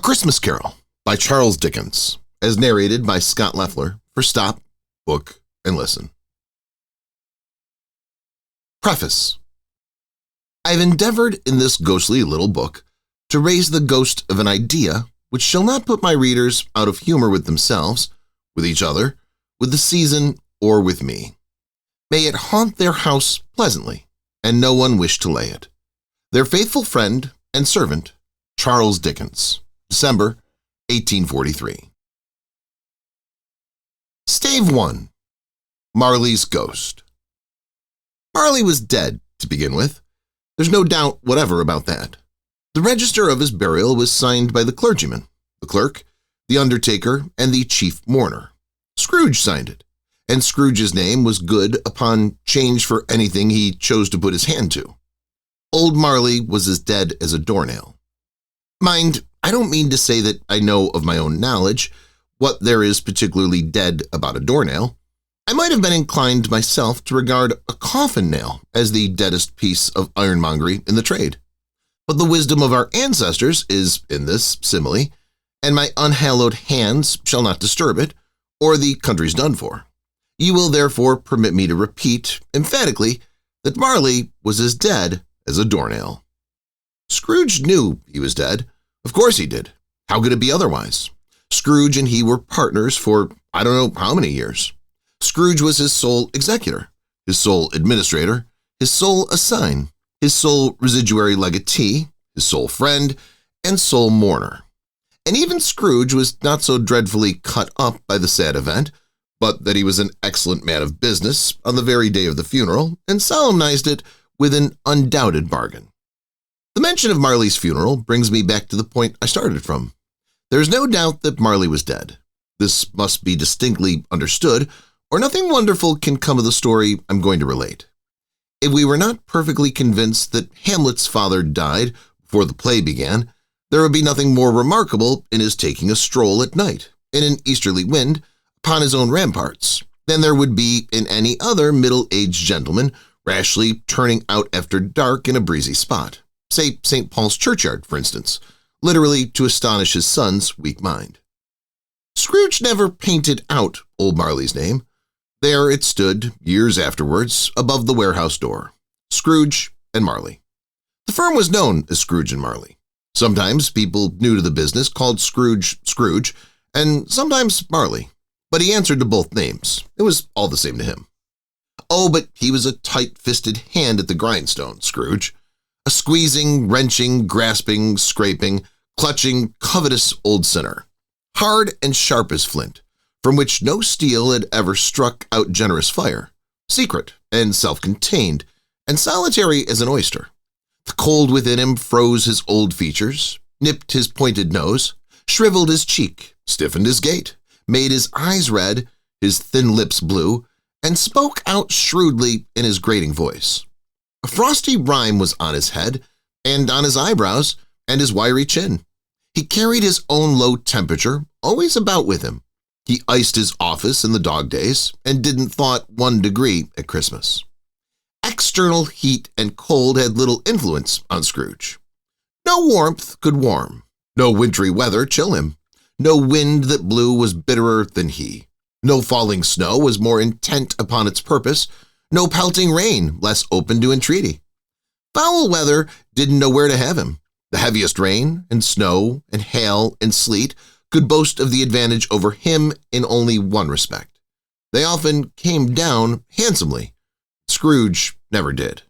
Christmas Carol by Charles Dickens, as narrated by Scott Leffler for Stop, Book, and Listen. Preface. I have endeavored in this ghostly little book to raise the ghost of an idea which shall not put my readers out of humor with themselves, with each other, with the season, or with me. May it haunt their house pleasantly, and no one wish to lay it. Their faithful friend and servant, Charles Dickens. December 1843. Stave 1. Marley's Ghost. Marley was dead, to begin with. There's no doubt whatever about that. The register of his burial was signed by the clergyman, the clerk, the undertaker, and the chief mourner. Scrooge signed it, and Scrooge's name was good upon change for anything he chose to put his hand to. Old Marley was as dead as a doornail. Mind, I don't mean to say that I know of my own knowledge what there is particularly dead about a doornail. I might have been inclined myself to regard a coffin nail as the deadest piece of ironmongery in the trade. But the wisdom of our ancestors is in this simile, and my unhallowed hands shall not disturb it, or the country's done for. You will therefore permit me to repeat emphatically that Marley was as dead as a doornail. Scrooge knew he was dead. Of course he did. How could it be otherwise? Scrooge and he were partners for I don't know how many years. Scrooge was his sole executor, his sole administrator, his sole assign, his sole residuary legatee, his sole friend, and sole mourner. And even Scrooge was not so dreadfully cut up by the sad event, but that he was an excellent man of business on the very day of the funeral and solemnized it with an undoubted bargain. The mention of Marley's funeral brings me back to the point I started from. There is no doubt that Marley was dead. This must be distinctly understood, or nothing wonderful can come of the story I'm going to relate. If we were not perfectly convinced that Hamlet's father died before the play began, there would be nothing more remarkable in his taking a stroll at night, in an easterly wind, upon his own ramparts, than there would be in any other middle-aged gentleman rashly turning out after dark in a breezy spot. Say St. Paul's churchyard, for instance, literally to astonish his son's weak mind. Scrooge never painted out old Marley's name. There it stood, years afterwards, above the warehouse door. Scrooge and Marley. The firm was known as Scrooge and Marley. Sometimes people new to the business called Scrooge Scrooge, and sometimes Marley. But he answered to both names. It was all the same to him. Oh, but he was a tight-fisted hand at the grindstone, Scrooge. A squeezing, wrenching, grasping, scraping, clutching, covetous old sinner, hard and sharp as flint, from which no steel had ever struck out generous fire, secret and self-contained, and solitary as an oyster. The cold within him froze his old features, nipped his pointed nose, shriveled his cheek, stiffened his gait, made his eyes red, his thin lips blue, and spoke out shrewdly in his grating voice. A frosty rime was on his head, and on his eyebrows, and his wiry chin. He carried his own low temperature always about with him. He iced his office in the dog days, and didn't thaw 1 degree at Christmas. External heat and cold had little influence on Scrooge. No warmth could warm, no wintry weather chill him, no wind that blew was bitterer than he, no falling snow was more intent upon its purpose, no pelting rain less open to entreaty. Foul weather didn't know where to have him. The heaviest rain and snow and hail and sleet could boast of the advantage over him in only one respect. They often came down handsomely. Scrooge never did.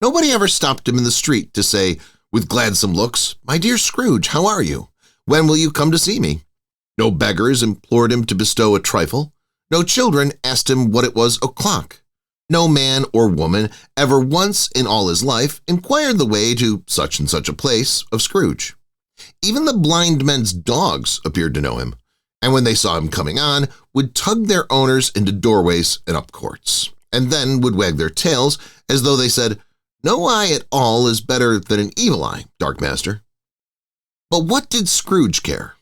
Nobody ever stopped him in the street to say, with gladsome looks, "My dear Scrooge, how are you? When will you come to see me?" No beggars implored him to bestow a trifle. No children asked him what it was o'clock. No man or woman ever once in all his life inquired the way to such and such a place of Scrooge. Even the blind men's dogs appeared to know him, and when they saw him coming on, would tug their owners into doorways and up courts, and then would wag their tails as though they said, "No eye at all is better than an evil eye, Dark Master." But what did Scrooge care?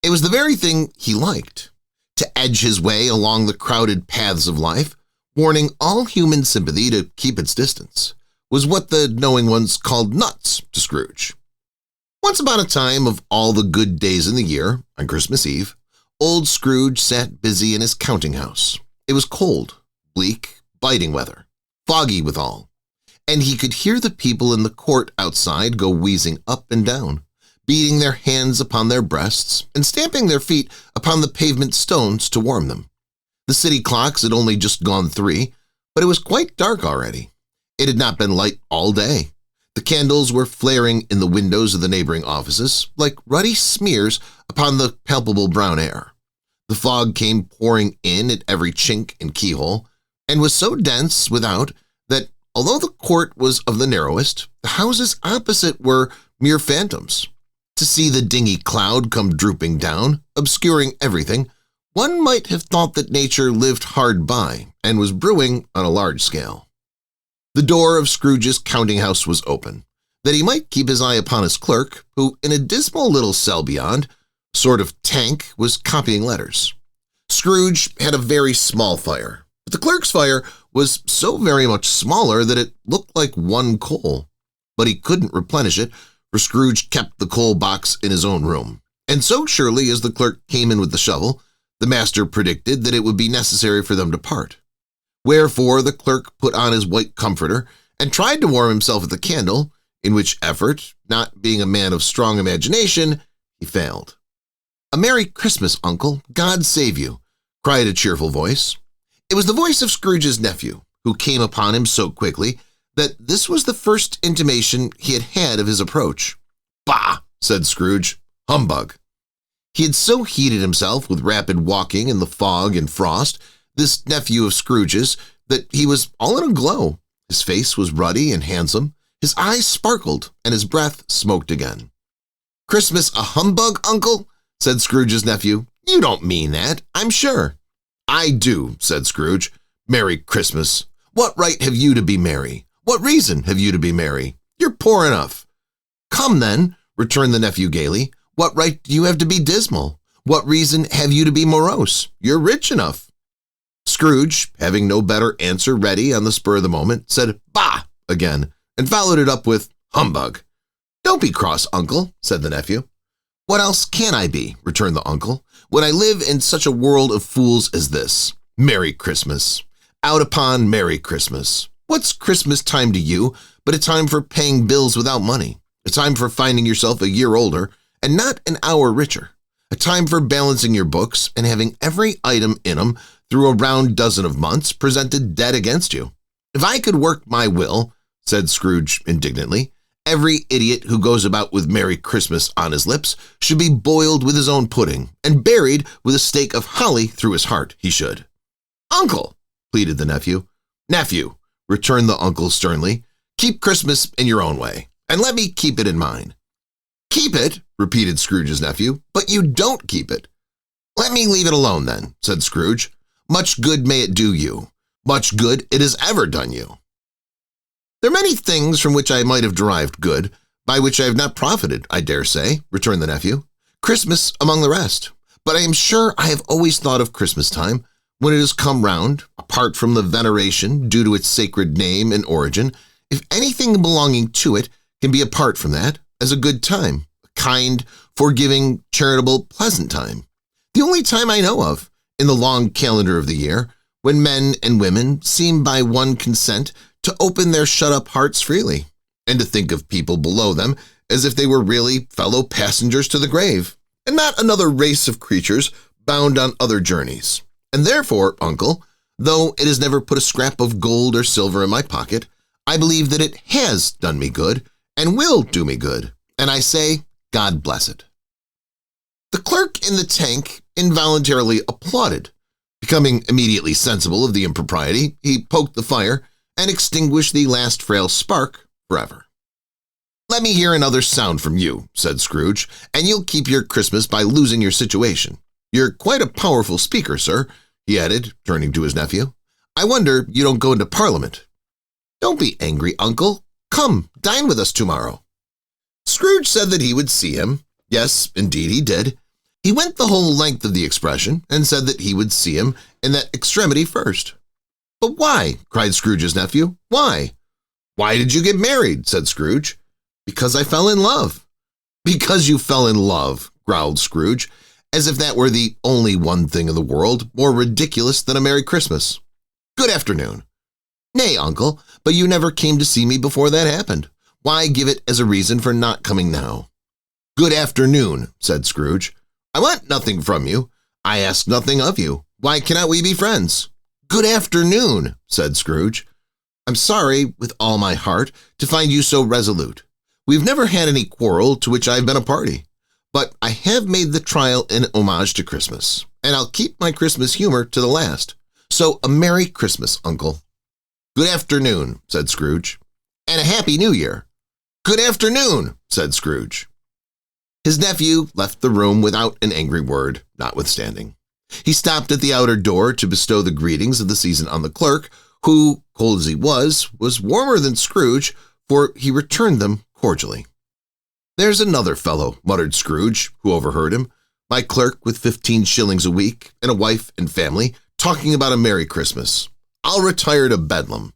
It was the very thing he liked, to edge his way along the crowded paths of life, warning all human sympathy to keep its distance, was what the knowing ones called nuts to Scrooge. Once upon a time, of all the good days in the year, on Christmas Eve, old Scrooge sat busy in his counting house. It was cold, bleak, biting weather, foggy withal, and he could hear the people in the court outside go wheezing up and down, beating their hands upon their breasts and stamping their feet upon the pavement stones to warm them. The city clocks had only just gone 3, but it was quite dark already. It had not been light all day. The candles were flaring in the windows of the neighboring offices like ruddy smears upon the palpable brown air. The fog came pouring in at every chink and keyhole, and was so dense without that, although the court was of the narrowest, the houses opposite were mere phantoms. To see the dingy cloud come drooping down, obscuring everything, one might have thought that nature lived hard by and was brewing on a large scale. The door of Scrooge's counting house was open, that he might keep his eye upon his clerk, who, in a dismal little cell beyond, sort of tank, was copying letters. Scrooge had a very small fire, but the clerk's fire was so very much smaller that it looked like one coal. But he couldn't replenish it, for Scrooge kept the coal box in his own room, and so surely as the clerk came in with the shovel, the master predicted that it would be necessary for them to part. Wherefore the clerk put on his white comforter and tried to warm himself at the candle, in which effort, not being a man of strong imagination, he failed. "A Merry Christmas, Uncle, God save you," cried a cheerful voice. It was the voice of Scrooge's nephew, who came upon him so quickly that this was the first intimation he had had of his approach. "Bah!" said Scrooge. "Humbug!" He had so heated himself with rapid walking in the fog and frost, this nephew of Scrooge's, that he was all in a glow. His face was ruddy and handsome, his eyes sparkled, and his breath smoked again. "Christmas a humbug, Uncle?" said Scrooge's nephew. "You don't mean that, I'm sure." "I do," said Scrooge. "Merry Christmas. What right have you to be merry? What reason have you to be merry? You're poor enough." "Come, then," returned the nephew gaily. "What right do you have to be dismal? What reason have you to be morose? You're rich enough." Scrooge, having no better answer ready on the spur of the moment, said "Bah!" again, and followed it up with "Humbug." "Don't be cross, Uncle," said the nephew. "What else can I be," returned the uncle, "when I live in such a world of fools as this? Merry Christmas. Out upon Merry Christmas. What's Christmas time to you but a time for paying bills without money, a time for finding yourself a year older and not an hour richer, a time for balancing your books and having every item in 'em through a round dozen of months presented dead against you? If I could work my will," said Scrooge indignantly, "every idiot who goes about with Merry Christmas on his lips should be boiled with his own pudding and buried with a stake of holly through his heart, he should." "Uncle!" pleaded the nephew. "Nephew," returned the uncle sternly, "keep Christmas in your own way, and let me keep it in mine." "Keep it?" repeated Scrooge's nephew, "but you don't keep it." "Let me leave it alone then," said Scrooge. "Much good may it do you. Much good it has ever done you." "There are many things from which I might have derived good, by which I have not profited, I dare say," returned the nephew. "Christmas among the rest. But I am sure I have always thought of Christmas time, when it has come round, apart from the veneration due to its sacred name and origin, if anything belonging to it can be apart from that, as a good time, a kind, forgiving, charitable, pleasant time. The only time I know of, in the long calendar of the year, when men and women seem by one consent to open their shut-up hearts freely, and to think of people below them as if they were really fellow passengers to the grave, and not another race of creatures bound on other journeys. And therefore, Uncle, though it has never put a scrap of gold or silver in my pocket, I believe that it has done me good and will do me good, and I say, God bless it." The clerk in the tank involuntarily applauded. Becoming immediately sensible of the impropriety, he poked the fire and extinguished the last frail spark forever. "Let me hear another sound from you," said Scrooge, "and you'll keep your Christmas by losing your situation. You're quite a powerful speaker, sir," he added, turning to his nephew. "I wonder you don't go into Parliament." "Don't be angry, Uncle. Come, dine with us tomorrow." Scrooge said that he would see him. Yes, indeed he did. He went the whole length of the expression and said that he would see him in that extremity first. "But why?" cried Scrooge's nephew. "Why?" "Why did you get married?" said Scrooge. "Because I fell in love." "Because you fell in love," growled Scrooge, as if that were the only one thing in the world more ridiculous than a Merry Christmas. "Good afternoon." "Nay, uncle, but you never came to see me before that happened. Why give it as a reason for not coming now?" "Good afternoon," said Scrooge. "I want nothing from you. I ask nothing of you. Why cannot we be friends?" "Good afternoon," said Scrooge. "I'm sorry, with all my heart, to find you so resolute. We've never had any quarrel to which I've been a party. But I have made the trial in homage to Christmas, and I'll keep my Christmas humor to the last. So a Merry Christmas, uncle." "Good afternoon," said Scrooge. "And a Happy New Year." "Good afternoon," said Scrooge. His nephew left the room without an angry word, notwithstanding. He stopped at the outer door to bestow the greetings of the season on the clerk, who, cold as he was warmer than Scrooge, for he returned them cordially. "There's another fellow," muttered Scrooge, who overheard him, "my clerk with 15 shillings a week and a wife and family, talking about a Merry Christmas. I'll retire to Bedlam."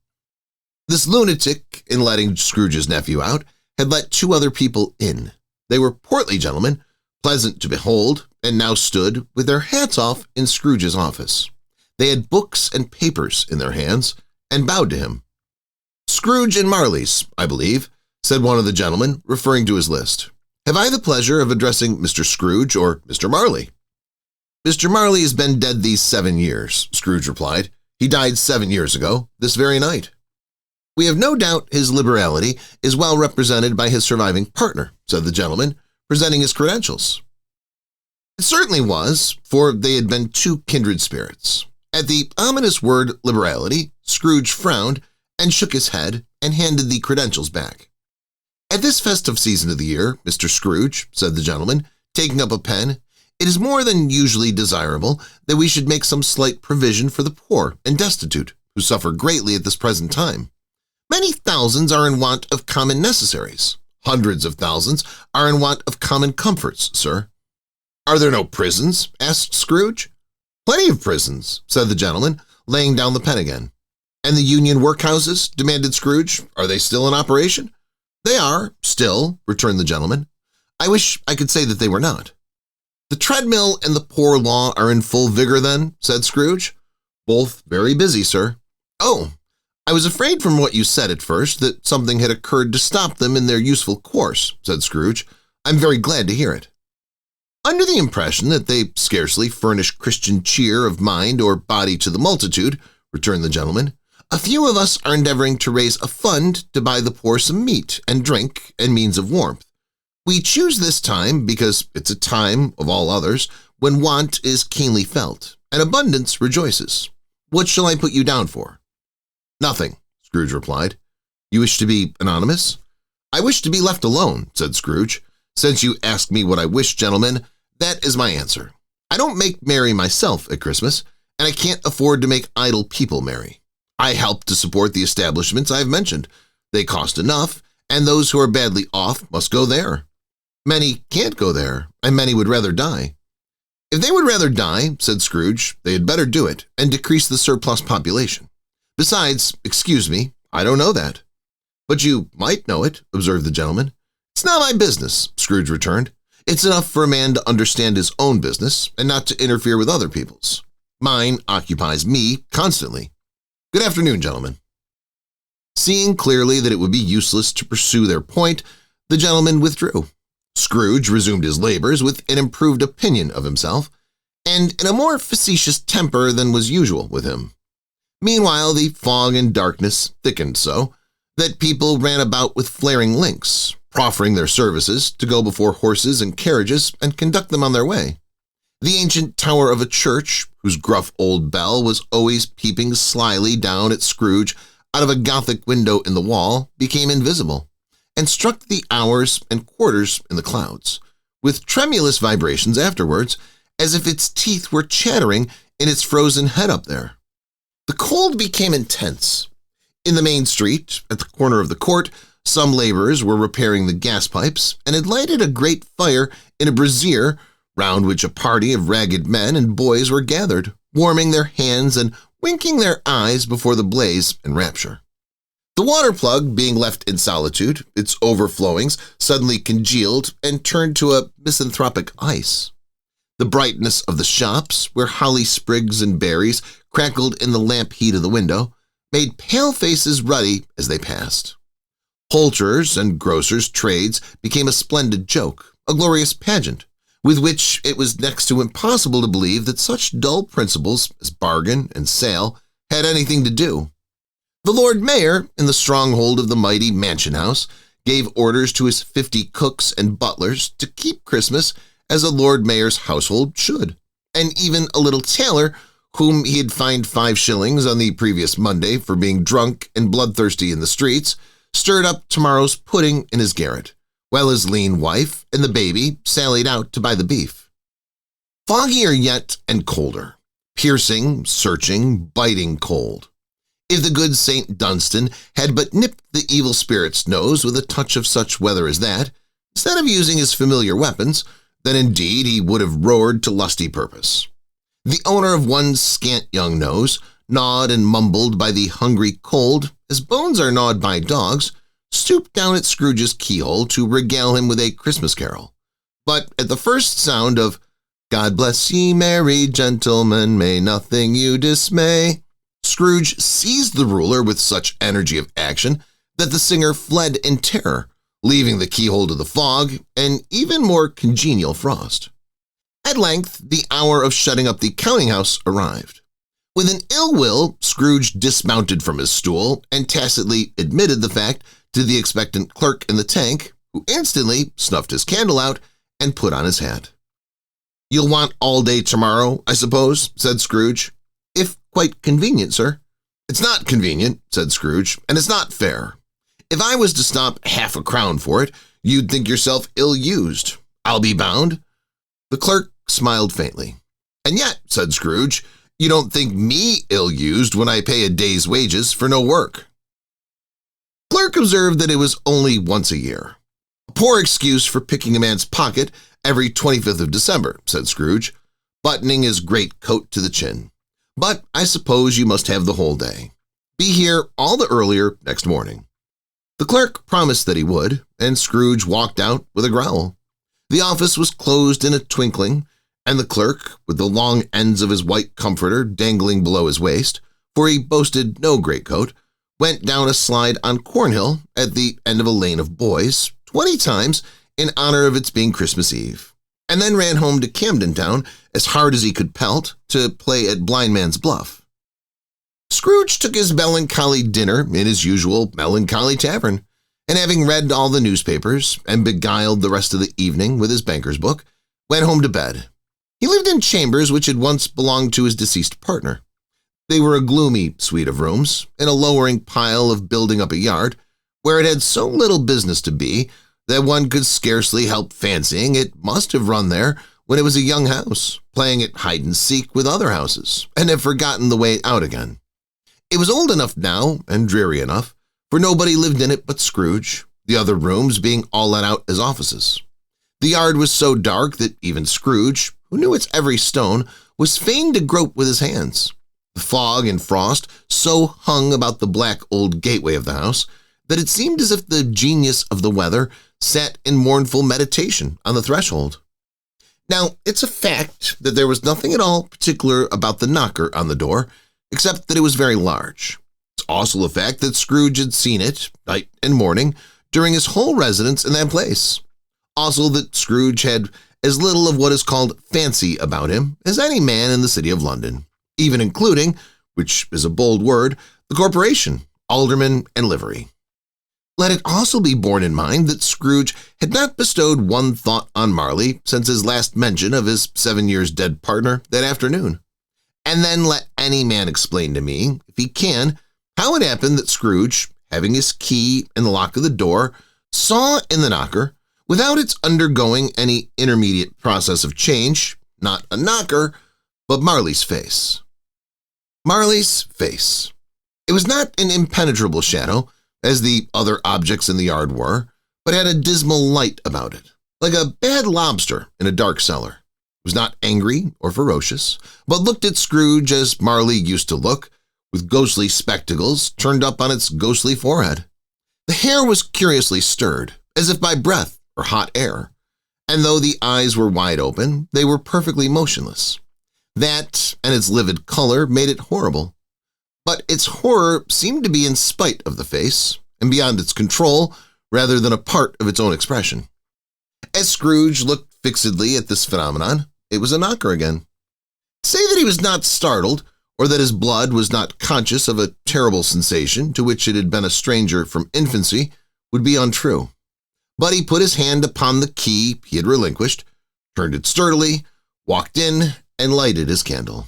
This lunatic, in letting Scrooge's nephew out, had let 2 other people in. They were portly gentlemen, pleasant to behold, and now stood with their hats off in Scrooge's office. They had books and papers in their hands and bowed to him. "Scrooge and Marley's, I believe," said one of the gentlemen, referring to his list. "Have I the pleasure of addressing Mr. Scrooge or Mr. Marley?" "Mr. Marley has been dead these 7 years," Scrooge replied. "He died 7 years ago, this very night." "We have no doubt his liberality is well represented by his surviving partner," said the gentleman, presenting his credentials. It certainly was, for they had been 2 kindred spirits. At the ominous word liberality, Scrooge frowned and shook his head and handed the credentials back. "At this festive season of the year, Mr. Scrooge," said the gentleman, taking up a pen, "it is more than usually desirable that we should make some slight provision for the poor and destitute, who suffer greatly at this present time. Many thousands are in want of common necessaries. Hundreds of thousands are in want of common comforts, sir." "Are there no prisons?" asked Scrooge. "Plenty of prisons," said the gentleman, laying down the pen again. "And the union workhouses?" demanded Scrooge. "Are they still in operation?" "They are, still," returned the gentleman. "I wish I could say that they were not." "The treadmill and the poor law are in full vigor then?" said Scrooge. "Both very busy, sir." "Oh, I was afraid from what you said at first that something had occurred to stop them in their useful course," said Scrooge. "I'm very glad to hear it." "Under the impression that they scarcely furnish Christian cheer of mind or body to the multitude," returned the gentleman, "a few of us are endeavoring to raise a fund to buy the poor some meat and drink and means of warmth. We choose this time because it's a time, of all others, when want is keenly felt and abundance rejoices. What shall I put you down for?" "Nothing," Scrooge replied. "You wish to be anonymous?" "I wish to be left alone," said Scrooge. "Since you ask me what I wish, gentlemen, that is my answer. I don't make merry myself at Christmas, and I can't afford to make idle people merry. I help to support the establishments I have mentioned. They cost enough, and those who are badly off must go there. Many can't go there, and many would rather die." "If they would rather die," said Scrooge, "they had better do it and decrease the surplus population. Besides, excuse me, I don't know that." "But you might know it," observed the gentleman. "It's not my business," Scrooge returned. "It's enough for a man to understand his own business and not to interfere with other people's. Mine occupies me constantly. Good afternoon, gentlemen." Seeing clearly that it would be useless to pursue their point, the gentleman withdrew. Scrooge resumed his labors with an improved opinion of himself, and in a more facetious temper than was usual with him. Meanwhile, the fog and darkness thickened so that people ran about with flaring links, proffering their services to go before horses and carriages and conduct them on their way. The ancient tower of a church, whose gruff old bell was always peeping slyly down at Scrooge out of a Gothic window in the wall, became invisible, and struck the hours and quarters in the clouds, with tremulous vibrations afterwards, as if its teeth were chattering in its frozen head up there. The cold became intense. In the main street, at the corner of the court, some laborers were repairing the gas pipes and had lighted a great fire in a brazier, round which a party of ragged men and boys were gathered, warming their hands and winking their eyes before the blaze in rapture. The water plug, being left in solitude, its overflowings suddenly congealed and turned to a misanthropic ice. The brightness of the shops, where holly sprigs and berries crackled in the lamp heat of the window, made pale faces ruddy as they passed. Poulterers' and grocers' trades became a splendid joke, a glorious pageant, with which it was next to impossible to believe that such dull principles as bargain and sale had anything to do. The Lord Mayor, in the stronghold of the mighty mansion house, gave orders to his 50 cooks and butlers to keep Christmas as a Lord Mayor's household should, and even a little tailor, whom he had fined 5 shillings on the previous Monday for being drunk and bloodthirsty in the streets, stirred up tomorrow's pudding in his garret, while his lean wife and the baby sallied out to buy the beef. Foggier yet and colder, piercing, searching, biting cold. If the good St. Dunstan had but nipped the evil spirit's nose with a touch of such weather as that, instead of using his familiar weapons, then indeed he would have roared to lusty purpose. The owner of one scant young nose, gnawed and mumbled by the hungry cold, as bones are gnawed by dogs, stooped down at Scrooge's keyhole to regale him with a Christmas carol. But at the first sound of "God bless ye merry gentlemen, may nothing you dismay," Scrooge seized the ruler with such energy of action that the singer fled in terror, leaving the keyhole to the fog and even more congenial frost. At length, the hour of shutting up the counting-house arrived. With an ill will, Scrooge dismounted from his stool and tacitly admitted the fact to the expectant clerk in the tank, who instantly snuffed his candle out and put on his hat. "You'll want all day tomorrow, I suppose," said Scrooge. "If quite convenient, sir." "It's not convenient," said Scrooge, "and it's not fair. If I was to stop half a crown for it, you'd think yourself ill-used, I'll be bound." The clerk smiled faintly. "And yet," said Scrooge, "you don't think me ill-used when I pay a day's wages for no work." The clerk observed that it was only once a year. "A poor excuse for picking a man's pocket every 25th of December," said Scrooge, buttoning his great coat to the chin. "But I suppose you must have the whole day. Be here all the earlier next morning." The clerk promised that he would, and Scrooge walked out with a growl. The office was closed in a twinkling, and the clerk, with the long ends of his white comforter dangling below his waist, for he boasted no greatcoat, went down a slide on Cornhill at the end of a lane of boys 20 times in honor of its being Christmas Eve, and then ran home to Camden Town as hard as he could pelt to play at Blind Man's Bluff. Scrooge took his melancholy dinner in his usual melancholy tavern, and having read all the newspapers and beguiled the rest of the evening with his banker's book, went home to bed. He lived in chambers which had once belonged to his deceased partner. They were a gloomy suite of rooms, in a lowering pile of building up a yard, where it had so little business to be that one could scarcely help fancying it must have run there when it was a young house, playing at hide-and-seek with other houses, and had forgotten the way out again. It was old enough now, and dreary enough, for nobody lived in it but Scrooge, the other rooms being all let out as offices. The yard was so dark that even Scrooge, who knew its every stone, was fain to grope with his hands. The fog and frost so hung about the black old gateway of the house that it seemed as if the genius of the weather sat in mournful meditation on the threshold. Now, it's a fact that there was nothing at all particular about the knocker on the door, except that it was very large. It's also a fact that Scrooge had seen it, night and morning, during his whole residence in that place. Also that Scrooge had as little of what is called fancy about him as any man in the city of London, even including, which is a bold word, the corporation, aldermen, and livery. Let it also be borne in mind that Scrooge had not bestowed one thought on Marley since his last mention of his 7 years dead partner that afternoon. And then let any man explain to me, if he can, how it happened that Scrooge, having his key in the lock of the door, saw in the knocker, without its undergoing any intermediate process of change, not a knocker, but Marley's face. Marley's face. It was not an impenetrable shadow, as the other objects in the yard were, but had a dismal light about it, like a bad lobster in a dark cellar. It was not angry or ferocious, but looked at Scrooge as Marley used to look, with ghostly spectacles turned up on its ghostly forehead. The hair was curiously stirred, as if by breath or hot air, and though the eyes were wide open, they were perfectly motionless. That and its livid color made it horrible. But its horror seemed to be in spite of the face, and beyond its control, rather than a part of its own expression. As Scrooge looked fixedly at this phenomenon, it was a knocker again. To say that he was not startled, or that his blood was not conscious of a terrible sensation to which it had been a stranger from infancy, would be untrue. But he put his hand upon the key he had relinquished, turned it sturdily, walked in, and lighted his candle.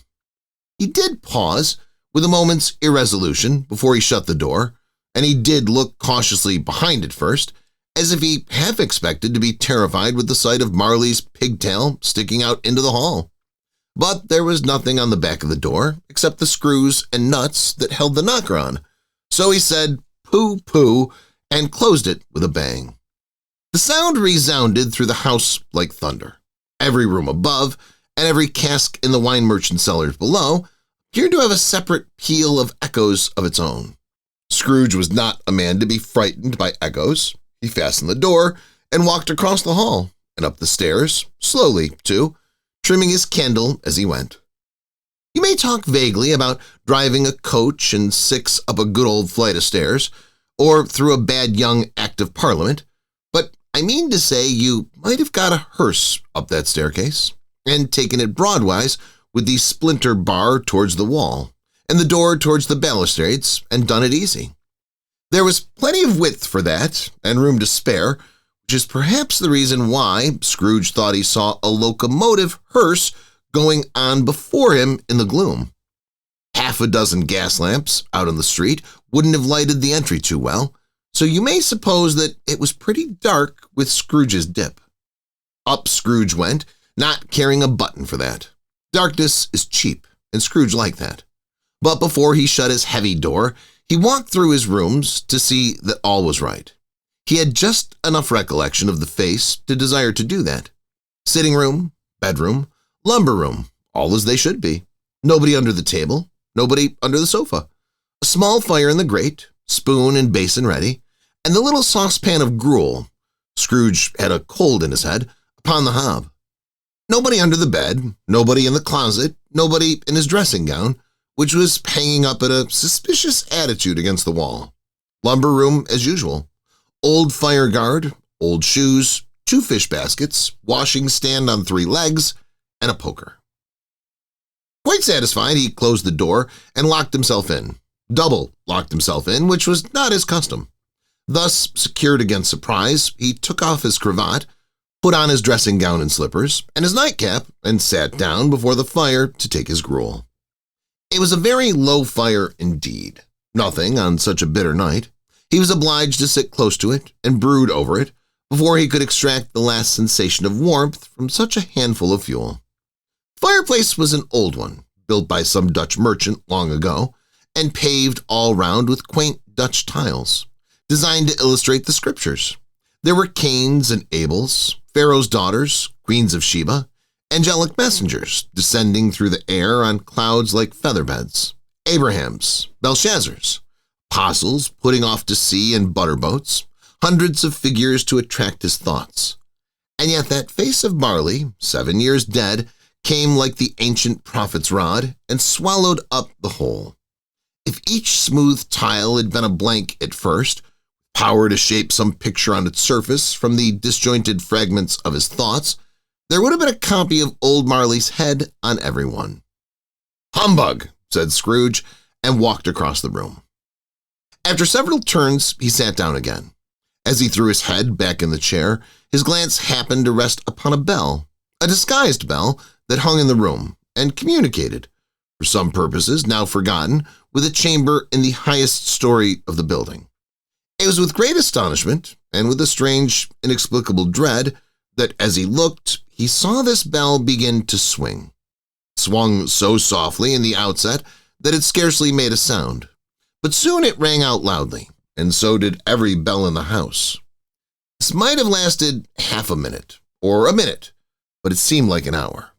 He did pause, with a moment's irresolution, before he shut the door, and he did look cautiously behind it first, as if he half expected to be terrified with the sight of Marley's pigtail sticking out into the hall. But there was nothing on the back of the door except the screws and nuts that held the knocker on, so he said, "Pooh, pooh," and closed it with a bang. The sound resounded through the house like thunder. Every room above and every cask in the wine merchant cellars below appeared to have a separate peal of echoes of its own. Scrooge was not a man to be frightened by echoes. He fastened the door and walked across the hall and up the stairs, slowly, too, trimming his candle as he went. You may talk vaguely about driving a coach and six up a good old flight of stairs, or through a bad young Act of Parliament, but I mean to say you might have got a hearse up that staircase and taken it broadwise with the splinter bar towards the wall and the door towards the balustrades and done it easy. There was plenty of width for that and room to spare, which is perhaps the reason why Scrooge thought he saw a locomotive hearse going on before him in the gloom. Half a dozen gas lamps out on the street wouldn't have lighted the entry too well, so you may suppose that it was pretty dark with Scrooge's dip. Up Scrooge went, not caring a button for that. Darkness is cheap, and Scrooge liked that. But before he shut his heavy door, he walked through his rooms to see that all was right. He had just enough recollection of the face to desire to do that. Sitting room, bedroom, lumber room, all as they should be. Nobody under the table, nobody under the sofa. A small fire in the grate, spoon and basin ready, and the little saucepan of gruel — Scrooge had a cold in his head — upon the hob. Nobody under the bed, nobody in the closet, nobody in his dressing gown, which was hanging up in a suspicious attitude against the wall. Lumber room as usual. Old fire guard, old shoes, 2 fish baskets, washing stand on 3 legs, and a poker. Quite satisfied, he closed the door and locked himself in. Double locked himself in, which was not his custom. Thus, secured against surprise, he took off his cravat, put on his dressing gown and slippers, and his nightcap, and sat down before the fire to take his gruel. It was a very low fire indeed. Nothing on such a bitter night. He was obliged to sit close to it and brood over it before he could extract the last sensation of warmth from such a handful of fuel. The fireplace was an old one, built by some Dutch merchant long ago, and paved all round with quaint Dutch tiles, designed to illustrate the scriptures. There were Cains and Abels, Pharaoh's daughters, queens of Sheba, angelic messengers descending through the air on clouds like featherbeds, Abrahams, Belshazzars, apostles putting off to sea in butterboats, hundreds of figures to attract his thoughts. And yet that face of Marley, 7 years dead, came like the ancient prophet's rod and swallowed up the whole. If each smooth tile had been a blank at first, power to shape some picture on its surface from the disjointed fragments of his thoughts, there would have been a copy of old Marley's head on every one. "Humbug," said Scrooge, and walked across the room. After several turns, he sat down again. As he threw his head back in the chair, his glance happened to rest upon a bell, a disguised bell that hung in the room and communicated, for some purposes now forgotten, with a chamber in the highest story of the building. It was with great astonishment and with a strange, inexplicable dread that as he looked, he saw this bell begin to swing. It swung so softly in the outset that it scarcely made a sound, but soon it rang out loudly, and so did every bell in the house. This might have lasted half a minute, or a minute, but it seemed like an hour.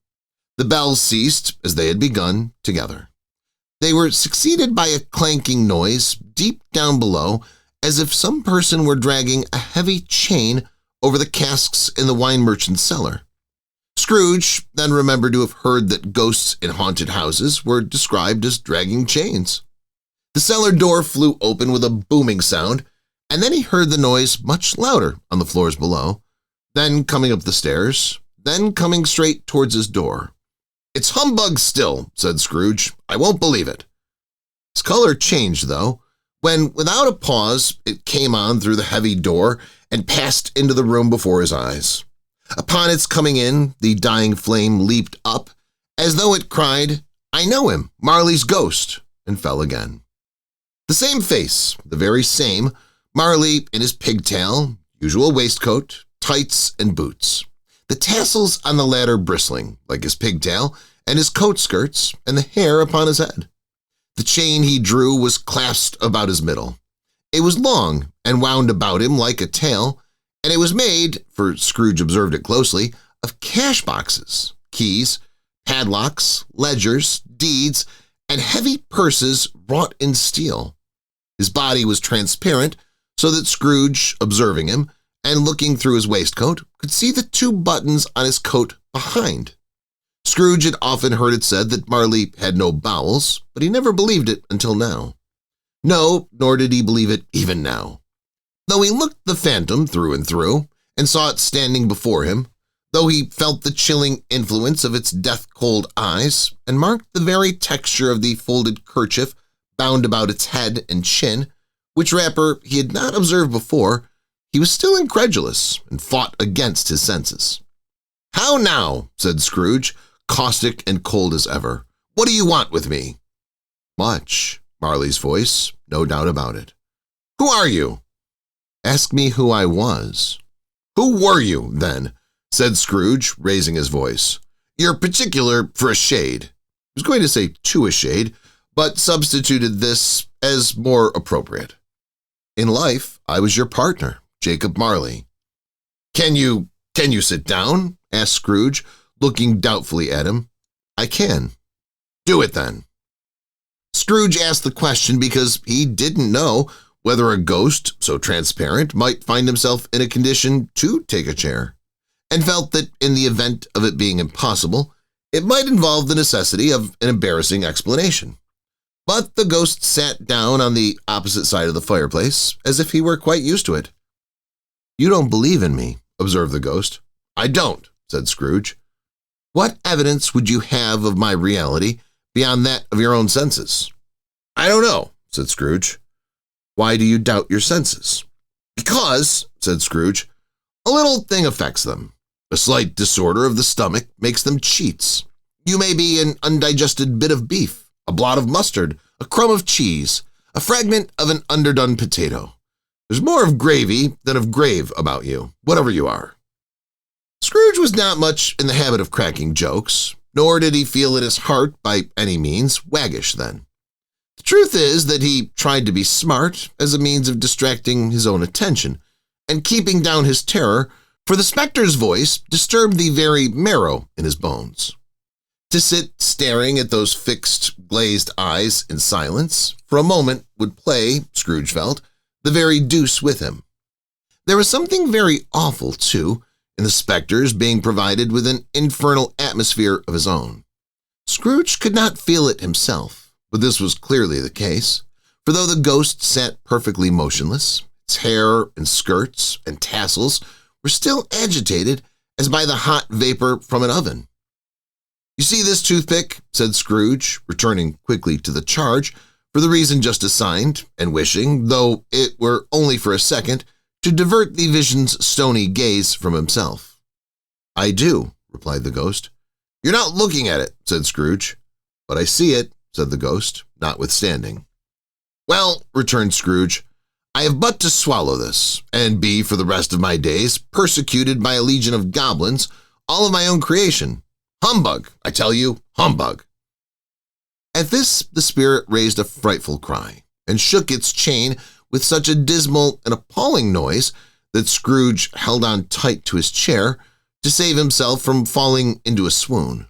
The bells ceased as they had begun together. They were succeeded by a clanking noise deep down below, as if some person were dragging a heavy chain over the casks in the wine merchant's cellar. Scrooge then remembered to have heard that ghosts in haunted houses were described as dragging chains. The cellar door flew open with a booming sound, and then he heard the noise much louder on the floors below, then coming up the stairs, then coming straight towards his door. "It's humbug still," said Scrooge. "I won't believe it." His color changed, though, when, without a pause, it came on through the heavy door and passed into the room before his eyes. Upon its coming in, the dying flame leaped up, as though it cried, "I know him, Marley's ghost," and fell again. The same face, the very same, Marley in his pigtail, usual waistcoat, tights, and boots. The tassels on the latter bristling, like his pigtail, and his coat skirts, and the hair upon his head. The chain he drew was clasped about his middle. It was long and wound about him like a tail, and it was made, for Scrooge observed it closely, of cash boxes, keys, padlocks, ledgers, deeds, and heavy purses wrought in steel. His body was transparent, so that Scrooge, observing him, and looking through his waistcoat, could see the 2 buttons on his coat behind. Scrooge had often heard it said that Marley had no bowels, but he never believed it until now. No, nor did he believe it even now. Though he looked the phantom through and through, and saw it standing before him, though he felt the chilling influence of its death-cold eyes, and marked the very texture of the folded kerchief bound about its head and chin, which wrapper he had not observed before, he was still incredulous and fought against his senses. "How now?" said Scrooge, caustic and cold as ever. "What do you want with me?" "Much," Marley's voice, no doubt about it. "Who are you?" "Ask me who I was." "Who were you, then?" said Scrooge, raising his voice. "You're particular for a shade." He was going to say to a shade, but substituted this as more appropriate. "In life, I was your partner, Jacob Marley." Can you sit down?" asked Scrooge, looking doubtfully at him. "I can." "Do it, then." Scrooge asked the question because he didn't know whether a ghost so transparent might find himself in a condition to take a chair, and felt that in the event of it being impossible, it might involve the necessity of an embarrassing explanation. But the ghost sat down on the opposite side of the fireplace, as if he were quite used to it. "You don't believe in me," observed the ghost. "I don't," said Scrooge. "What evidence would you have of my reality beyond that of your own senses?" "I don't know," said Scrooge. "Why do you doubt your senses?" "Because," said Scrooge, "a little thing affects them. A slight disorder of the stomach makes them cheats. You may be an undigested bit of beef, a blot of mustard, a crumb of cheese, a fragment of an underdone potato. There's more of gravy than of grave about you, whatever you are." Scrooge was not much in the habit of cracking jokes, nor did he feel in his heart by any means waggish then. The truth is that he tried to be smart as a means of distracting his own attention and keeping down his terror, for the specter's voice disturbed the very marrow in his bones. To sit staring at those fixed, glazed eyes in silence for a moment would play, Scrooge felt, the very deuce with him. There was something very awful, too, in the specter's being provided with an infernal atmosphere of his own. Scrooge could not feel it himself, but this was clearly the case, for though the ghost sat perfectly motionless, its hair and skirts and tassels were still agitated as by the hot vapor from an oven. "You see this toothpick?" said Scrooge, returning quickly to the charge for the reason just assigned, and wishing, though it were only for a second, to divert the vision's stony gaze from himself. "I do," replied the ghost. "You're not looking at it," said Scrooge. "But I see it," said the ghost, notwithstanding. "Well," returned Scrooge, "I have but to swallow this, and be for the rest of my days persecuted by a legion of goblins, all of my own creation. Humbug, I tell you, humbug." At this the spirit raised a frightful cry, and shook its chain with such a dismal and appalling noise that Scrooge held on tight to his chair to save himself from falling into a swoon.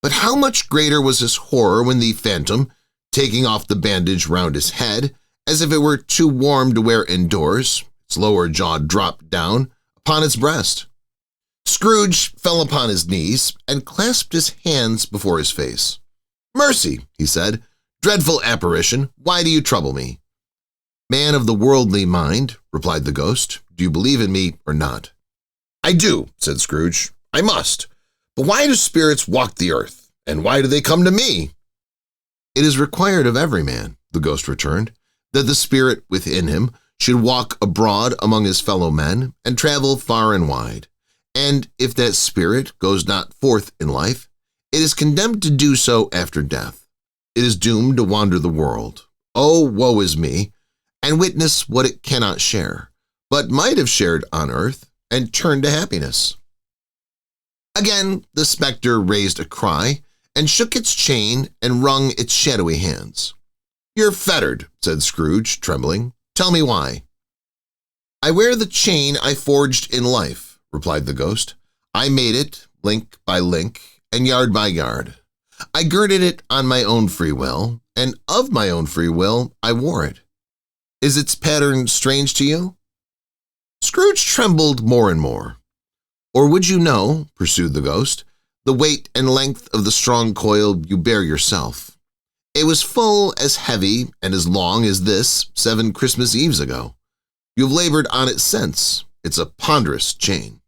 But how much greater was his horror when the phantom, Taking off the bandage round his head, as if it were too warm to wear indoors, its lower jaw dropped down upon its breast. Scrooge fell upon his knees and clasped his hands before his face. "Mercy," he said, "dreadful apparition, why do you trouble me?" "Man of the worldly mind," replied the ghost, "do you believe in me or not?" "I do," said Scrooge. "I must. But why do spirits walk the earth, and why do they come to me?" "It is required of every man," the ghost returned, "that the spirit within him should walk abroad among his fellow men and travel far and wide. And if that spirit goes not forth in life, it is condemned to do so after death. It is doomed to wander the world. Oh, woe is me, and witness what it cannot share, but might have shared on earth and turned to happiness." Again, the specter raised a cry and shook its chain and wrung its shadowy hands. "You're fettered," said Scrooge, trembling. "Tell me why." "I wear the chain I forged in life," replied the ghost. "I made it, link by link and yard by yard. I girded it on my own free will, and of my own free will I wore it. Is its pattern strange to you?" Scrooge trembled more and more. "Or would you know," pursued the ghost, "the weight and length of the strong coil you bear yourself? It was full as heavy and as long as this 7 Christmas Eves ago. You have labored on it since. It's a ponderous chain."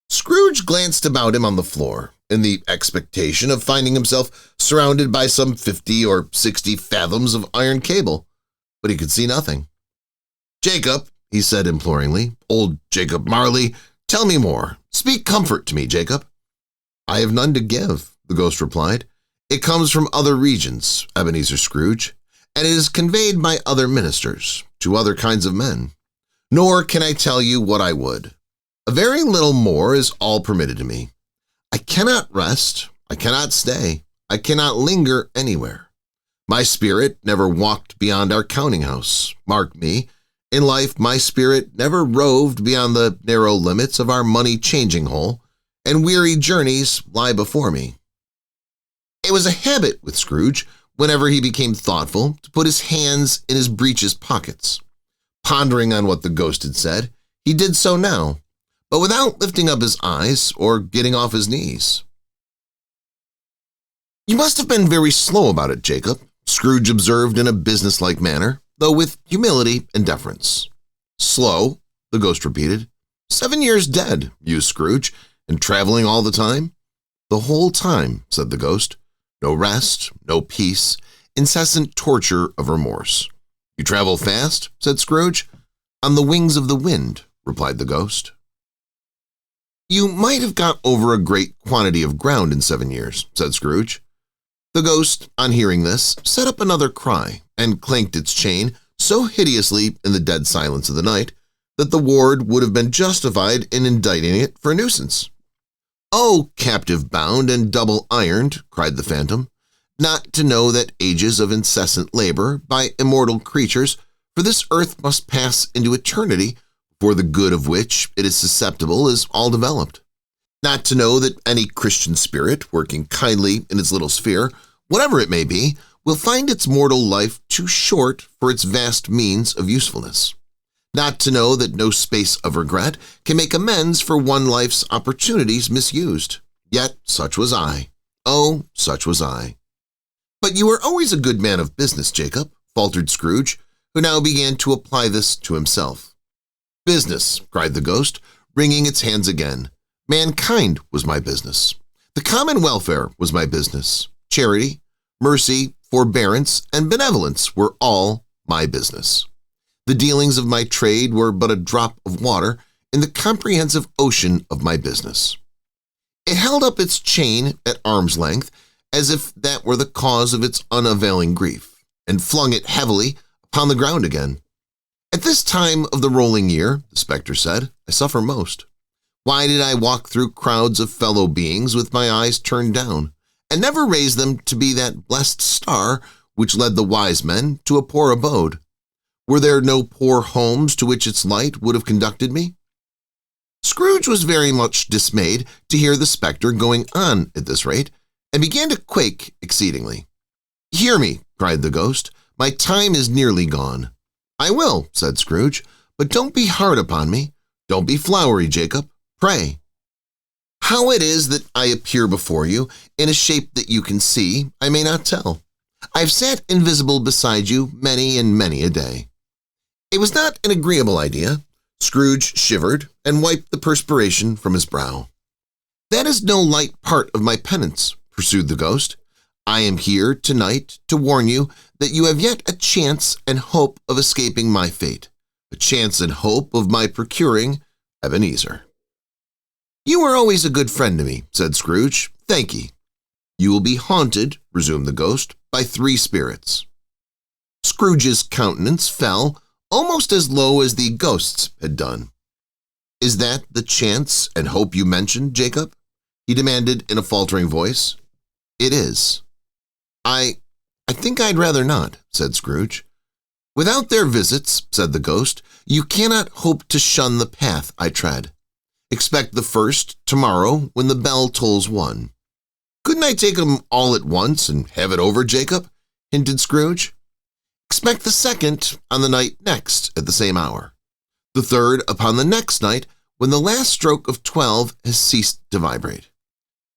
Scrooge glanced about him on the floor, in the expectation of finding himself surrounded by some 50 or 60 fathoms of iron cable, but he could see nothing. "Jacob," he said imploringly, "old Jacob Marley, tell me more. Speak comfort to me, Jacob." "I have none to give," the ghost replied. "It comes from other regions, Ebenezer Scrooge, and it is conveyed by other ministers, to other kinds of men. Nor can I tell you what I would. A very little more is all permitted to me. I cannot rest, I cannot stay, I cannot linger anywhere. My spirit never walked beyond our counting-house. Mark me, in life my spirit never roved beyond the narrow limits of our money-changing hole, and weary journeys lie before me." It was a habit with Scrooge, whenever he became thoughtful, to put his hands in his breeches pockets. Pondering on what the ghost had said, he did so now, but without lifting up his eyes or getting off his knees. "You must have been very slow about it, Jacob," Scrooge observed in a businesslike manner, though with humility and deference. "Slow," the ghost repeated. 7 years dead," mused Scrooge, "and traveling all the time?" "The whole time," said the ghost. "No rest, no peace, incessant torture of remorse." "You travel fast?" said Scrooge. "On the wings of the wind," replied the ghost. "You might have got over a great quantity of ground in 7 years," said Scrooge. The ghost, on hearing this, set up another cry and clanked its chain so hideously in the dead silence of the night that the ward would have been justified in indicting it for a nuisance. "Oh, captive bound and double ironed," cried the phantom, "not to know that ages of incessant labor by immortal creatures for this earth must pass into eternity, for the good of which it is susceptible is all developed. Not to know that any Christian spirit working kindly in its little sphere, whatever it may be, will find its mortal life too short for its vast means of usefulness. Not to know that no space of regret can make amends for one life's opportunities misused. Yet such was I. Oh, such was I." "But you were always a good man of business, Jacob," faltered Scrooge, who now began to apply this to himself. "Business," cried the ghost, wringing its hands again. "Mankind was my business. The common welfare was my business. Charity, mercy, forbearance, and benevolence were all my business. The dealings of my trade were but a drop of water in the comprehensive ocean of my business." It held up its chain at arm's length as if that were the cause of its unavailing grief, and flung it heavily upon the ground again. "At this time of the rolling year," the specter said, "I suffer most. Why did I walk through crowds of fellow beings with my eyes turned down, and never raise them to be that blessed star which led the wise men to a poor abode? Were there no poor homes to which its light would have conducted me?" Scrooge was very much dismayed to hear the specter going on at this rate, and began to quake exceedingly. "Hear me," cried the ghost. "My time is nearly gone." "I will," said Scrooge, "but don't be hard upon me. Don't be flowery, Jacob. Pray." "How it is that I appear before you in a shape that you can see, I may not tell. I've sat invisible beside you many and many a day." It was not an agreeable idea. Scrooge shivered and wiped the perspiration from his brow. "That is no light part of my penance," pursued the ghost. "I am here tonight to warn you that you have yet a chance and hope of escaping my fate, a chance and hope of my procuring Ebenezer." "You were always a good friend to me," said Scrooge. "Thank ye." "You will be haunted," resumed the ghost, "by 3 spirits." Scrooge's countenance fell almost as low as the ghost's had done. "Is that the chance and hope you mentioned, Jacob?" he demanded in a faltering voice. "It is." I think I'd rather not," said Scrooge. "Without their visits," said the ghost, "you cannot hope to shun the path I tread. Expect the first tomorrow when the bell tolls 1. "Couldn't I take 'em all at once and have it over, Jacob?" hinted Scrooge. "Expect the second on the night next at the same hour. The third upon the next night when the last stroke of 12 has ceased to vibrate.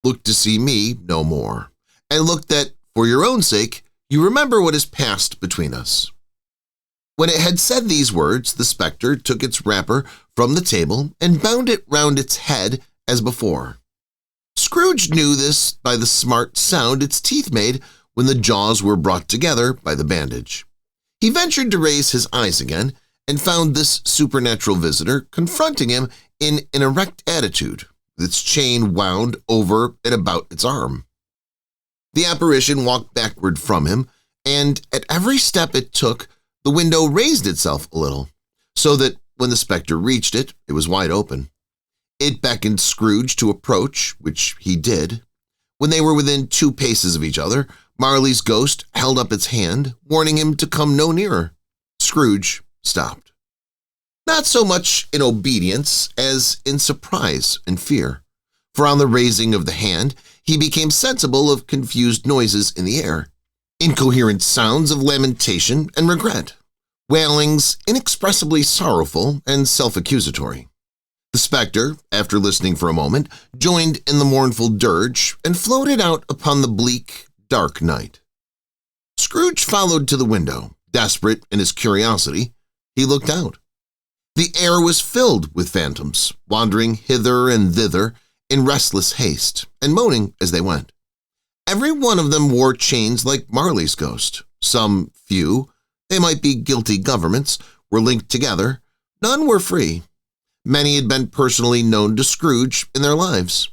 Look to see me no more, and look that, for your own sake, you remember what has passed between us." When it had said these words, the spectre took its wrapper from the table and bound it round its head as before. Scrooge knew this by the smart sound its teeth made when the jaws were brought together by the bandage. He ventured to raise his eyes again and found this supernatural visitor confronting him in an erect attitude, with its chain wound over and about its arm. The apparition walked backward from him, and at every step it took, the window raised itself a little, so that when the spectre reached it, it was wide open. It beckoned Scrooge to approach, which he did. When they were within 2 paces of each other, Marley's ghost held up its hand, warning him to come no nearer. Scrooge stopped. Not so much in obedience as in surprise and fear, for on the raising of the hand, he became sensible of confused noises in the air, incoherent sounds of lamentation and regret, wailings inexpressibly sorrowful and self-accusatory. The spectre, after listening for a moment, joined in the mournful dirge and floated out upon the bleak, dark night. Scrooge followed to the window. Desperate in his curiosity, he looked out. The air was filled with phantoms, wandering hither and thither in restless haste, and moaning as they went. Every one of them wore chains like Marley's ghost. Some few, they might be guilty governments, were linked together. None were free. Many had been personally known to Scrooge in their lives.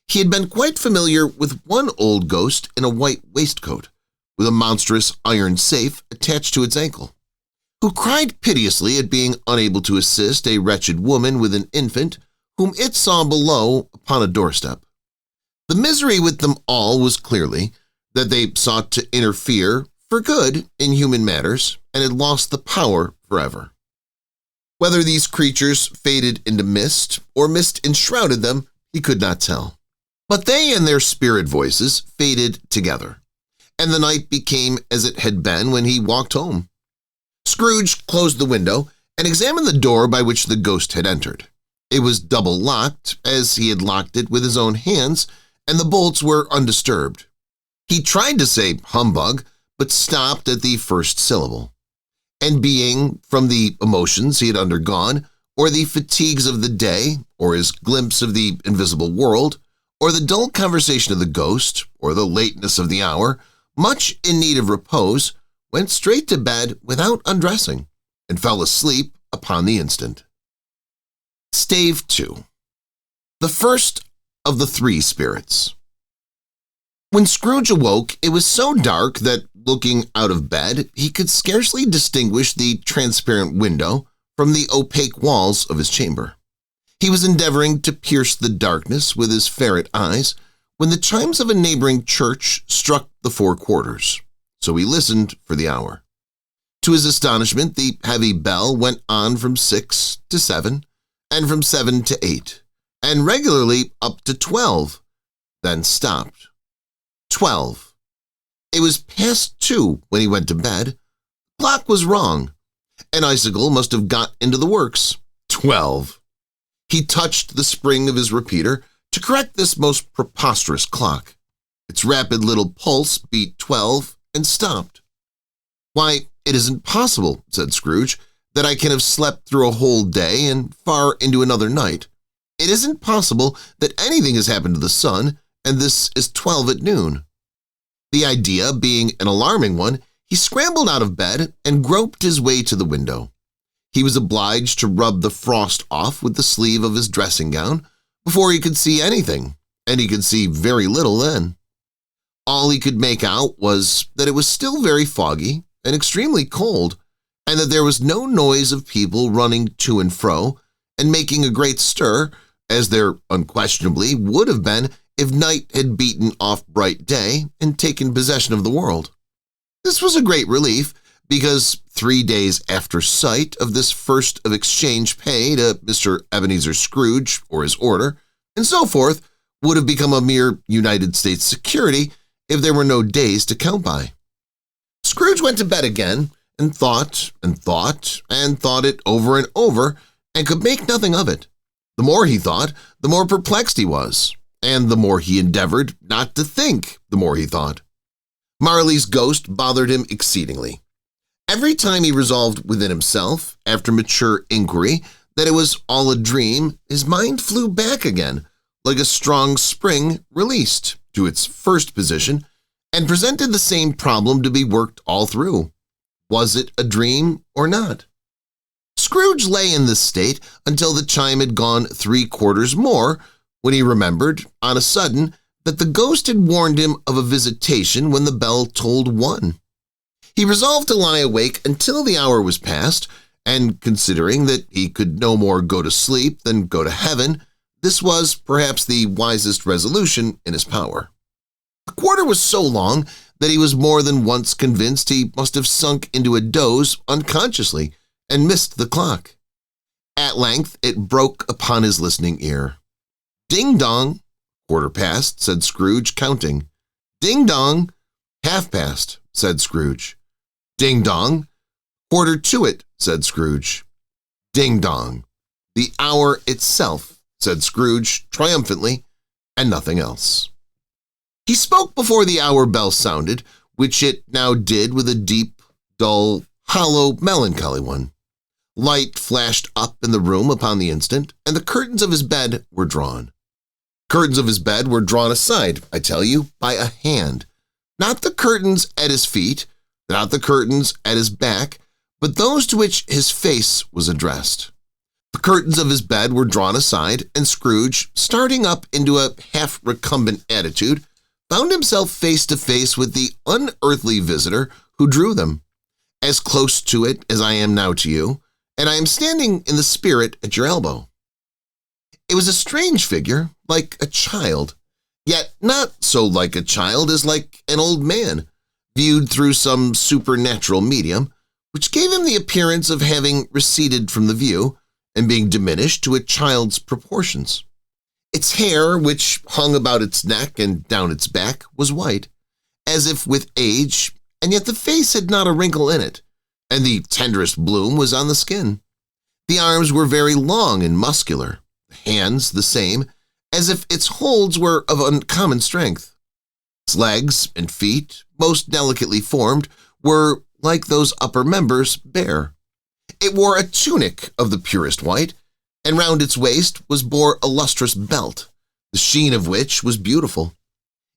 He had been quite familiar with one old ghost in a white waistcoat, with a monstrous iron safe attached to its ankle, who cried piteously at being unable to assist a wretched woman with an infant whom it saw below upon a doorstep. The misery with them all was clearly that they sought to interfere for good in human matters and had lost the power forever. Whether these creatures faded into mist or mist enshrouded them, he could not tell. But they and their spirit voices faded together, and the night became as it had been when he walked home. Scrooge closed the window and examined the door by which the ghost had entered. It was double-locked, as he had locked it with his own hands, and the bolts were undisturbed. He tried to say humbug, but stopped at the first syllable. And being, from the emotions he had undergone, or the fatigues of the day, or his glimpse of the invisible world, or the dull conversation of the ghost, or the lateness of the hour, much in need of repose, went straight to bed without undressing, and fell asleep upon the instant. Stave 2. The first of the 3 spirits. When Scrooge awoke, it was so dark that, looking out of bed, he could scarcely distinguish the transparent window from the opaque walls of his chamber. He was endeavoring to pierce the darkness with his ferret eyes when the chimes of a neighboring church struck the 4 quarters, so he listened for the hour. To his astonishment, the heavy bell went on from 6 to 7, and from 7 to 8, and regularly up to 12, then stopped. 12. It was past 2 when he went to bed. The clock was wrong. An icicle must have got into the works. 12. He touched the spring of his repeater to correct this most preposterous clock. Its rapid little pulse beat 12 and stopped. "Why, it isn't possible," said Scrooge, "that I can have slept through a whole day and far into another night. It isn't possible that anything has happened to the sun, and this is 12 at noon." The idea being an alarming one, he scrambled out of bed and groped his way to the window. He was obliged to rub the frost off with the sleeve of his dressing gown before he could see anything, and he could see very little then. All he could make out was that it was still very foggy and extremely cold, and that there was no noise of people running to and fro and making a great stir, as there unquestionably would have been if night had beaten off bright day and taken possession of the world. This was a great relief, because 3 days after sight of this first of exchange pay to Mr. Ebenezer Scrooge or his order, and so forth, would have become a mere United States security if there were no days to count by. Scrooge went to bed again and thought and thought and thought it over and over and could make nothing of it. The more he thought, the more perplexed he was, and the more he endeavored not to think, the more he thought. Marley's ghost bothered him exceedingly. Every time he resolved within himself, after mature inquiry, that it was all a dream, his mind flew back again, like a strong spring released, to its first position, and presented the same problem to be worked all through. Was it a dream or not? Scrooge lay in this state until the chime had gone 3/4 more, when he remembered, on a sudden, that the ghost had warned him of a visitation when the bell tolled 1. He resolved to lie awake until the hour was past, and considering that he could no more go to sleep than go to heaven, this was perhaps the wisest resolution in his power. The quarter was so long that he was more than once convinced he must have sunk into a doze unconsciously and missed the clock. At length it broke upon his listening ear. "Ding-dong!" "Quarter past," said Scrooge, counting. "Ding-dong!" "Half-past," said Scrooge. "Ding-dong!" "Quarter to it," said Scrooge. "Ding-dong!" "The hour itself," said Scrooge triumphantly, and nothing else. He spoke before the hour bell sounded, which it now did with a deep, dull, hollow, melancholy one. Light flashed up in the room upon the instant, and the curtains of his bed were drawn. Curtains of his bed were drawn aside, I tell you, by a hand. Not the curtains at his feet, not the curtains at his back, but those to which his face was addressed. The curtains of his bed were drawn aside, and Scrooge, starting up into a half-recumbent attitude, found himself face to face with the unearthly visitor who drew them, as close to it as I am now to you, and I am standing in the spirit at your elbow. It was a strange figure, like a child, yet not so like a child as like an old man, viewed through some supernatural medium, which gave him the appearance of having receded from the view and being diminished to a child's proportions. Its hair, which hung about its neck and down its back, was white, as if with age, and yet the face had not a wrinkle in it, and the tenderest bloom was on the skin. The arms were very long and muscular, the hands the same, as if its holds were of uncommon strength. Its legs and feet, most delicately formed, were, like those upper members, bare. It wore a tunic of the purest white, and round its waist was bore a lustrous belt, the sheen of which was beautiful.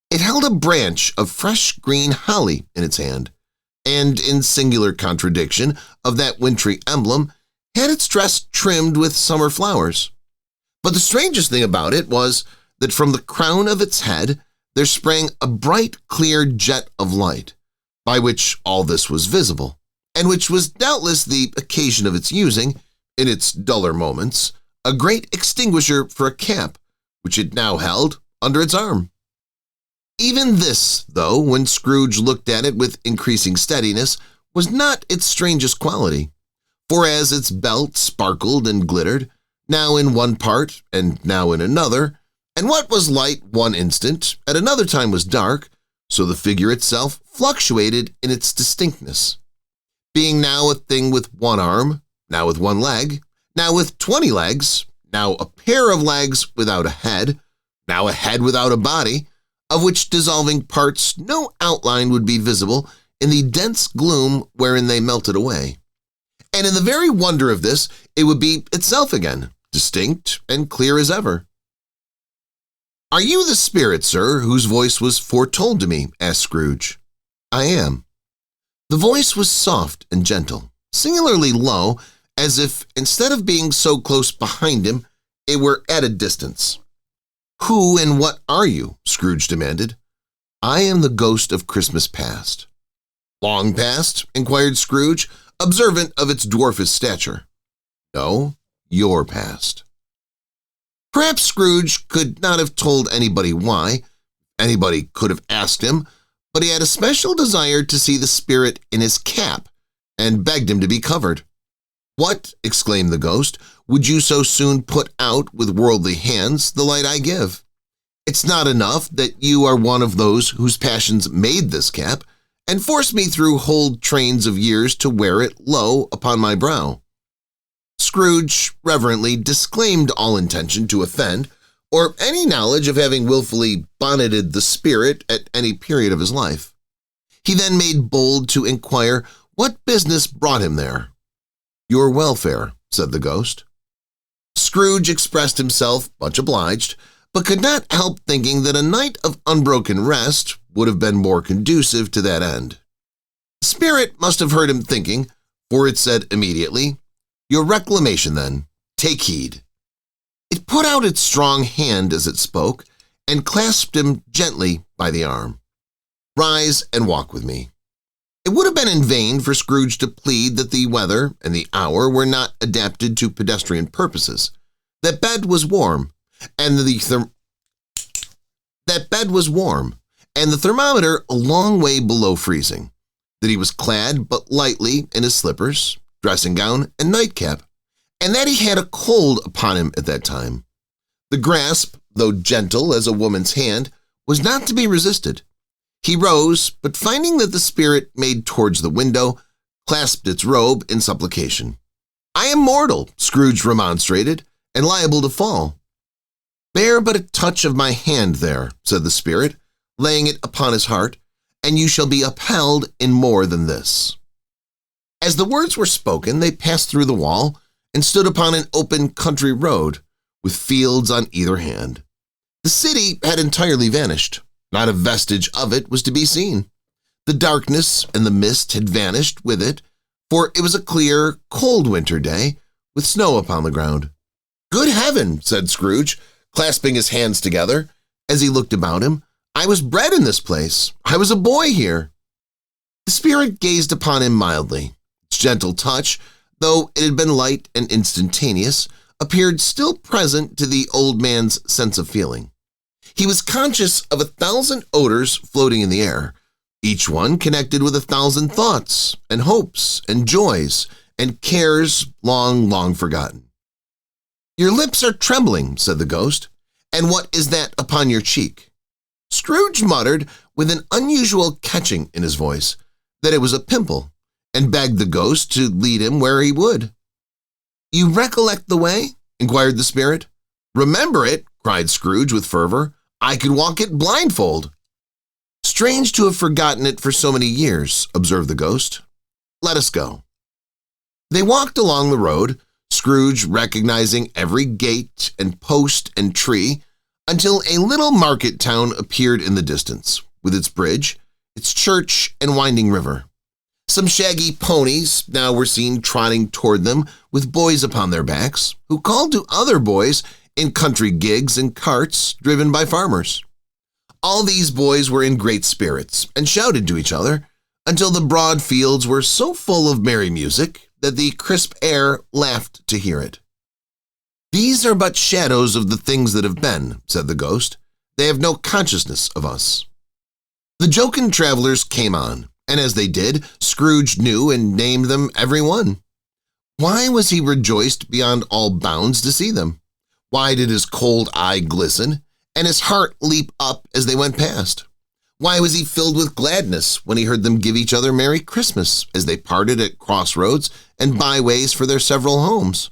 It held a branch of fresh green holly in its hand, and in singular contradiction of that wintry emblem, had its dress trimmed with summer flowers. But the strangest thing about it was that from the crown of its head there sprang a bright, clear jet of light, by which all this was visible, and which was doubtless the occasion of its using, in its duller moments, a great extinguisher for a cap, which it now held under its arm. Even this, though, when Scrooge looked at it with increasing steadiness, was not its strangest quality, for as its belt sparkled and glittered, now in one part and now in another, and what was light one instant, at another time was dark, so the figure itself fluctuated in its distinctness. Being now a thing with one arm, now with one leg, now with 20 legs, now a pair of legs without a head, now a head without a body, of which dissolving parts no outline would be visible in the dense gloom wherein they melted away. And in the very wonder of this, it would be itself again, distinct and clear as ever. "Are you the spirit, sir, whose voice was foretold to me?" asked Scrooge. "I am." The voice was soft and gentle, singularly low, as if, instead of being so close behind him, it were at a distance. "Who and what are you?" Scrooge demanded. "I am the ghost of Christmas past." "Long past?" inquired Scrooge, observant of its dwarfish stature. "No, your past." Perhaps Scrooge could not have told anybody why. Anybody could have asked him, but he had a special desire to see the spirit in his cap, and begged him to be covered. "What," exclaimed the ghost, "would you so soon put out with worldly hands the light I give? It's not enough that you are one of those whose passions made this cap, and forced me through whole trains of years to wear it low upon my brow." Scrooge reverently disclaimed all intention to offend, or any knowledge of having willfully bonneted the spirit at any period of his life. He then made bold to inquire what business brought him there. "Your welfare," said the ghost. Scrooge expressed himself much obliged, but could not help thinking that a night of unbroken rest would have been more conducive to that end. The spirit must have heard him thinking, for it said immediately, "Your reclamation, then. Take heed." It put out its strong hand as it spoke, and clasped him gently by the arm. "Rise and walk with me." It would have been in vain for Scrooge to plead that the weather and the hour were not adapted to pedestrian purposes. That bed was warm, and the thermometer a long way below freezing, that he was clad but lightly in his slippers, dressing gown, and nightcap, and that he had a cold upon him at that time. The grasp, though gentle as a woman's hand, was not to be resisted. He rose, but finding that the spirit made towards the window, clasped its robe in supplication. "I am mortal," Scrooge remonstrated, "and liable to fall." "Bear but a touch of my hand there," said the spirit, laying it upon his heart, "and you shall be upheld in more than this." As the words were spoken, they passed through the wall and stood upon an open country road, with fields on either hand. The city had entirely vanished. Not a vestige of it was to be seen. The darkness and the mist had vanished with it, for it was a clear, cold winter day, with snow upon the ground. "Good heaven," said Scrooge, clasping his hands together, as he looked about him, "I was bred in this place. I was a boy here." The spirit gazed upon him mildly. Its gentle touch, though it had been light and instantaneous, appeared still present to the old man's sense of feeling. He was conscious of 1,000 odors floating in the air, each one connected with 1,000 thoughts and hopes and joys and cares long, long forgotten. "Your lips are trembling," said the ghost, "and what is that upon your cheek?" Scrooge muttered, with an unusual catching in his voice, that it was a pimple, and begged the ghost to lead him where he would. "You recollect the way?" inquired the spirit. "Remember it?" cried Scrooge with fervor. "I could walk it blindfold." "Strange to have forgotten it for so many years," observed the ghost. "Let us go." They walked along the road, Scrooge recognizing every gate and post and tree, until a little market town appeared in the distance, with its bridge, its church, and winding river. Some shaggy ponies now were seen trotting toward them with boys upon their backs, who called to other boys in country gigs and carts driven by farmers. All these boys were in great spirits and shouted to each other, until the broad fields were so full of merry music that the crisp air laughed to hear it. "These are but shadows of the things that have been," said the ghost. "They have no consciousness of us." The jocund travelers came on, and as they did, Scrooge knew and named them every one. Why was he rejoiced beyond all bounds to see them? Why did his cold eye glisten, and his heart leap up as they went past? Why was he filled with gladness when he heard them give each other Merry Christmas as they parted at crossroads and byways for their several homes?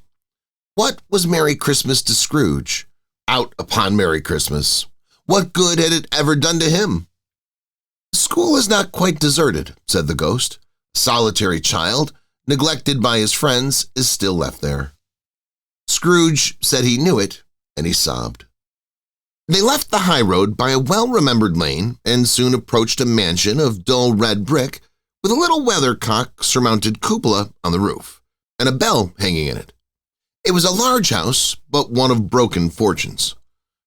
What was Merry Christmas to Scrooge? Out upon Merry Christmas. What good had it ever done to him? "School is not quite deserted," said the ghost. "A solitary child, neglected by his friends, is still left there." Scrooge said he knew it, and he sobbed. They left the high road by a well-remembered lane and soon approached a mansion of dull red brick with a little weathercock-surmounted cupola on the roof and a bell hanging in it. It was a large house, but one of broken fortunes,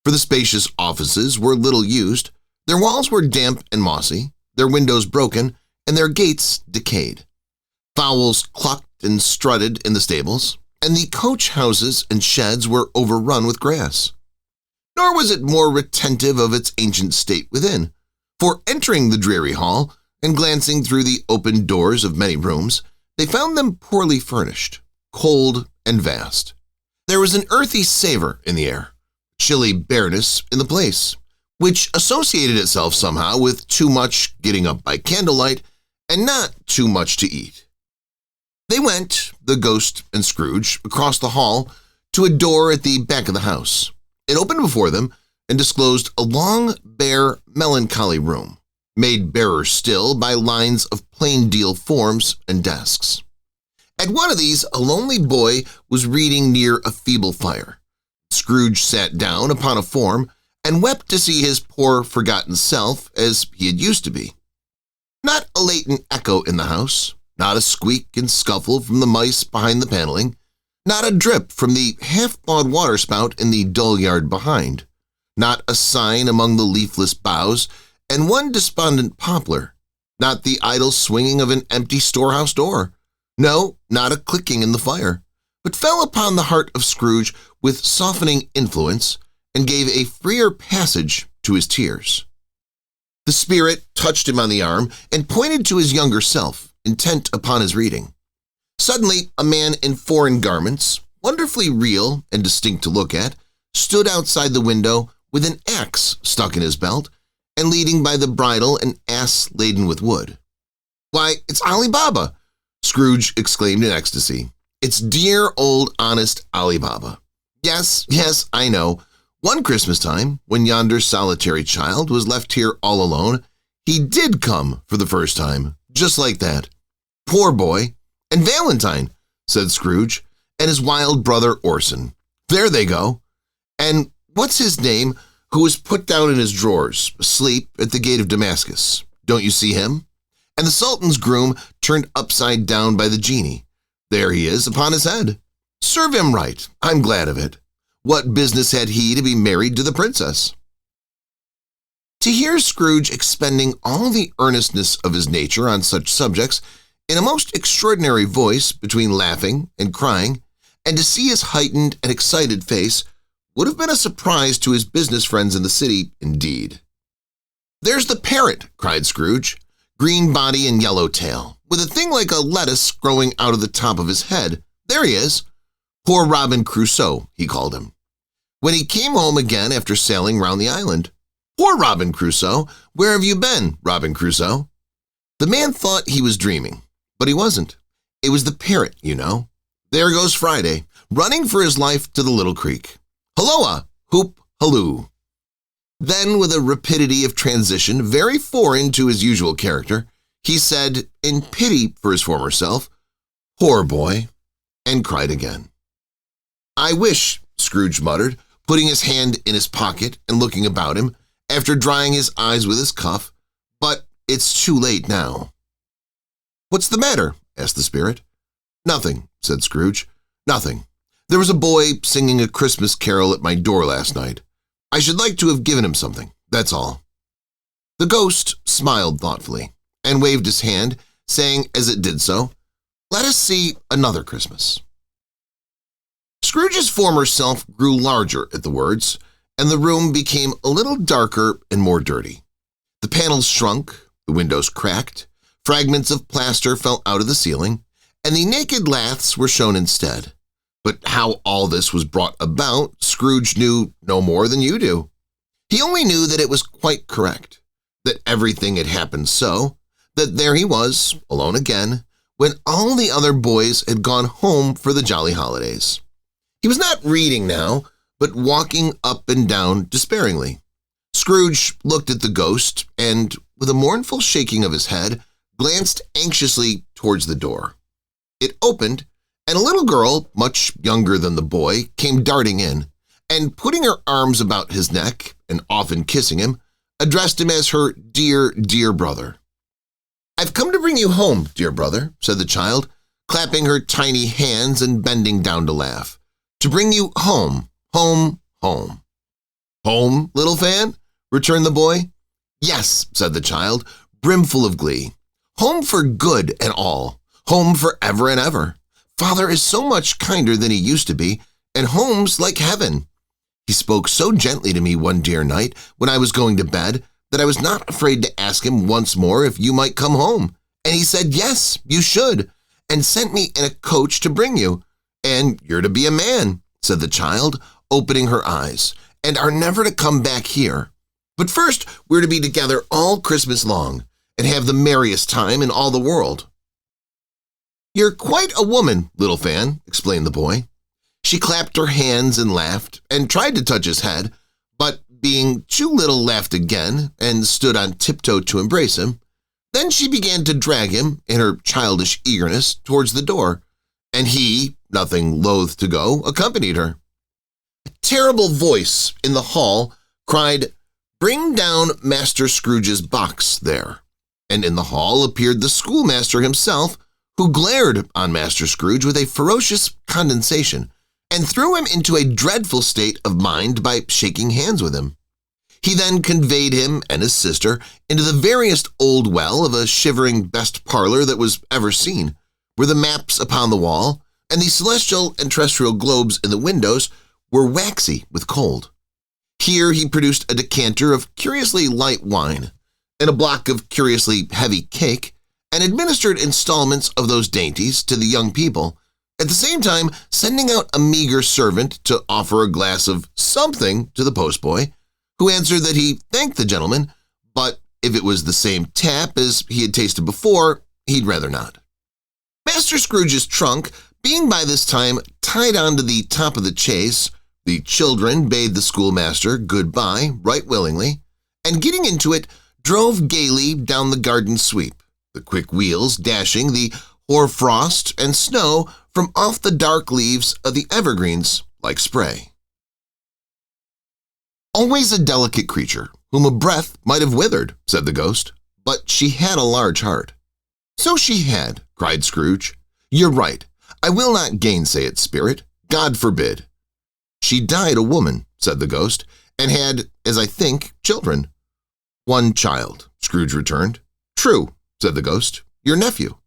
for the spacious offices were little used, their walls were damp and mossy, their windows broken, and their gates decayed. Fowls clucked and strutted in the stables, and the coach houses and sheds were overrun with grass. Nor was it more retentive of its ancient state within, for entering the dreary hall and glancing through the open doors of many rooms, they found them poorly furnished, cold and vast. There was an earthy savor in the air, chilly bareness in the place, which associated itself somehow with too much getting up by candlelight and not too much to eat. They went, the ghost and Scrooge, across the hall to a door at the back of the house. It opened before them and disclosed a long, bare, melancholy room, made barer still by lines of plain deal forms and desks. At one of these, a lonely boy was reading near a feeble fire. Scrooge sat down upon a form and wept to see his poor, forgotten self as he had used to be. Not a latent echo in the house, not a squeak and scuffle from the mice behind the paneling, not a drip from the half-thawed waterspout in the dull yard behind, not a sign among the leafless boughs and one despondent poplar, not the idle swinging of an empty storehouse door, no, not a clicking in the fire, but fell upon the heart of Scrooge with softening influence and gave a freer passage to his tears. The spirit touched him on the arm and pointed to his younger self, intent upon his reading. Suddenly, a man in foreign garments, wonderfully real and distinct to look at, stood outside the window with an axe stuck in his belt and leading by the bridle an ass laden with wood. "Why, it's Ali Baba!" Scrooge exclaimed in ecstasy. "It's dear old honest Ali Baba. Yes, I know. One Christmas time, when yonder solitary child was left here all alone, he did come for the first time, just like that. Poor boy. And Valentine," said Scrooge, "and his wild brother Orson. There they go. And what's his name who was put down in his drawers, asleep at the gate of Damascus? Don't you see him? And the Sultan's groom turned upside down by the genie. There he is upon his head. Serve him right. I'm glad of it. What business had he to be married to the princess?" To hear Scrooge expending all the earnestness of his nature on such subjects in a most extraordinary voice between laughing and crying, and to see his heightened and excited face, would have been a surprise to his business friends in the city indeed. "There's the parrot," cried Scrooge, "green body and yellow tail, with a thing like a lettuce growing out of the top of his head. There he is. Poor Robin Crusoe, he called him, when he came home again after sailing round the island. Poor Robin Crusoe, where have you been, Robin Crusoe?" The man thought he was dreaming, but he wasn't. It was the parrot, you know. There goes Friday, running for his life to the little creek. Hulloa! Hoop! Halloo! Then, with a rapidity of transition very foreign to his usual character, he said, in pity for his former self, "Poor boy," and cried again. "I wish," Scrooge muttered, putting his hand in his pocket and looking about him, after drying his eyes with his cuff, "but it's too late now." "What's the matter?" asked the spirit. "Nothing," said Scrooge. "Nothing. There was a boy singing a Christmas carol at my door last night. I should like to have given him something, that's all." The ghost smiled thoughtfully and waved his hand, saying as it did so, "Let us see another Christmas." Scrooge's former self grew larger at the words, and the room became a little darker and more dirty. The panels shrunk, the windows cracked, fragments of plaster fell out of the ceiling, and the naked laths were shown instead. But how all this was brought about, Scrooge knew no more than you do. He only knew that it was quite correct. that everything had happened so, that there he was, alone again, when all the other boys had gone home for the jolly holidays. He was not reading now, but walking up and down despairingly. Scrooge looked at the ghost and, with a mournful shaking of his head, glanced anxiously towards the door. It opened, and a little girl, much younger than the boy, came darting in, and putting her arms about his neck and often kissing him, addressed him as her dear, dear brother. "I've come to bring you home, dear brother," said the child, clapping her tiny hands and bending down to laugh. "To bring you home, home, home." "Home, little fan?" returned the boy. "Yes," said the child, brimful of glee. "Home for good and all. Home for ever and ever. Father is so much kinder than he used to be, and home's like heaven. He spoke so gently to me one dear night when I was going to bed that I was not afraid to ask him once more if you might come home, and he said, 'Yes, you should,' and sent me in a coach to bring you. And you're to be a man," said the child, opening her eyes, "and are never to come back here. But first we're to be together all Christmas long and have the merriest time in all the world." "You're quite a woman, little fan," explained the boy. She clapped her hands and laughed and tried to touch his head, but being too little laughed again and stood on tiptoe to embrace him. Then she began to drag him, in her childish eagerness, towards the door, and he, nothing loath to go, accompanied her. A terrible voice in the hall cried, "Bring down Master Scrooge's box there," and in the hall appeared the schoolmaster himself, who glared on Master Scrooge with a ferocious condescension and threw him into a dreadful state of mind by shaking hands with him. He then conveyed him and his sister into the veriest old well of a shivering best parlor that was ever seen, where the maps upon the wall and the celestial and terrestrial globes in the windows were waxy with cold. Here he produced a decanter of curiously light wine and a block of curiously heavy cake, and administered installments of those dainties to the young people, at the same time sending out a meager servant to offer a glass of something to the postboy, who answered that he thanked the gentleman, but if it was the same tap as he had tasted before, he'd rather not. Master Scrooge's trunk being by this time tied on to the top of the chaise, the children bade the schoolmaster good-bye right willingly, and getting into it, drove gaily down the garden sweep, the quick wheels dashing the hoar-frost and snow from off the dark leaves of the evergreens like spray. "Always a delicate creature, whom a breath might have withered," said the ghost, "but she had a large heart." "So she had," cried Scrooge. "You're right. I will not gainsay it, spirit. God forbid." "She died a woman," said the ghost, "and had, as I think, children." "One child," Scrooge returned. "True," said the ghost. "Your nephew."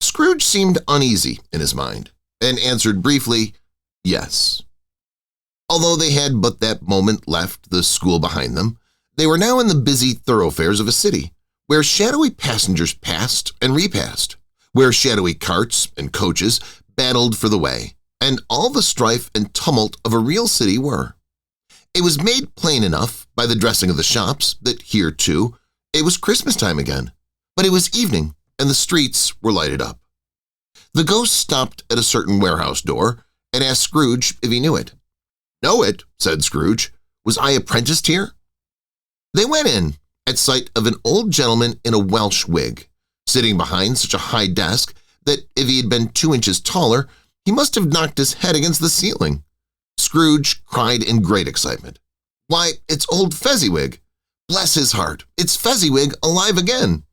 Scrooge seemed uneasy in his mind, and answered briefly, "Yes." Although they had but that moment left the school behind them, they were now in the busy thoroughfares of a city, where shadowy passengers passed and repassed, where shadowy carts and coaches battled for the way, and all the strife and tumult of a real city were. It was made plain enough by the dressing of the shops that here, too, it was Christmas time again, but it was evening, and the streets were lighted up. The ghost stopped at a certain warehouse door and asked Scrooge if he knew it. "Know it," said Scrooge. "Was I apprenticed here?" They went in at sight of an old gentleman in a Welsh wig, sitting behind such a high desk that if he had been 2 inches taller, he must have knocked his head against the ceiling. Scrooge cried in great excitement, "Why, it's old Fezziwig! Bless his heart, it's Fezziwig alive again!"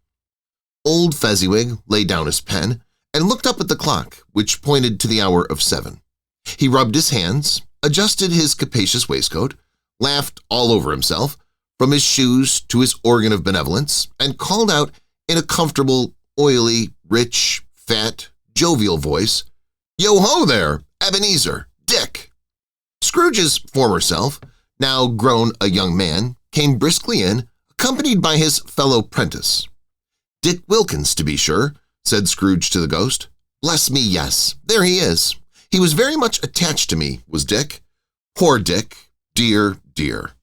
Old Fezziwig laid down his pen and looked up at the clock, which pointed to the hour of 7. He rubbed his hands, adjusted his capacious waistcoat, laughed all over himself, from his shoes to his organ of benevolence, and called out in a comfortable, oily, rich, fat, jovial voice, "Yo-ho there, Ebenezer, Dick!" Scrooge's former self, now grown a young man, came briskly in, accompanied by his fellow prentice. "Dick Wilkins, to be sure," said Scrooge to the ghost. "Bless me, yes, there he is. He was very much attached to me, was Dick. Poor Dick, dear, dear."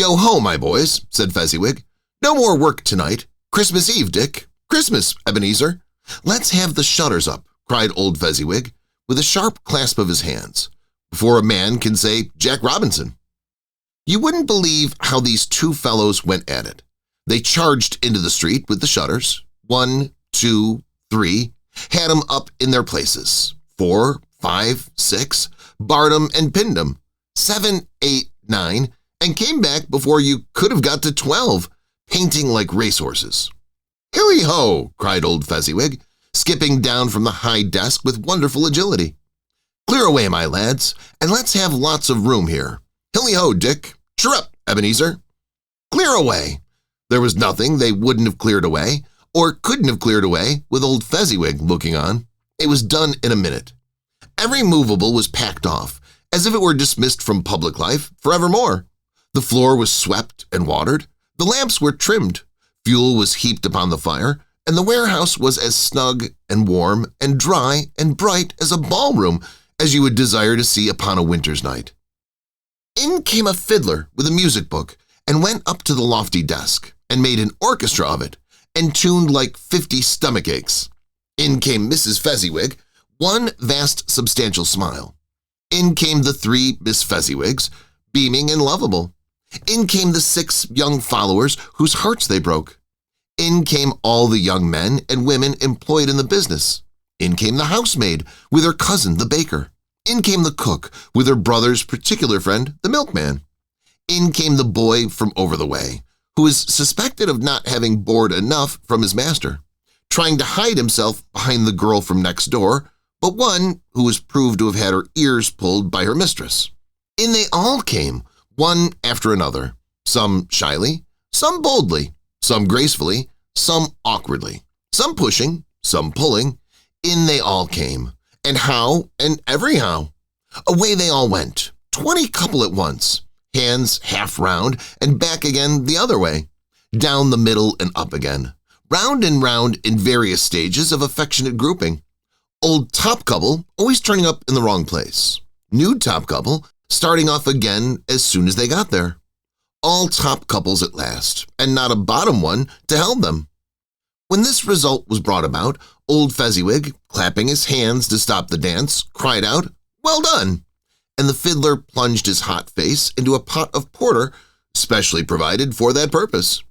"Yo-ho, my boys," said Fezziwig. "No more work tonight. Christmas Eve, Dick. Christmas, Ebenezer. Let's have the shutters up," cried old Fezziwig, with a sharp clasp of his hands, before a man can say Jack Robinson. You wouldn't believe how these two fellows went at it. They charged into the street with the shutters. 1, 2, 3, had 'em up in their places. 4, 5, 6, barred 'em and pinned 'em. 7, 8, 9, and came back before you could have got to 12, painting like racehorses. "Hilly-ho!" cried old Fezziwig, skipping down from the high desk with wonderful agility. "Clear away, my lads, and let's have lots of room here. Hilly-ho, Dick! Chirrup, Ebenezer! Clear away!" There was nothing they wouldn't have cleared away, or couldn't have cleared away, with old Fezziwig looking on. It was done in a minute. Every movable was packed off, as if it were dismissed from public life forevermore. The floor was swept and watered, the lamps were trimmed, fuel was heaped upon the fire, and the warehouse was as snug and warm and dry and bright as a ballroom as you would desire to see upon a winter's night. In came a fiddler with a music book and went up to the lofty desk and made an orchestra of it and tuned like 50 stomach aches. In came Mrs. Fezziwig, one vast substantial smile. In came the 3 Miss Fezziwigs, beaming and lovable. In came the 6 young followers whose hearts they broke. In came all the young men and women employed in the business. In came the housemaid with her cousin, the baker. In came the cook with her brother's particular friend, the milkman. In came the boy from over the way, who is suspected of not having bored enough from his master, trying to hide himself behind the girl from next door, but one who was proved to have had her ears pulled by her mistress. In they all came, one after another, some shyly, some boldly, some gracefully, some awkwardly, some pushing, some pulling. In they all came, and how and every how. Away they all went, 20 couple at once, hands half round and back again the other way, down the middle and up again, round and round in various stages of affectionate grouping. Old top couple always turning up in the wrong place. New top couple starting off again as soon as they got there. All top couples at last, and not a bottom one to help them. When this result was brought about, old Fezziwig, clapping his hands to stop the dance, cried out, "Well done!" and the fiddler plunged his hot face into a pot of porter specially provided for that purpose.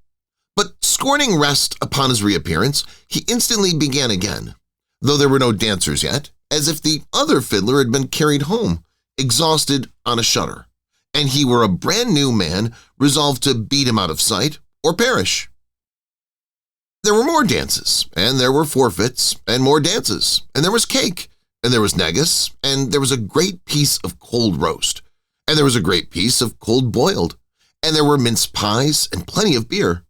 But scorning rest upon his reappearance, he instantly began again, though there were no dancers yet, as if the other fiddler had been carried home, exhausted on a shutter, and he were a brand-new man resolved to beat him out of sight or perish. There were more dances, and there were forfeits, and more dances, and there was cake, and there was negus, and there was a great piece of cold roast, and there was a great piece of cold boiled, and there were mince pies and plenty of beer.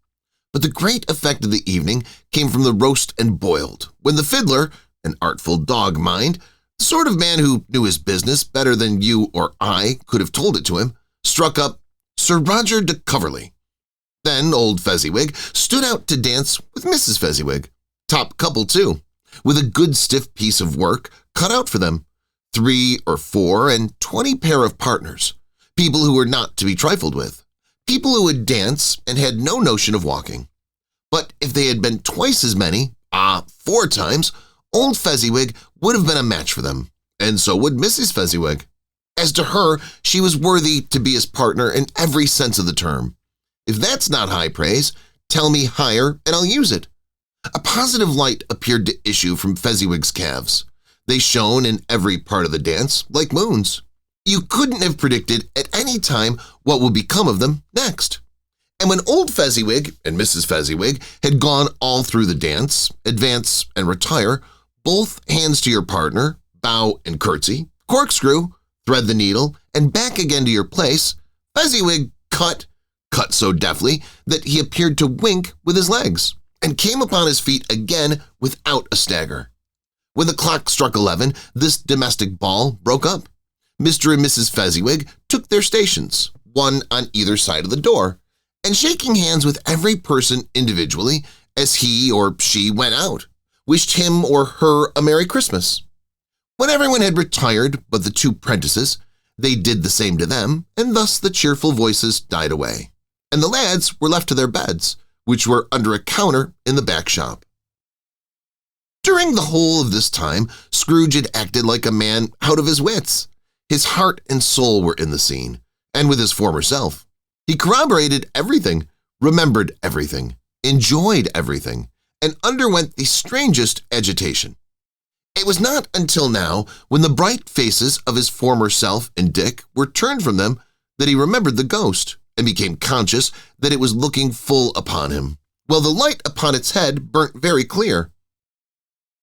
But the great effect of the evening came from the roast and boiled, when the fiddler, an artful dog mind, the sort of man who knew his business better than you or I could have told it to him, struck up Sir Roger de Coverley. Then old Fezziwig stood out to dance with Mrs. Fezziwig, top couple too, with a good stiff piece of work cut out for them, 3 or 4 and 20 pair of partners, people who were not to be trifled with, people who would dance and had no notion of walking. But if they had been twice as many, 4 times, old Fezziwig would have been a match for them, and so would Mrs. Fezziwig. As to her, she was worthy to be his partner in every sense of the term. If that's not high praise, tell me higher and I'll use it. A positive light appeared to issue from Fezziwig's calves. They shone in every part of the dance like moons. You couldn't have predicted at any time what would become of them next. And when old Fezziwig and Mrs. Fezziwig had gone all through the dance, advance and retire, both hands to your partner, bow and curtsy, corkscrew, thread the needle, and back again to your place, Fezziwig cut so deftly that he appeared to wink with his legs, and came upon his feet again without a stagger. When the clock struck 11, this domestic ball broke up. Mr. and Mrs. Fezziwig took their stations, one on either side of the door, and shaking hands with every person individually as he or she went out, wished him or her a Merry Christmas. When everyone had retired but the 2 prentices, they did the same to them, and thus the cheerful voices died away. and the lads were left to their beds, which were under a counter in the back shop. During the whole of this time, Scrooge had acted like a man out of his wits. His heart and soul were in the scene, and with his former self. He corroborated everything, remembered everything, enjoyed everything, and underwent the strangest agitation. It was not until now, when the bright faces of his former self and Dick were turned from them, that he remembered the ghost and became conscious that it was looking full upon him, while the light upon its head burnt very clear.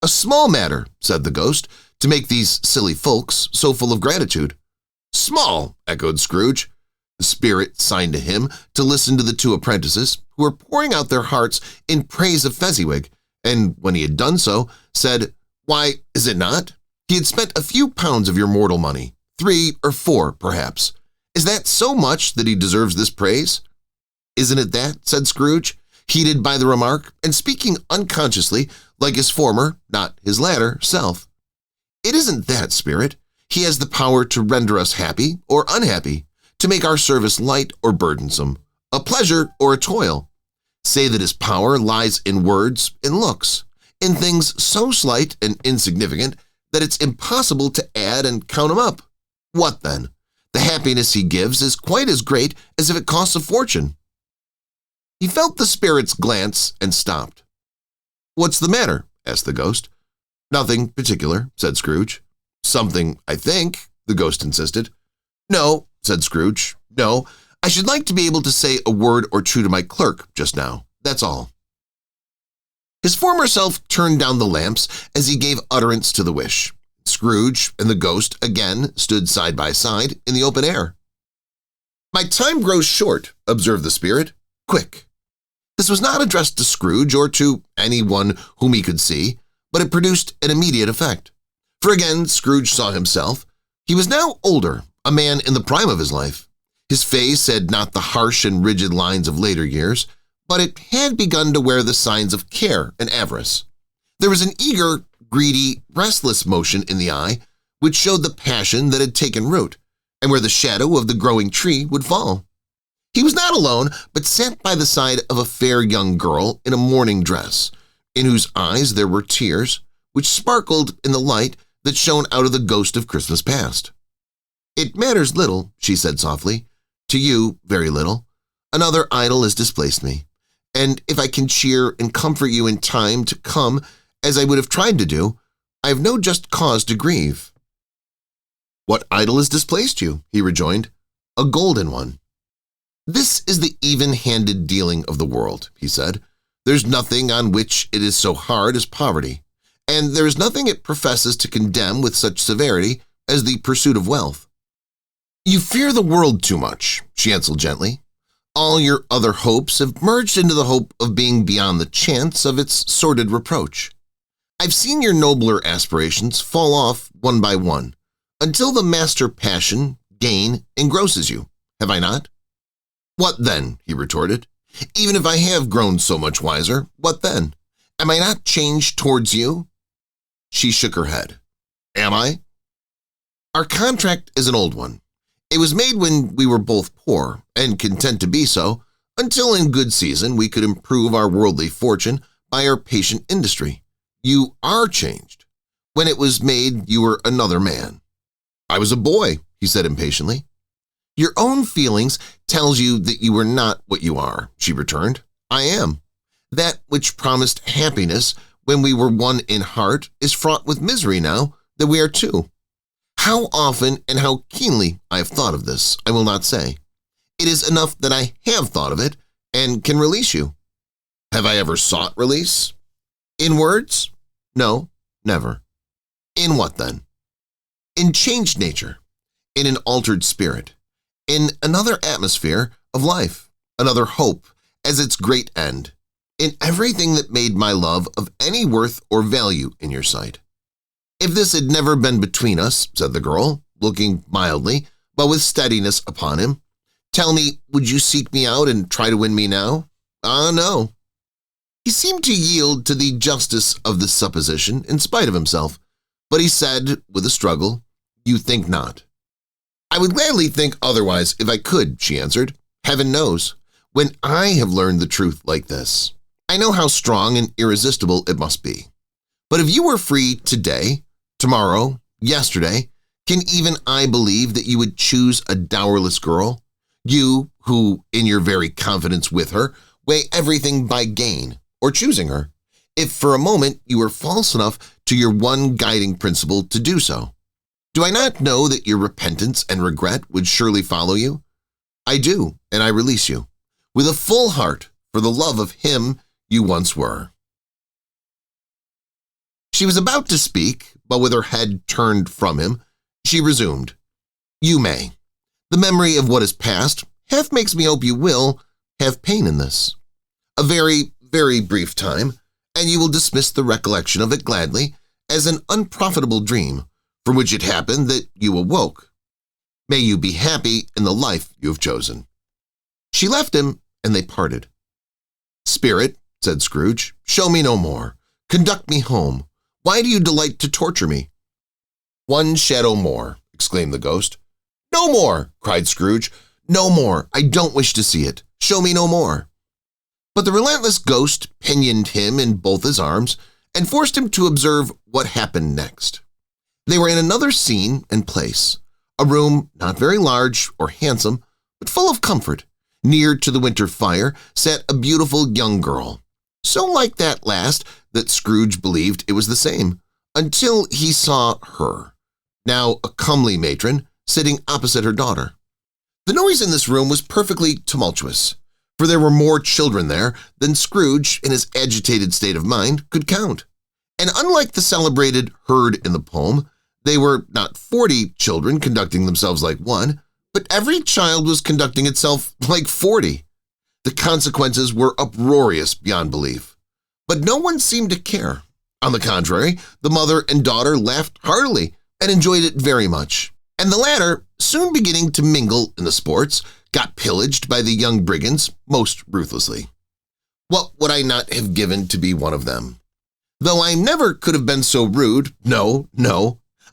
"A small matter," said the ghost, "to make these silly folks so full of gratitude." "Small," echoed Scrooge. The spirit signed to him to listen to the two apprentices, who were pouring out their hearts in praise of Fezziwig, and when he had done so, said, "Why, is it not? He had spent a few pounds of your mortal money, 3 or 4, perhaps. Is that so much that he deserves this praise?" "Isn't it that?" said Scrooge, heated by the remark, and speaking unconsciously like his former, not his latter, self. "It isn't that, spirit. He has the power to render us happy or unhappy, to make our service light or burdensome, a pleasure or a toil. Say that his power lies in words and looks, in things so slight and insignificant that it's impossible to add and count them up. What then? The happiness he gives is quite as great as if it costs a fortune." He felt the spirit's glance and stopped. "What's the matter?" asked the ghost. "Nothing particular," said Scrooge. "Something, I think," the ghost insisted. "No," said Scrooge. "No, I should like to be able to say a word or two to my clerk just now. That's all." His former self turned down the lamps as he gave utterance to the wish. Scrooge and the ghost again stood side by side in the open air. "My time grows short," observed the spirit. "Quick." This was not addressed to Scrooge or to anyone whom he could see, but it produced an immediate effect. For again Scrooge saw himself. He was now older, a man in the prime of his life. His face had not the harsh and rigid lines of later years, but it had begun to wear the signs of care and avarice. There was an eager, greedy, restless motion in the eye, which showed the passion that had taken root, and where the shadow of the growing tree would fall. He was not alone, but sat by the side of a fair young girl in a mourning dress, in whose eyes there were tears, which sparkled in the light that shone out of the ghost of Christmas past. "It matters little," she said softly. "To you, very little. Another idol has displaced me, and if I can cheer and comfort you in time to come, as I would have tried to do, I have no just cause to grieve." "What idol has displaced you?" he rejoined. "A golden one." "This is the even-handed dealing of the world," he said. "There's nothing on which it is so hard as poverty, and there is nothing it professes to condemn with such severity as the pursuit of wealth." "You fear the world too much," she answered gently. "All your other hopes have merged into the hope of being beyond the chance of its sordid reproach. I've seen your nobler aspirations fall off one by one, until the master passion, gain, engrosses you, have I not?" "What then?" he retorted. "Even if I have grown so much wiser, what then? Am I not changed towards you?" She shook her head. "Am I?" "Our contract is an old one. It was made when we were both poor and content to be so, until in good season we could improve our worldly fortune by our patient industry. You are changed. When it was made, you were another man." "I was a boy," he said impatiently. "Your own feelings tells you that you are not what you are," she returned. "I am. That which promised happiness when we were one in heart is fraught with misery now that we are two. How often and how keenly I have thought of this, I will not say. It is enough that I have thought of it and can release you." "Have I ever sought release?" "In words? No, never." "In what then?" "In changed nature, in an altered spirit, in another atmosphere of life, another hope as its great end, in everything that made my love of any worth or value in your sight." "If this had never been between us," said the girl, looking mildly, but with steadiness upon him, "tell me, would you seek me out and try to win me now?" "Ah, no." He seemed to yield to the justice of this supposition in spite of himself, but he said, with a struggle, "You think not." "I would gladly think otherwise if I could," she answered. "Heaven knows. When I have learned the truth like this, I know how strong and irresistible it must be. But if you were free today, tomorrow, yesterday, can even I believe that you would choose a dowerless girl? You who, in your very confidence with her, weigh everything by gain or choosing her, if for a moment you were false enough to your one guiding principle to do so. Do I not know that your repentance and regret would surely follow you? I do, and I release you, with a full heart for the love of him you once were. She was about to speak, but with her head turned from him, she resumed, You may. The memory of what is past half makes me hope you will have pain in this. A very, very brief time, and you will dismiss the recollection of it gladly as an unprofitable dream from which it happened that you awoke. May you be happy in the life you have chosen. She left him, and they parted. Spirit, said Scrooge, show me no more. Conduct me home. Why do you delight to torture me? One shadow more, exclaimed the ghost. No more, cried Scrooge. No more. I don't wish to see it. Show me no more. But the relentless ghost pinioned him in both his arms and forced him to observe what happened next. They were in another scene and place, a room not very large or handsome, but full of comfort. Near to the winter fire sat a beautiful young girl, so like that last that Scrooge believed it was the same, until he saw her, now a comely matron, sitting opposite her daughter. The noise in this room was perfectly tumultuous, for there were more children there than Scrooge, in his agitated state of mind, could count. And unlike the celebrated herd in the poem, they were not 40 children conducting themselves like one, but every child was conducting itself like 40. The consequences were uproarious beyond belief. But no one seemed to care. On the contrary, the mother and daughter laughed heartily and enjoyed it very much. And the latter, soon beginning to mingle in the sports, got pillaged by the young brigands most ruthlessly. What would I not have given to be one of them? Though I never could have been so rude, no,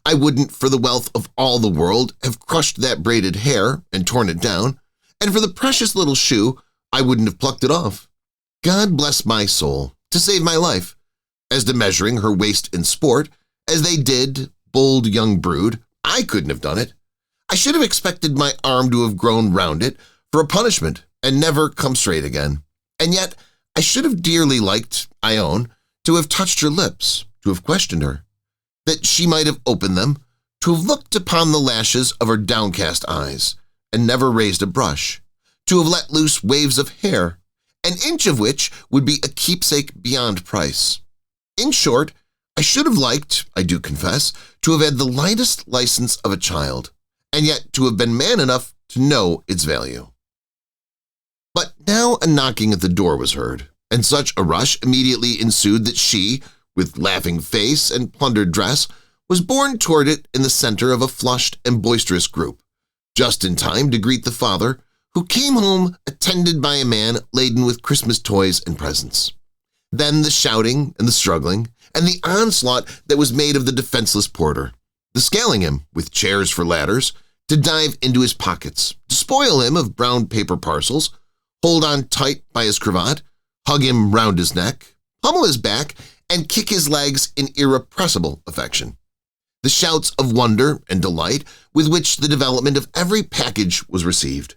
I wouldn't for the wealth of all the world have crushed that braided hair and torn it down, and for the precious little shoe, I wouldn't have plucked it off. God bless my soul, to save my life. As to measuring her waist in sport, as they did, bold young brood, I couldn't have done it. I should have expected my arm to have grown round it for a punishment and never come straight again. And yet I should have dearly liked, I own, to have touched her lips, to have questioned her, that she might have opened them, to have looked upon the lashes of her downcast eyes, and never raised a brush, to have let loose waves of hair, an inch of which would be a keepsake beyond price. In short, I should have liked, I do confess, to have had the lightest license of a child, and yet to have been man enough to know its value. But now a knocking at the door was heard, and such a rush immediately ensued that she, with laughing face and plundered dress, was borne toward it in the center of a flushed and boisterous group, just in time to greet the father, who came home attended by a man laden with Christmas toys and presents. Then the shouting and the struggling, and the onslaught that was made of the defenseless porter, the scaling him with chairs for ladders, to dive into his pockets, to spoil him of brown paper parcels, hold on tight by his cravat, hug him round his neck, pummel his back, and kick his legs in irrepressible affection. The shouts of wonder and delight with which the development of every package was received.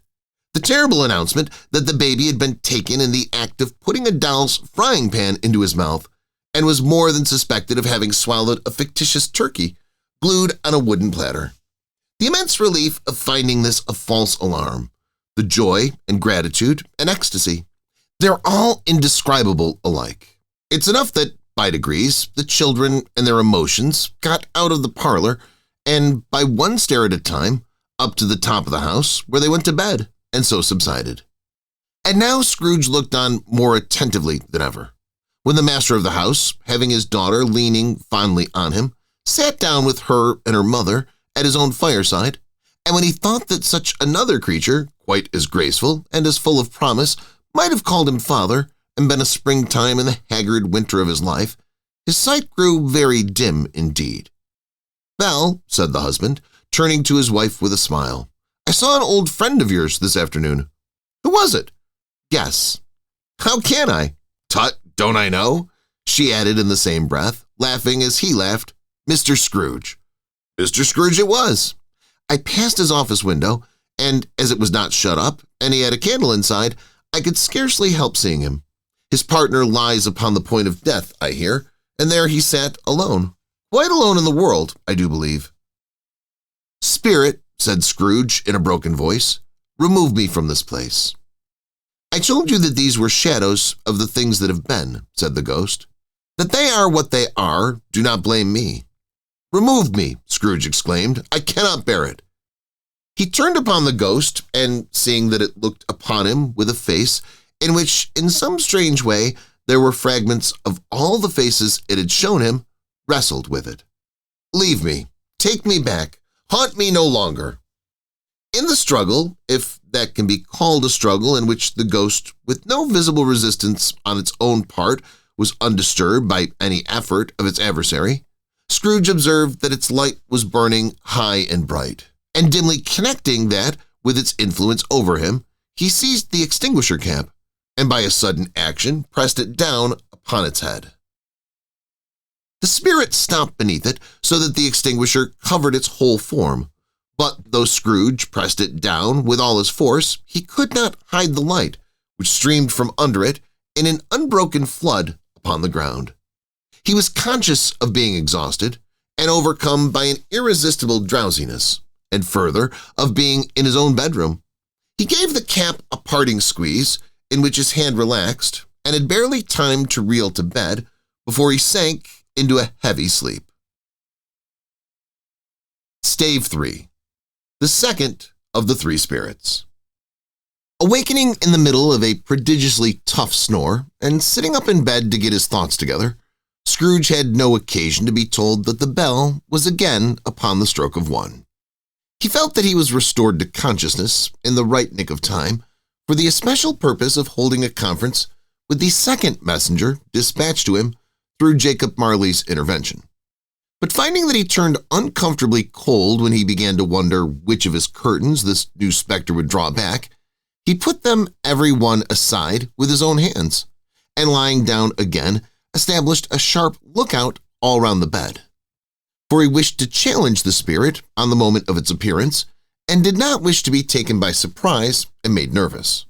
The terrible announcement that the baby had been taken in the act of putting a doll's frying pan into his mouth and was more than suspected of having swallowed a fictitious turkey glued on a wooden platter. The immense relief of finding this a false alarm, the joy and gratitude and ecstasy, they're all indescribable alike. It's enough that, by degrees, the children and their emotions got out of the parlor and, by one stair at a time, up to the top of the house where they went to bed, and so subsided. And now Scrooge looked on more attentively than ever, when the master of the house, having his daughter leaning fondly on him, sat down with her and her mother at his own fireside, and when he thought that such another creature, quite as graceful and as full of promise, might have called him father and been a springtime in the haggard winter of his life, his sight grew very dim indeed. "Belle," said the husband, turning to his wife with a smile, "I saw an old friend of yours this afternoon." "Who was it?" Guess. How can I? Tut, don't I know? She added in the same breath, laughing as he laughed. Mr. Scrooge. Mr. Scrooge it was. I passed his office window, and as it was not shut up, and he had a candle inside, I could scarcely help seeing him. His partner lies upon the point of death, I hear, and there he sat alone. Quite alone in the world, I do believe. Spirit, said Scrooge in a broken voice, remove me from this place. I told you that these were shadows of the things that have been, said the ghost. That they are what they are, do not blame me. Remove me, Scrooge exclaimed. I cannot bear it. He turned upon the ghost, and seeing that it looked upon him with a face in which, in some strange way, there were fragments of all the faces it had shown him, wrestled with it. Leave me. Take me back. Haunt me no longer. In the struggle, if that can be called a struggle in which the ghost, with no visible resistance on its own part, was undisturbed by any effort of its adversary, Scrooge observed that its light was burning high and bright, and dimly connecting that with its influence over him, he seized the extinguisher cap, and by a sudden action pressed it down upon its head. The spirit stopped beneath it so that the extinguisher covered its whole form, but though Scrooge pressed it down with all his force, he could not hide the light, which streamed from under it in an unbroken flood upon the ground. He was conscious of being exhausted and overcome by an irresistible drowsiness, and further, of being in his own bedroom. He gave the cap a parting squeeze, in which his hand relaxed, and had barely time to reel to bed before he sank into a heavy sleep. Stave 3. The second of the three spirits. Awakening in the middle of a prodigiously tough snore and sitting up in bed to get his thoughts together, Scrooge had no occasion to be told that the bell was again upon the stroke of 1. He felt that he was restored to consciousness in the right nick of time for the especial purpose of holding a conference with the second messenger dispatched to him through Jacob Marley's intervention. But finding that he turned uncomfortably cold when he began to wonder which of his curtains this new specter would draw back, he put them every one aside with his own hands, and lying down again, established a sharp lookout all round the bed. For he wished to challenge the spirit on the moment of its appearance, and did not wish to be taken by surprise and made nervous.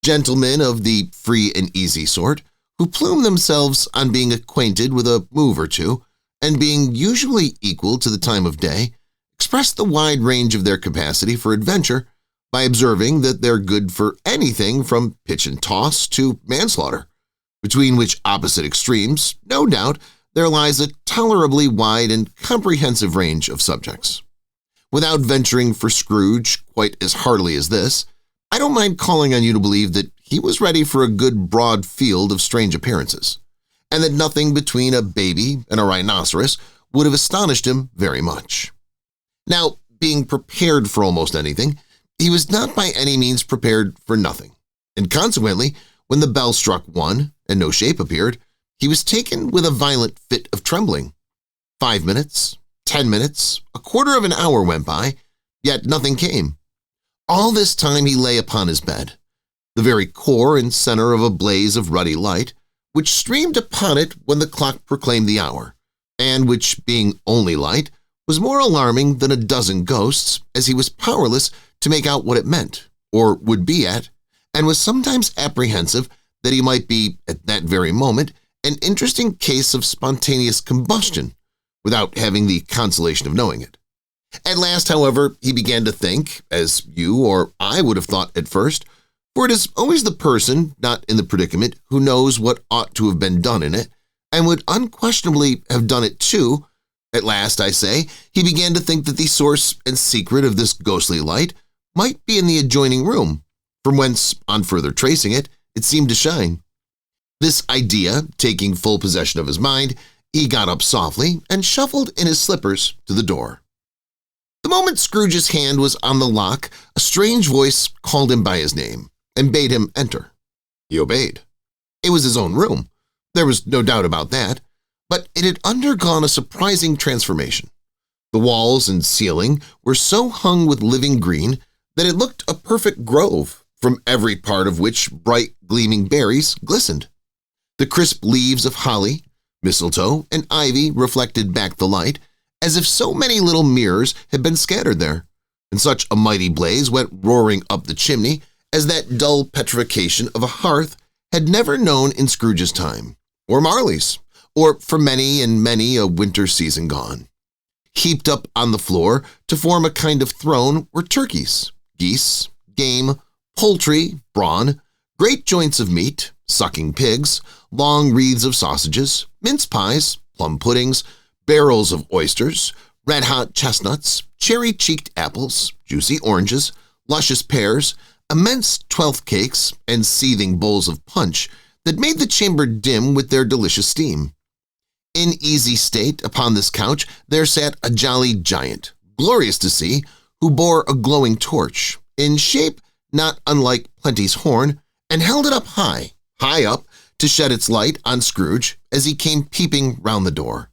Gentlemen of the free and easy sort, who plume themselves on being acquainted with a move or two, and being usually equal to the time of day, express the wide range of their capacity for adventure by observing that they're good for anything from pitch and toss to manslaughter, between which opposite extremes, no doubt, there lies a tolerably wide and comprehensive range of subjects. Without venturing for Scrooge quite as heartily as this, I don't mind calling on you to believe that he was ready for a good broad field of strange appearances, and that nothing between a baby and a rhinoceros would have astonished him very much. Now, being prepared for almost anything, he was not by any means prepared for nothing, and consequently, when the bell struck 1 and no shape appeared, he was taken with a violent fit of trembling. 5 minutes, 10 minutes, a quarter of an hour went by, yet nothing came. All this time he lay upon his bed, the very core and center of a blaze of ruddy light, which streamed upon it when the clock proclaimed the hour, and which, being only light, was more alarming than a dozen ghosts, as he was powerless to make out what it meant, or would be at, and was sometimes apprehensive that he might be, at that very moment, an interesting case of spontaneous combustion, without having the consolation of knowing it. At last, however, he began to think, as you or I would have thought at first, for it is always the person not in the predicament who knows what ought to have been done in it, and would unquestionably have done it too. At last, I say, he began to think that the source and secret of this ghostly light might be in the adjoining room, from whence, on further tracing it, it seemed to shine. This idea, taking full possession of his mind, he got up softly and shuffled in his slippers to the door. The moment Scrooge's hand was on the lock, a strange voice called him by his name and bade him enter. He obeyed. It was his own room. There was no doubt about that, but it had undergone a surprising transformation. The walls and ceiling were so hung with living green that it looked a perfect grove, from every part of which bright gleaming berries glistened. The crisp leaves of holly, mistletoe, and ivy reflected back the light, as if so many little mirrors had been scattered there, and such a mighty blaze went roaring up the chimney as that dull petrification of a hearth had never known in Scrooge's time, or Marley's, or for many and many a winter season gone. Heaped up on the floor to form a kind of throne were turkeys, geese, game, poultry, brawn, great joints of meat, sucking pigs, long wreaths of sausages, mince pies, plum puddings, barrels of oysters, red-hot chestnuts, cherry-cheeked apples, juicy oranges, luscious pears, immense twelfth cakes, and seething bowls of punch that made the chamber dim with their delicious steam. In easy state upon this couch there sat a jolly giant, glorious to see, who bore a glowing torch, in shape not unlike Plenty's horn, and held it up high, high up, to shed its light on Scrooge as he came peeping round the door.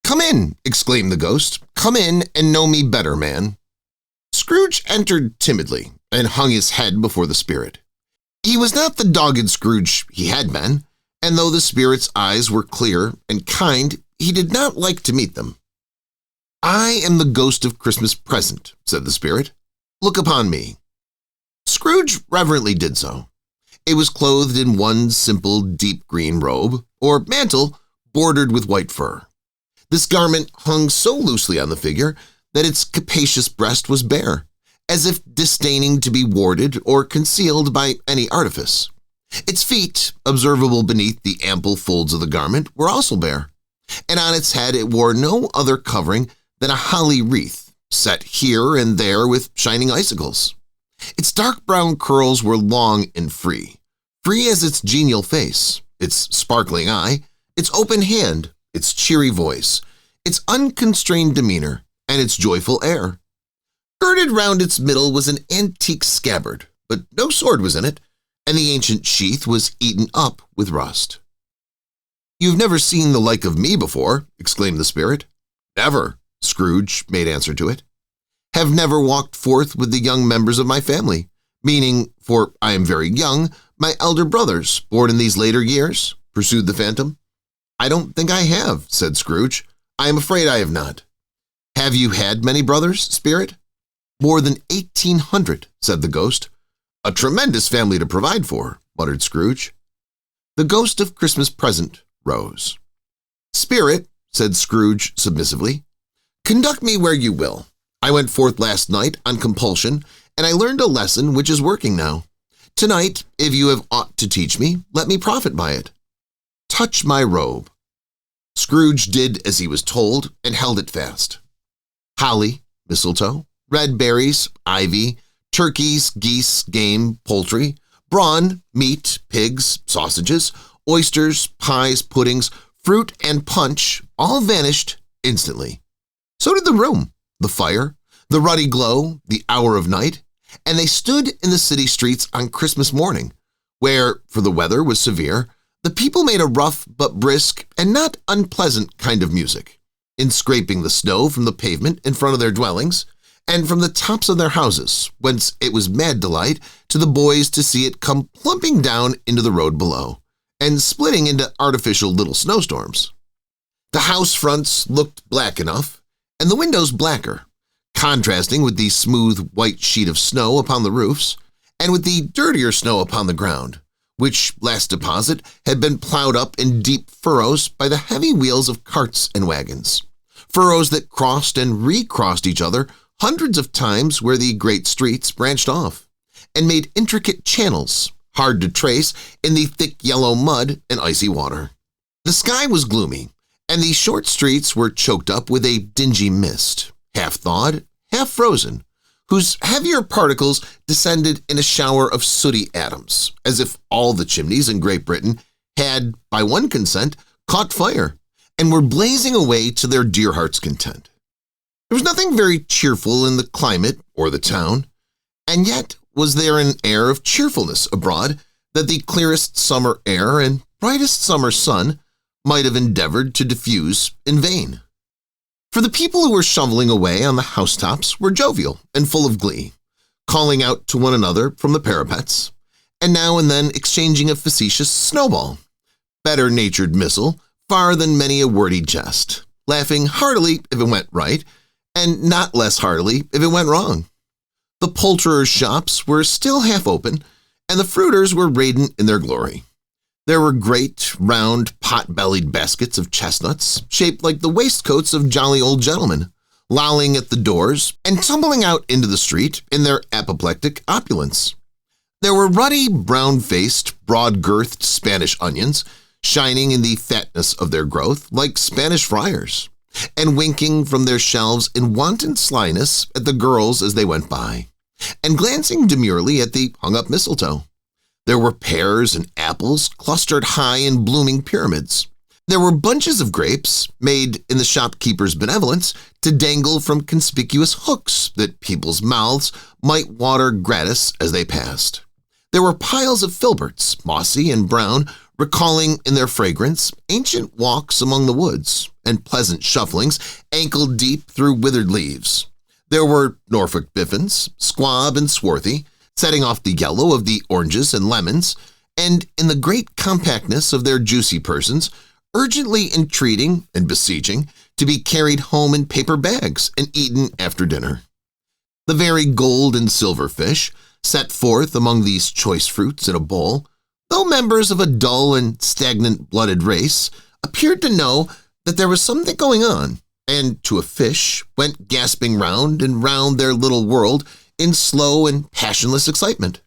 "Come in," exclaimed the ghost. "Come in and know me better, man." Scrooge entered timidly and hung his head before the spirit. He was not the dogged Scrooge he had been, and though the spirit's eyes were clear and kind, he did not like to meet them. "I am the ghost of Christmas present," said the spirit. "Look upon me." Scrooge reverently did so. It was clothed in one simple deep green robe, or mantle, bordered with white fur. This garment hung so loosely on the figure that its capacious breast was bare, as if disdaining to be warded or concealed by any artifice. Its feet, observable beneath the ample folds of the garment, were also bare, and on its head it wore no other covering than a holly wreath, set here and there with shining icicles. Its dark brown curls were long and free as its genial face, its sparkling eye, its open hand, its cheery voice, its unconstrained demeanor, and its joyful air. Girded round its middle was an antique scabbard, but no sword was in it, and the ancient sheath was eaten up with rust. "You've never seen the like of me before," exclaimed the spirit. "Never," Scrooge made answer to it. "Have never walked forth with the young members of my family, meaning, for I am very young, my elder brothers, born in these later years?" pursued the phantom. "I don't think I have," said Scrooge. "I am afraid I have not." "Have you had many brothers, spirit?" "More than 1,800, said the ghost. "A tremendous family to provide for," muttered Scrooge. The ghost of Christmas present rose. "Spirit," said Scrooge submissively, "conduct me where you will. I went forth last night on compulsion, and I learned a lesson which is working now. Tonight, if you have aught to teach me, let me profit by it. Touch my robe." Scrooge did as he was told and held it fast. Holly, mistletoe, red berries, ivy, turkeys, geese, game, poultry, brawn, meat, pigs, sausages, oysters, pies, puddings, fruit, and punch all vanished instantly. So did the room, the fire, the ruddy glow, the hour of night, and they stood in the city streets on Christmas morning, where, for the weather was severe, the people made a rough but brisk and not unpleasant kind of music, in scraping the snow from the pavement in front of their dwellings, and from the tops of their houses, whence it was mad delight to the boys to see it come plumping down into the road below, and splitting into artificial little snowstorms. The house fronts looked black enough, and the windows blacker, contrasting with the smooth white sheet of snow upon the roofs, and with the dirtier snow upon the ground, which last deposit had been plowed up in deep furrows by the heavy wheels of carts and wagons, furrows that crossed and recrossed each other hundreds of times where the great streets branched off, and made intricate channels, hard to trace in the thick yellow mud and icy water. The sky was gloomy, and the short streets were choked up with a dingy mist, half thawed, half frozen, whose heavier particles descended in a shower of sooty atoms, as if all the chimneys in Great Britain had, by one consent, caught fire, and were blazing away to their dear heart's content. There was nothing very cheerful in the climate or the town, and yet was there an air of cheerfulness abroad that the clearest summer air and brightest summer sun might have endeavored to diffuse in vain. For the people who were shoveling away on the housetops were jovial and full of glee, calling out to one another from the parapets, and now and then exchanging a facetious snowball, better-natured missile, far than many a wordy jest, laughing heartily if it went right, and not less heartily if it went wrong. The poulterers' shops were still half open, and the fruiters were radiant in their glory. There were great, round, pot-bellied baskets of chestnuts, shaped like the waistcoats of jolly old gentlemen, lolling at the doors and tumbling out into the street in their apoplectic opulence. There were ruddy, brown-faced, broad-girthed Spanish onions, shining in the fatness of their growth like Spanish friars, and winking from their shelves in wanton slyness at the girls as they went by, and glancing demurely at the hung-up mistletoe. There were pears and apples clustered high in blooming pyramids. There were bunches of grapes, made in the shopkeeper's benevolence, to dangle from conspicuous hooks that people's mouths might water gratis as they passed. There were piles of filberts, mossy and brown, recalling in their fragrance ancient walks among the woods and pleasant shufflings ankle-deep through withered leaves. There were Norfolk biffins, squab and swarthy, setting off the yellow of the oranges and lemons, and in the great compactness of their juicy persons, urgently entreating and beseeching to be carried home in paper bags and eaten after dinner. The very gold and silver fish, set forth among these choice fruits in a bowl, though members of a dull and stagnant-blooded race, appeared to know that there was something going on, and to a fish went gasping round and round their little world in slow and passionless excitement.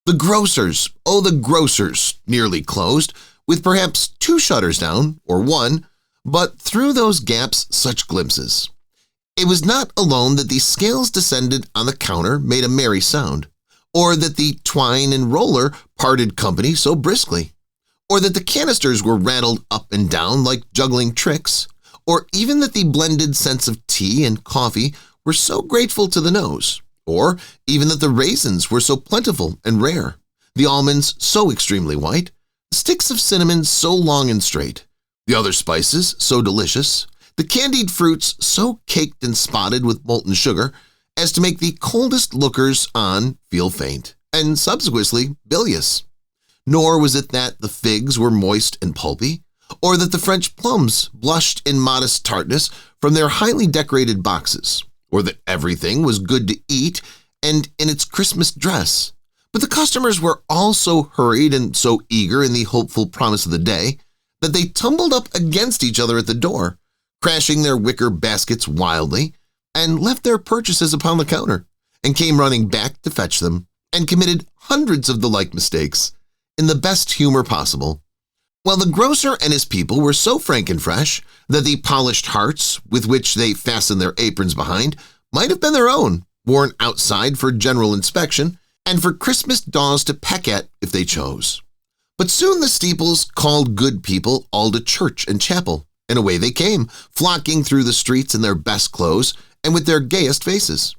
The grocers, oh the grocers, nearly closed, with perhaps 2 shutters down, or 1, but through those gaps such glimpses. It was not alone that the scales descended on the counter made a merry sound, or that the twine and roller parted company so briskly, or that the canisters were rattled up and down like juggling tricks, or even that the blended scents of tea and coffee were so grateful to the nose, or even that the raisins were so plentiful and rare, the almonds so extremely white, the sticks of cinnamon so long and straight, the other spices so delicious, the candied fruits so caked and spotted with molten sugar as to make the coldest lookers-on feel faint, and subsequently bilious. Nor was it that the figs were moist and pulpy, or that the French plums blushed in modest tartness from their highly decorated boxes, or that everything was good to eat and in its Christmas dress. But the customers were all so hurried and so eager in the hopeful promise of the day that they tumbled up against each other at the door, crashing their wicker baskets wildly, and left their purchases upon the counter, and came running back to fetch them, and committed hundreds of the like mistakes, in the best humor possible. While the grocer and his people were so frank and fresh that the polished hearts with which they fastened their aprons behind might have been their own, worn outside for general inspection, and for Christmas daws to peck at if they chose. But soon the steeples called good people all to church and chapel, and away they came, flocking through the streets in their best clothes and with their gayest faces.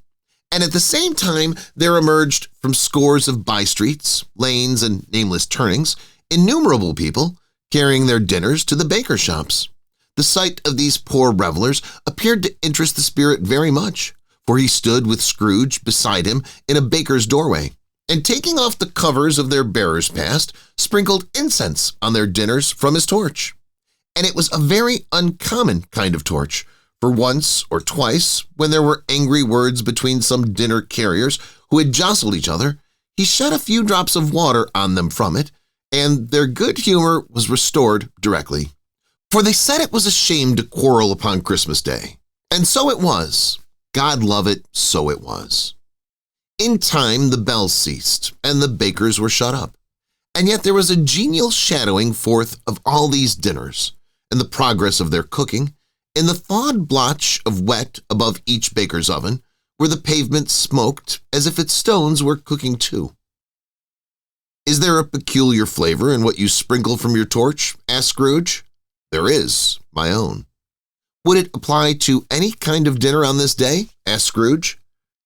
And at the same time there emerged from scores of by-streets, lanes, and nameless turnings, innumerable people carrying their dinners to the baker shops. The sight of these poor revelers appeared to interest the spirit very much, for he stood with Scrooge beside him in a baker's doorway, and taking off the covers of their bearers' past, sprinkled incense on their dinners from his torch. And it was a very uncommon kind of torch, for once or twice, when there were angry words between some dinner carriers who had jostled each other, he shed a few drops of water on them from it, and their good humor was restored directly. For they said it was a shame to quarrel upon Christmas Day. And so it was. God love it, so it was. In time the bells ceased, and the bakers were shut up. And yet there was a genial shadowing forth of all these dinners, and the progress of their cooking, in the thawed blotch of wet above each baker's oven, where the pavement smoked as if its stones were cooking too. "Is there a peculiar flavor in what you sprinkle from your torch?" asked Scrooge. "There is, my own." "Would it apply to any kind of dinner on this day?" asked Scrooge.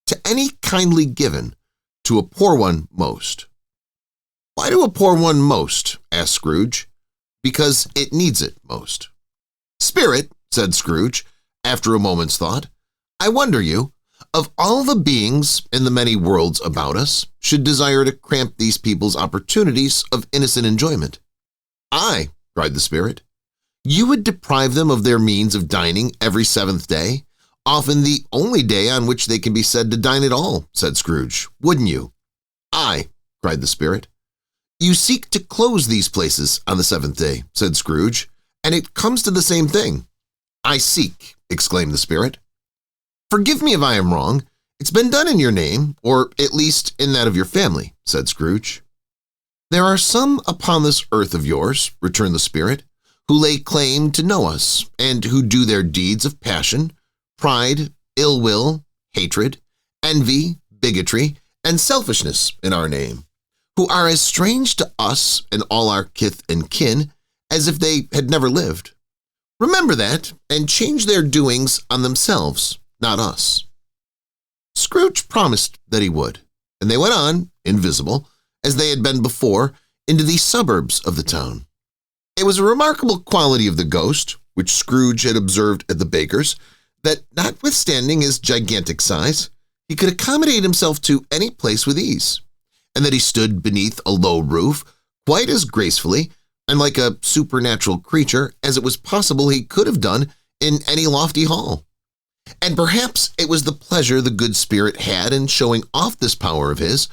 "To any kindly given, to a poor one most." "Why to a poor one most?" asked Scrooge. "Because it needs it most." "Spirit," said Scrooge, after a moment's thought, "I wonder you, Of all the beings in the many worlds about us should desire to cramp these people's opportunities of innocent enjoyment. "Aye," cried the spirit. "You would deprive them of their means of dining every seventh day, often the only day on which they can be said to dine at all," said Scrooge, "wouldn't you?" "Aye," cried the spirit. "You seek to close these places on the seventh day," said Scrooge, "and it comes to the same thing." "I seek," exclaimed the spirit. "Forgive me if I am wrong. It's been done in your name, or at least in that of your family," said Scrooge. "There are some upon this earth of yours," returned the spirit, "who lay claim to know us, and who do their deeds of passion, pride, ill will, hatred, envy, bigotry, and selfishness in our name, who are as strange to us and all our kith and kin as if they had never lived. Remember that, and change their doings on themselves, not us." Scrooge promised that he would, and they went on, invisible, as they had been before, into the suburbs of the town. It was a remarkable quality of the ghost, which Scrooge had observed at the baker's, that notwithstanding his gigantic size, he could accommodate himself to any place with ease, and that he stood beneath a low roof quite as gracefully and like a supernatural creature as it was possible he could have done in any lofty hall. And perhaps it was the pleasure the good spirit had in showing off this power of his,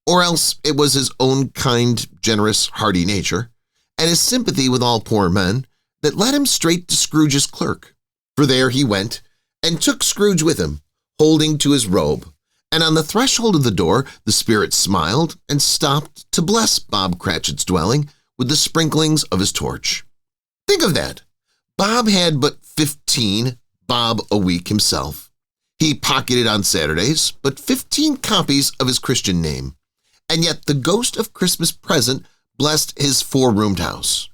or else it was his own kind, generous, hearty nature, and his sympathy with all poor men, that led him straight to Scrooge's clerk, for there he went and took Scrooge with him, holding to his robe, and on the threshold of the door the spirit smiled and stopped to bless Bob Cratchit's dwelling with the sprinklings of his torch. Think of that! Bob had but 15 bob a week himself. He pocketed on Saturdays but 15 copies of his Christian name, and yet the ghost of Christmas present blessed his 4-roomed house.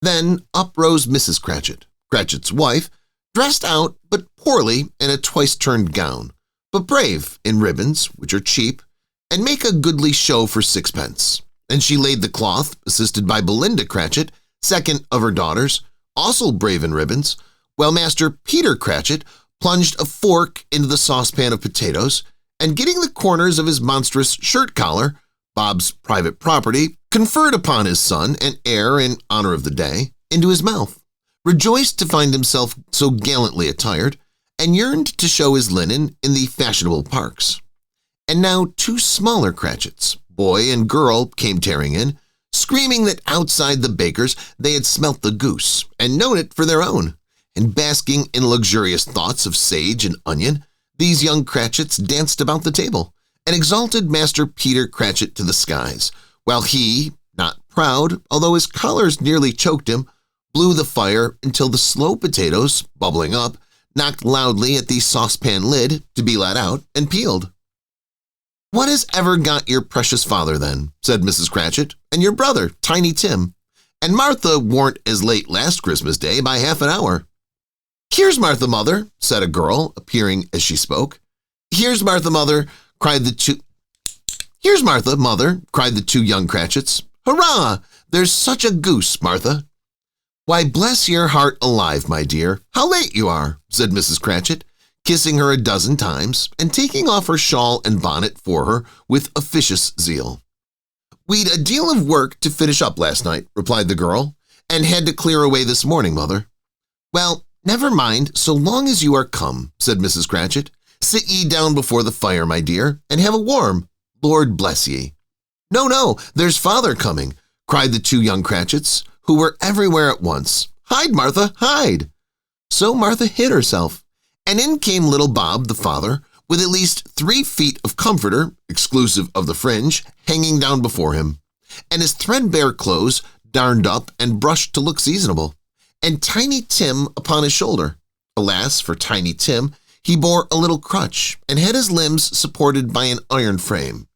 Then up rose Mrs. Cratchit, Cratchit's wife, dressed out but poorly in a twice-turned gown, but brave in ribbons, which are cheap, and make a goodly show for 6pence. And she laid the cloth, assisted by Belinda Cratchit, second of her daughters, also brave in ribbons, while Master Peter Cratchit plunged a fork into the saucepan of potatoes, and getting the corners of his monstrous shirt collar, Bob's private property, conferred upon his son and heir in honor of the day, into his mouth, rejoiced to find himself so gallantly attired, and yearned to show his linen in the fashionable parks. And now 2 smaller Cratchits, boy and girl, came tearing in, screaming that outside the baker's they had smelt the goose and known it for their own, and basking in luxurious thoughts of sage and onion, these young Cratchits danced about the table and exalted Master Peter Cratchit to the skies, while he, not proud, although his collars nearly choked him, blew the fire until the slow potatoes, bubbling up, knocked loudly at the saucepan lid to be let out and peeled. "What has ever got your precious father, then?" said Mrs. Cratchit, "and your brother, Tiny Tim? And Martha warn't as late last Christmas Day by half an hour." "Here's Martha, mother," said a girl, appearing as she spoke. "Here's Martha, mother," cried the two young Cratchits. "Hurrah! There's such a goose, Martha." "Why, bless your heart alive, my dear, how late you are," said Mrs. Cratchit, kissing her a dozen times and taking off her shawl and bonnet for her with officious zeal. "We'd a deal of work to finish up last night," replied the girl, "and had to clear away this morning, mother." "Well, never mind, so long as you are come," said Mrs. Cratchit. "Sit ye down before the fire, my dear, and have a warm. Lord bless ye." "No, no, there's father coming," cried the 2 young Cratchits, who were everywhere at once. "Hide, Martha, hide." So Martha hid herself, and in came little Bob, the father, with at least 3 feet of comforter, exclusive of the fringe, hanging down before him, and his threadbare clothes darned up and brushed to look seasonable, and Tiny Tim upon his shoulder. Alas, for Tiny Tim, he bore a little crutch, and had his limbs supported by an iron frame.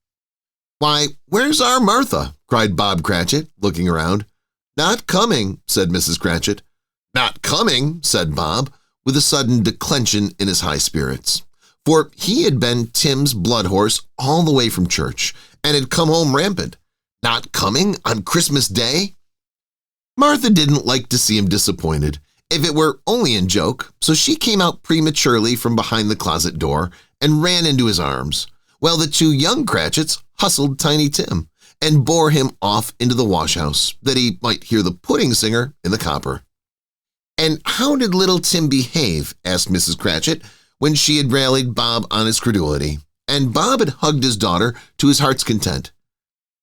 "Why, where's our Martha?" cried Bob Cratchit, looking around. "Not coming," said Mrs. Cratchit. "Not coming," said Bob, with a sudden declension in his high spirits, for he had been Tim's blood horse all the way from church, and had come home rampant. "Not coming on Christmas Day?" Martha didn't like to see him disappointed, if it were only in joke, so she came out prematurely from behind the closet door and ran into his arms, while the two young Cratchits hustled Tiny Tim and bore him off into the washhouse that he might hear the pudding singer in the copper. "And how did little Tim behave?" asked Mrs. Cratchit when she had rallied Bob on his credulity, and Bob had hugged his daughter to his heart's content.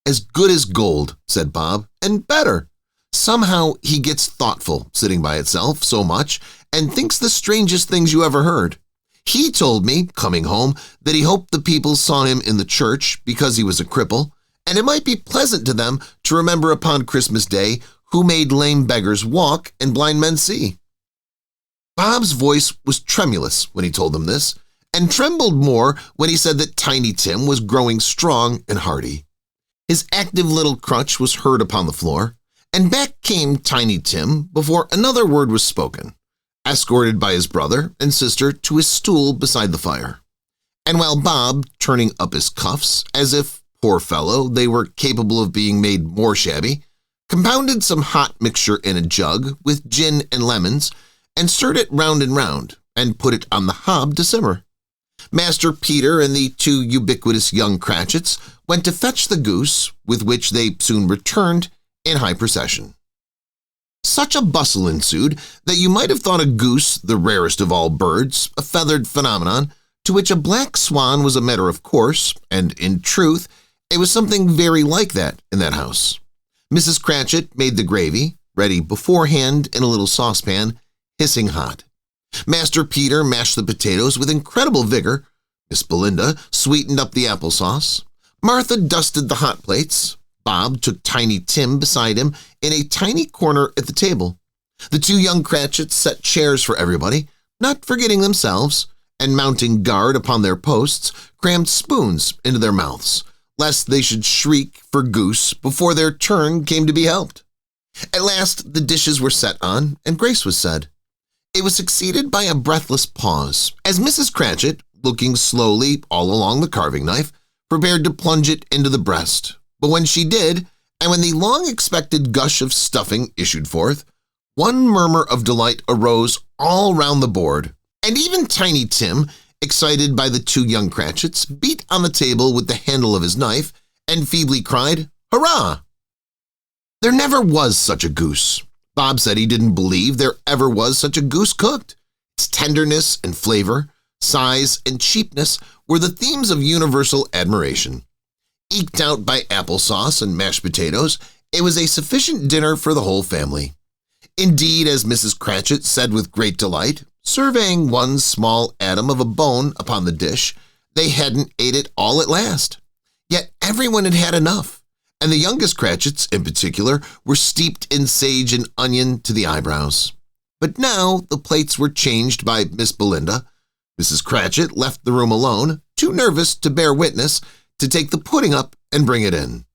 "As good as gold," said Bob, "and better. Somehow he gets thoughtful sitting by itself so much and thinks the strangest things you ever heard. He told me, coming home, that he hoped the people saw him in the church because he was a cripple, and it might be pleasant to them to remember upon Christmas Day who made lame beggars walk and blind men see." Bob's voice was tremulous when he told them this, and trembled more when he said that Tiny Tim was growing strong and hearty. His active little crutch was heard upon the floor, and back came Tiny Tim before another word was spoken, escorted by his brother and sister to his stool beside the fire. And while Bob, turning up his cuffs, as if, poor fellow, they were capable of being made more shabby, compounded some hot mixture in a jug with gin and lemons, and stirred it round and put it on the hob to simmer, Master Peter and the two ubiquitous young Cratchits went to fetch the goose, with which they soon returned in high procession. Such a bustle ensued that you might have thought a goose the rarest of all birds, a feathered phenomenon, to which a black swan was a matter of course, and in truth, it was something very like that in that house. Mrs. Cratchit made the gravy, ready beforehand in a little saucepan, hissing hot. Master Peter mashed the potatoes with incredible vigor. Miss Belinda sweetened up the applesauce. Martha dusted the hot plates. Bob took Tiny Tim beside him in a tiny corner at the table. The two young Cratchits set chairs for everybody, not forgetting themselves, and mounting guard upon their posts, crammed spoons into their mouths, lest they should shriek for goose before their turn came to be helped. At last the dishes were set on, and grace was said. It was succeeded by a breathless pause, as Mrs. Cratchit, looking slowly all along the carving knife, prepared to plunge it into the breast. But when she did, and when the long-expected gush of stuffing issued forth, one murmur of delight arose all round the board, and even Tiny Tim, excited by the two young Cratchits, beat on the table with the handle of his knife and feebly cried, "Hurrah!" There never was such a goose. Bob said he didn't believe there ever was such a goose cooked. Its tenderness and flavor, size and cheapness were the themes of universal admiration. Eked out by applesauce and mashed potatoes, it was a sufficient dinner for the whole family. Indeed, as Mrs. Cratchit said with great delight, surveying one small atom of a bone upon the dish, they hadn't ate it all at last. Yet everyone had had enough, and the youngest Cratchits, in particular, were steeped in sage and onion to the eyebrows. But now the plates were changed by Miss Belinda. Mrs. Cratchit left the room alone, too nervous to bear witness, to take the pudding up and bring it in.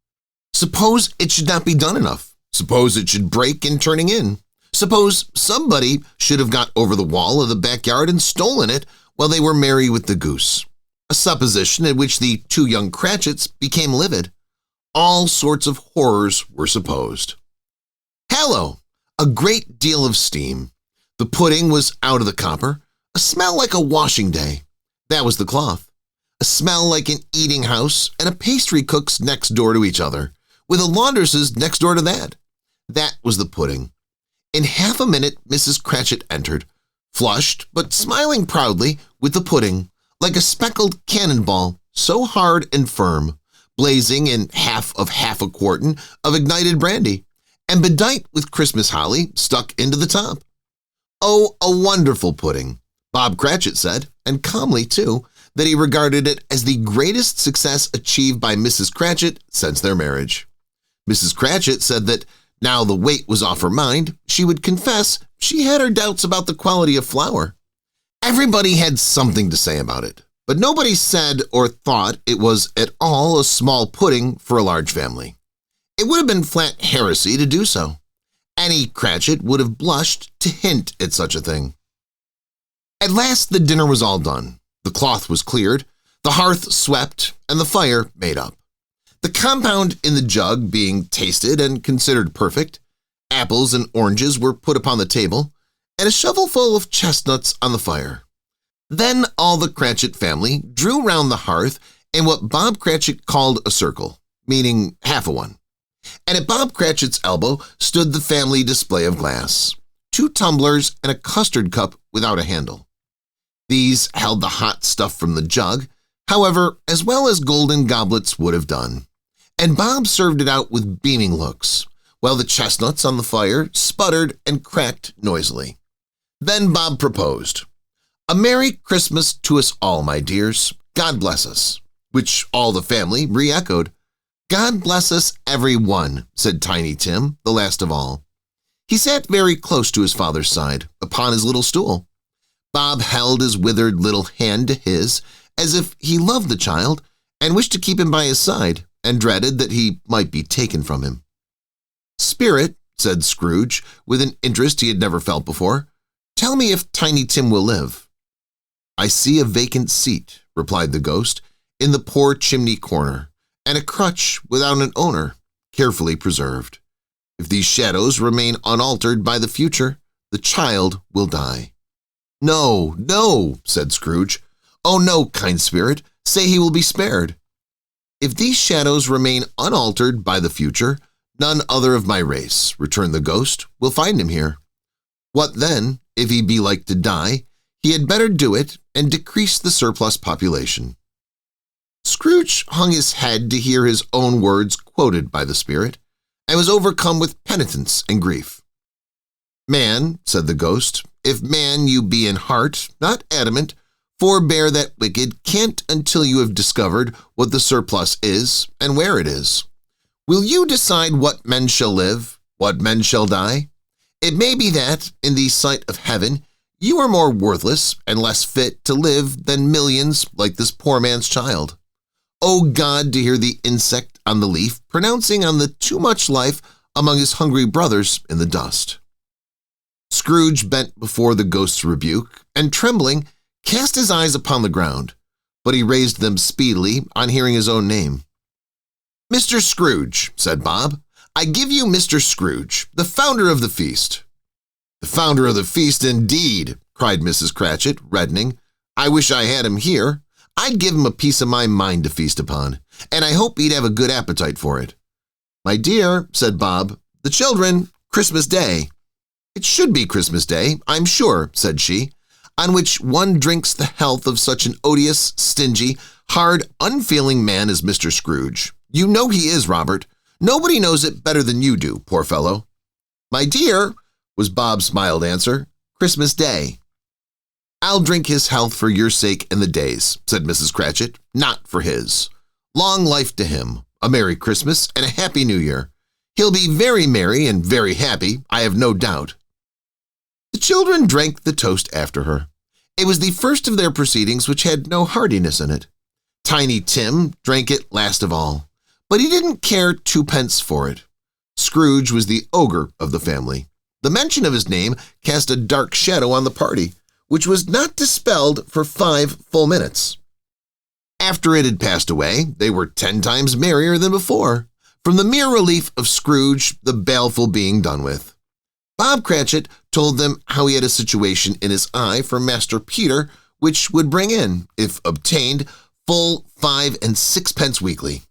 Suppose it should not be done enough. Suppose it should break in turning in. Suppose somebody should have got over the wall of the backyard and stolen it while they were merry with the goose. A supposition at which the two young Cratchits became livid. All sorts of horrors were supposed. Hallo! A great deal of steam. The pudding was out of the copper. A smell like a washing day. That was the cloth. A smell like an eating house and a pastry cook's next door to each other, with a laundress's next door to that. That was the pudding. In half a minute, Mrs. Cratchit entered, flushed but smiling proudly with the pudding, like a speckled cannonball, so hard and firm, blazing in half a quartern of ignited brandy, and bedight with Christmas holly stuck into the top. Oh, a wonderful pudding, Bob Cratchit said, and calmly, too, that he regarded it as the greatest success achieved by Mrs. Cratchit since their marriage. Mrs. Cratchit said that, now the weight was off her mind, she would confess she had her doubts about the quality of flour. Everybody had something to say about it, but nobody said or thought it was at all a small pudding for a large family. It would have been flat heresy to do so. Any Cratchit would have blushed to hint at such a thing. At last the dinner was all done. The cloth was cleared, the hearth swept, and the fire made up. The compound in the jug being tasted and considered perfect, apples and oranges were put upon the table, and a shovelful of chestnuts on the fire. Then all the Cratchit family drew round the hearth in what Bob Cratchit called a circle, meaning half a one. And at Bob Cratchit's elbow stood the family display of glass, 2 tumblers and a custard cup without a handle. These held the hot stuff from the jug, however, as well as golden goblets would have done, and Bob served it out with beaming looks, while the chestnuts on the fire sputtered and cracked noisily. Then Bob proposed, "A Merry Christmas to us all, my dears. God bless us," which all the family re-echoed. "God bless us, every one," said Tiny Tim, the last of all. He sat very close to his father's side, upon his little stool. Bob held his withered little hand to his, as if he loved the child and wished to keep him by his side, and dreaded that he might be taken from him. "Spirit," said Scrooge, with an interest he had never felt before, "tell me if Tiny Tim will live." "I see a vacant seat," replied the ghost, "in the poor chimney corner, and a crutch without an owner, carefully preserved. If these shadows remain unaltered by the future, the child will die." "No, no," said Scrooge. "Oh, no, kind spirit, say he will be spared." "If these shadows remain unaltered by the future, none other of my race," returned the ghost, "will find him here. What then, if he be like to die, he had better do it and decrease the surplus population." Scrooge hung his head to hear his own words quoted by the spirit, and was overcome with penitence and grief. "Man," said the ghost, "if man you be in heart, not adamant, forbear that wicked cant until you have discovered what the surplus is and where it is. Will you decide what men shall live, what men shall die? It may be that, in the sight of heaven, you are more worthless and less fit to live than millions like this poor man's child. O God, to hear the insect on the leaf pronouncing on the too much life among his hungry brothers in the dust." Scrooge bent before the ghost's rebuke, and trembling, cast his eyes upon the ground, but he raised them speedily on hearing his own name. "Mr. Scrooge," said Bob, "I give you Mr. Scrooge, the founder of the feast." "The founder of the feast, indeed," cried Mrs. Cratchit, reddening. "I wish I had him here. I'd give him a piece of my mind to feast upon, and I hope he'd have a good appetite for it." "My dear," said Bob, "the children, Christmas Day." "It should be Christmas Day, I'm sure," said she, "on which one drinks the health of such an odious, stingy, hard, unfeeling man as Mr. Scrooge. You know he is, Robert. Nobody knows it better than you do, poor fellow." "My dear," was Bob's mild answer, "Christmas Day." "I'll drink his health for your sake and the day's," said Mrs. Cratchit, "not for his. Long life to him, a Merry Christmas and a Happy New Year. He'll be very merry and very happy, I have no doubt." The children drank the toast after her. It was the first of their proceedings which had no heartiness in it. Tiny Tim drank it last of all, but he didn't care 2 pence for it. Scrooge was the ogre of the family. The mention of his name cast a dark shadow on the party, which was not dispelled for 5 full minutes. After it had passed away, they were 10 times merrier than before, from the mere relief of Scrooge, the baleful being done with. Bob Cratchit told them how he had a situation in his eye for Master Peter, which would bring in, if obtained, full 5 and 6 pence weekly.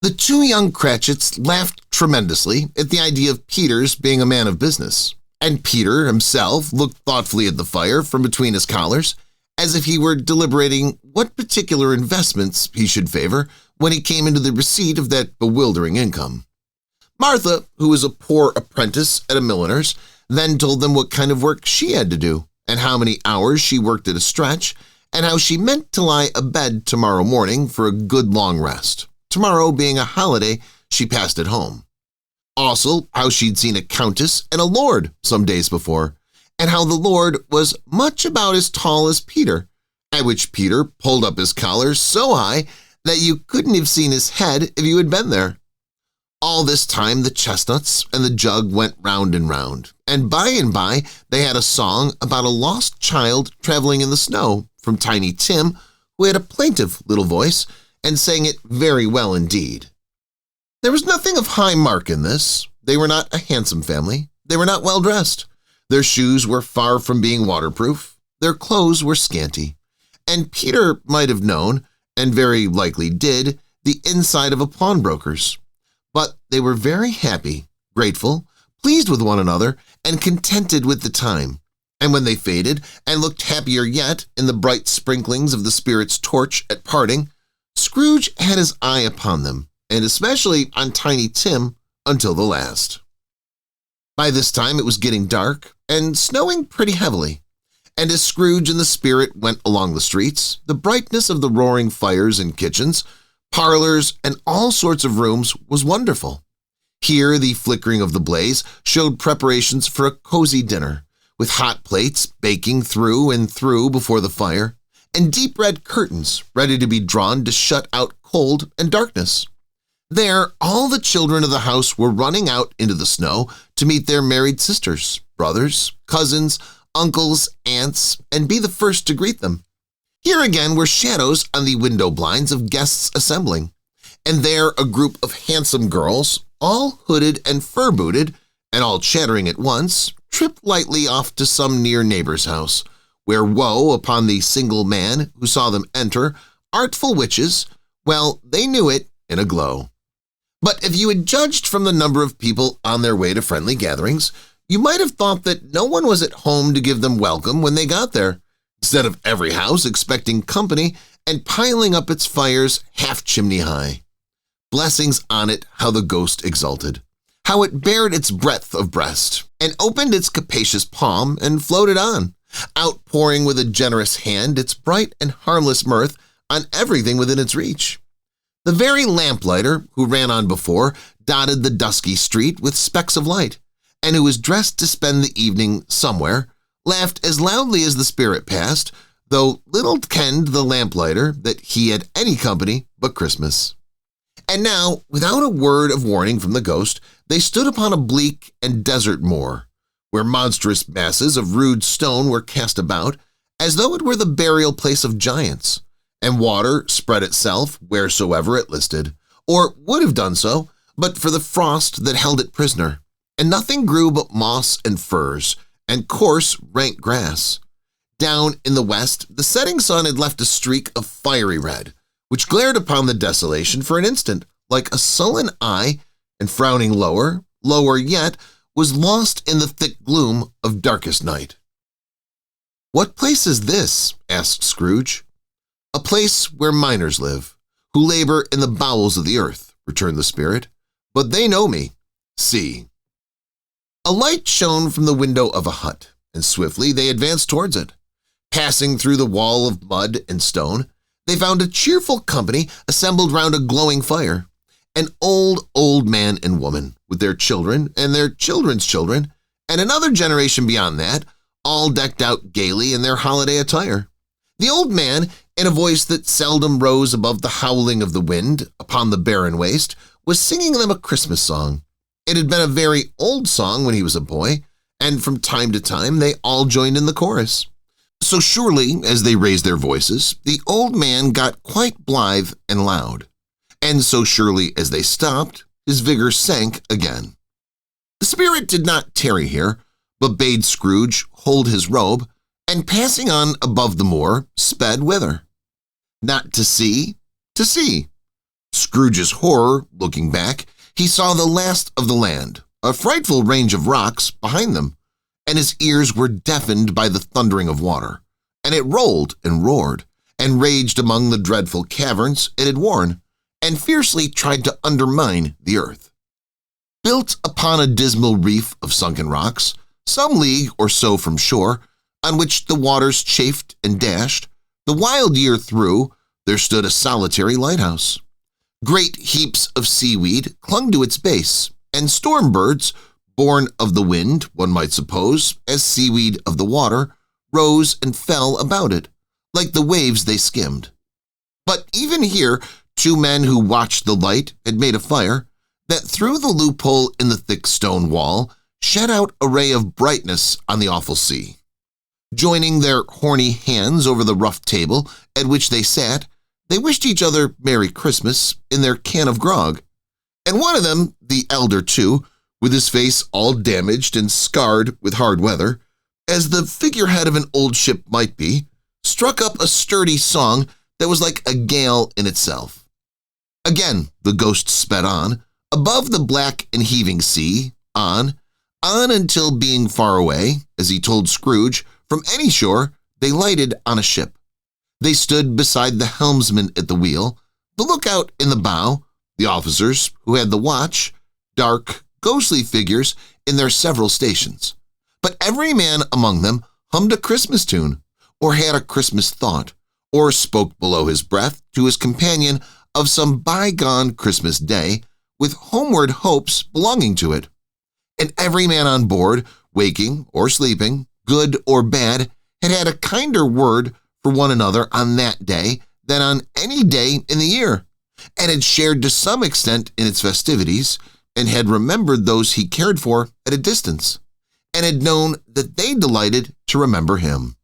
The 2 young Cratchits laughed tremendously at the idea of Peter's being a man of business, and Peter himself looked thoughtfully at the fire from between his collars, as if he were deliberating what particular investments he should favor when he came into the receipt of that bewildering income. Martha, who was a poor apprentice at a milliner's, then told them what kind of work she had to do, and how many hours she worked at a stretch, and how she meant to lie abed tomorrow morning for a good long rest, tomorrow being a holiday she passed at home. Also, how she'd seen a countess and a lord some days before, and how the lord was much about as tall as Peter, at which Peter pulled up his collar so high that you couldn't have seen his head if you had been there. All this time the chestnuts and the jug went round and by they had a song about a lost child traveling in the snow from Tiny Tim, who had a plaintive little voice and sang it very well indeed. There was nothing of high mark in this. They were not a handsome family. They were not well dressed. Their shoes were far from being waterproof. Their clothes were scanty. and Peter might have known, and very likely did, the inside of a pawnbroker's. But they were very happy, grateful, pleased with one another, and contented with the time. And when they faded and looked happier yet in the bright sprinklings of the Spirit's torch at parting, Scrooge had his eye upon them, and especially on Tiny Tim, until the last. By this time it was getting dark and snowing pretty heavily, and as Scrooge and the Spirit went along the streets, the brightness of the roaring fires in kitchens, parlors, and all sorts of rooms was wonderful. Here the flickering of the blaze showed preparations for a cozy dinner, with hot plates baking through and through before the fire, and deep red curtains ready to be drawn to shut out cold and darkness. There, all the children of the house were running out into the snow to meet their married sisters, brothers, cousins, uncles, aunts, and be the first to greet them. Here again were shadows on the window blinds of guests assembling, and there a group of handsome girls, all hooded and fur-booted, and all chattering at once, tripped lightly off to some near neighbor's house, where woe upon the single man who saw them enter, artful witches, well, they knew it in a glow. But if you had judged from the number of people on their way to friendly gatherings, you might have thought that no one was at home to give them welcome when they got there, instead of every house expecting company and piling up its fires half chimney high. Blessings on it, how the ghost exulted, how it bared its breadth of breast, and opened its capacious palm and floated on, outpouring with a generous hand its bright and harmless mirth on everything within its reach. The very lamplighter who ran on before dotted the dusky street with specks of light, and who was dressed to spend the evening somewhere, laughed as loudly as the Spirit passed, though little kenned the lamplighter that he had any company but Christmas. And now, without a word of warning from the ghost, they stood upon a bleak and desert moor, where monstrous masses of rude stone were cast about, as though it were the burial place of giants, and water spread itself wheresoever it listed, or would have done so, but for the frost that held it prisoner, and nothing grew but moss and furze, and coarse, rank grass. Down in the west, the setting sun had left a streak of fiery red, which glared upon the desolation for an instant like a sullen eye, and frowning lower, lower yet, was lost in the thick gloom of darkest night. "What place is this?" asked Scrooge. "A place where miners live, who labor in the bowels of the earth," returned the Spirit, "but they know me. See." A light shone from the window of a hut, and swiftly they advanced towards it. Passing through the wall of mud and stone, they found a cheerful company assembled round a glowing fire, an old man and woman, with their children and their children's children, and another generation beyond that, all decked out gaily in their holiday attire. The old man, in a voice that seldom rose above the howling of the wind upon the barren waste, was singing them a Christmas song. It had been a very old song when he was a boy, and from time to time they all joined in the chorus. So surely as they raised their voices, the old man got quite blithe and loud, and so surely as they stopped, his vigor sank again. The Spirit did not tarry here, but bade Scrooge hold his robe, and passing on above the moor, sped whither? Not to see, to see. Scrooge's horror, looking back, he saw the last of the land, a frightful range of rocks behind them, and his ears were deafened by the thundering of water, and it rolled and roared, and raged among the dreadful caverns it had worn, and fiercely tried to undermine the earth. Built upon a dismal reef of sunken rocks, some league or so from shore, on which the waters chafed and dashed, the wild year through, there stood a solitary lighthouse. Great heaps of seaweed clung to its base, and storm birds, born of the wind, one might suppose, as seaweed of the water, rose and fell about it, like the waves they skimmed. But even here, two men who watched the light had made a fire, that through the loophole in the thick stone wall shed out a ray of brightness on the awful sea. Joining their horny hands over the rough table at which they sat, they wished each other Merry Christmas in their can of grog, and one of them, the elder two, with his face all damaged and scarred with hard weather, as the figurehead of an old ship might be, struck up a sturdy song that was like a gale in itself. Again, the ghost sped on, above the black and heaving sea, on until being far away, as he told Scrooge, from any shore, they lighted on a ship. They stood beside the helmsman at the wheel, the lookout in the bow, the officers who had the watch, dark, ghostly figures in their several stations. But every man among them hummed a Christmas tune, or had a Christmas thought, or spoke below his breath to his companion of some bygone Christmas day with homeward hopes belonging to it. And every man on board, waking or sleeping, good or bad, had had a kinder word for one another on that day than on any day in the year, and had shared to some extent in its festivities, and had remembered those he cared for at a distance, and had known that they delighted to remember him.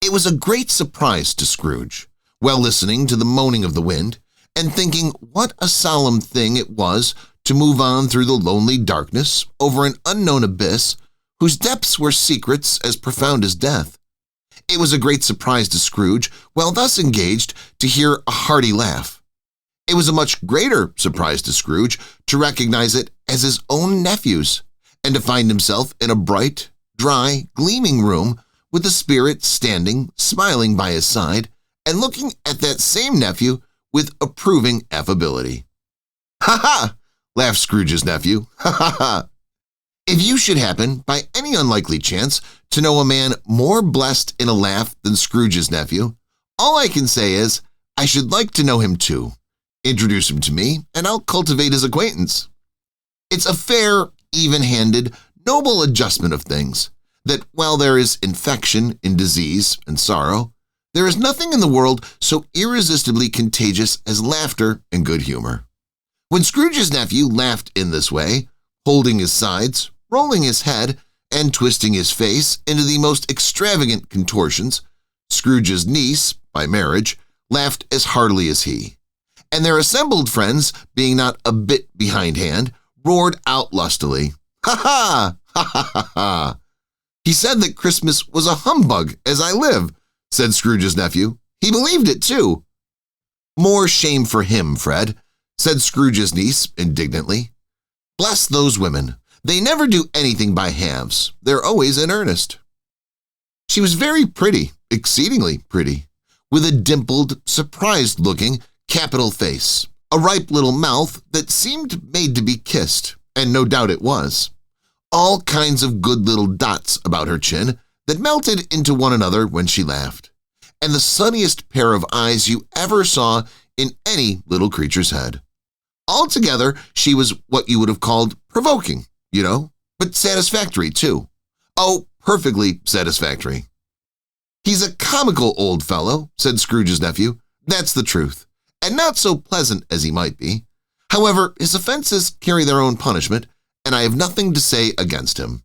It was a great surprise to Scrooge, while listening to the moaning of the wind, and thinking what a solemn thing it was to move on through the lonely darkness over an unknown abyss whose depths were secrets as profound as death. It was a great surprise to Scrooge, while thus engaged, to hear a hearty laugh. It was a much greater surprise to Scrooge to recognize it as his own nephew's, and to find himself in a bright, dry, gleaming room with the spirit standing, smiling by his side, and looking at that same nephew with approving affability. "Ha ha!" laughed Scrooge's nephew. "Ha ha ha! If you should happen, by any unlikely chance, to know a man more blessed in a laugh than Scrooge's nephew, all I can say is, I should like to know him too. Introduce him to me, and I'll cultivate his acquaintance. It's a fair, even-handed, noble adjustment of things, that while there is infection in disease and sorrow, there is nothing in the world so irresistibly contagious as laughter and good humor. When Scrooge's nephew laughed in this way, holding his sides, rolling his head, and twisting his face into the most extravagant contortions, Scrooge's niece, by marriage, laughed as heartily as he, and their assembled friends, being not a bit behindhand, roared out lustily, "Ha ha! Ha ha ha ha! He said that Christmas was a humbug, as I live," said Scrooge's nephew. "He believed it, too." "More shame for him, Fred," said Scrooge's niece indignantly. "Bless those women. They never do anything by halves. They're always in earnest." She was very pretty, exceedingly pretty, with a dimpled, surprised-looking, capital face, a ripe little mouth that seemed made to be kissed, and no doubt it was. All kinds of good little dots about her chin that melted into one another when she laughed, and the sunniest pair of eyes you ever saw in any little creature's head. Altogether, she was what you would have called provoking, but satisfactory, too. Oh, perfectly satisfactory. "He's a comical old fellow," said Scrooge's nephew. "That's the truth, and not so pleasant as he might be. However, his offenses carry their own punishment, and I have nothing to say against him."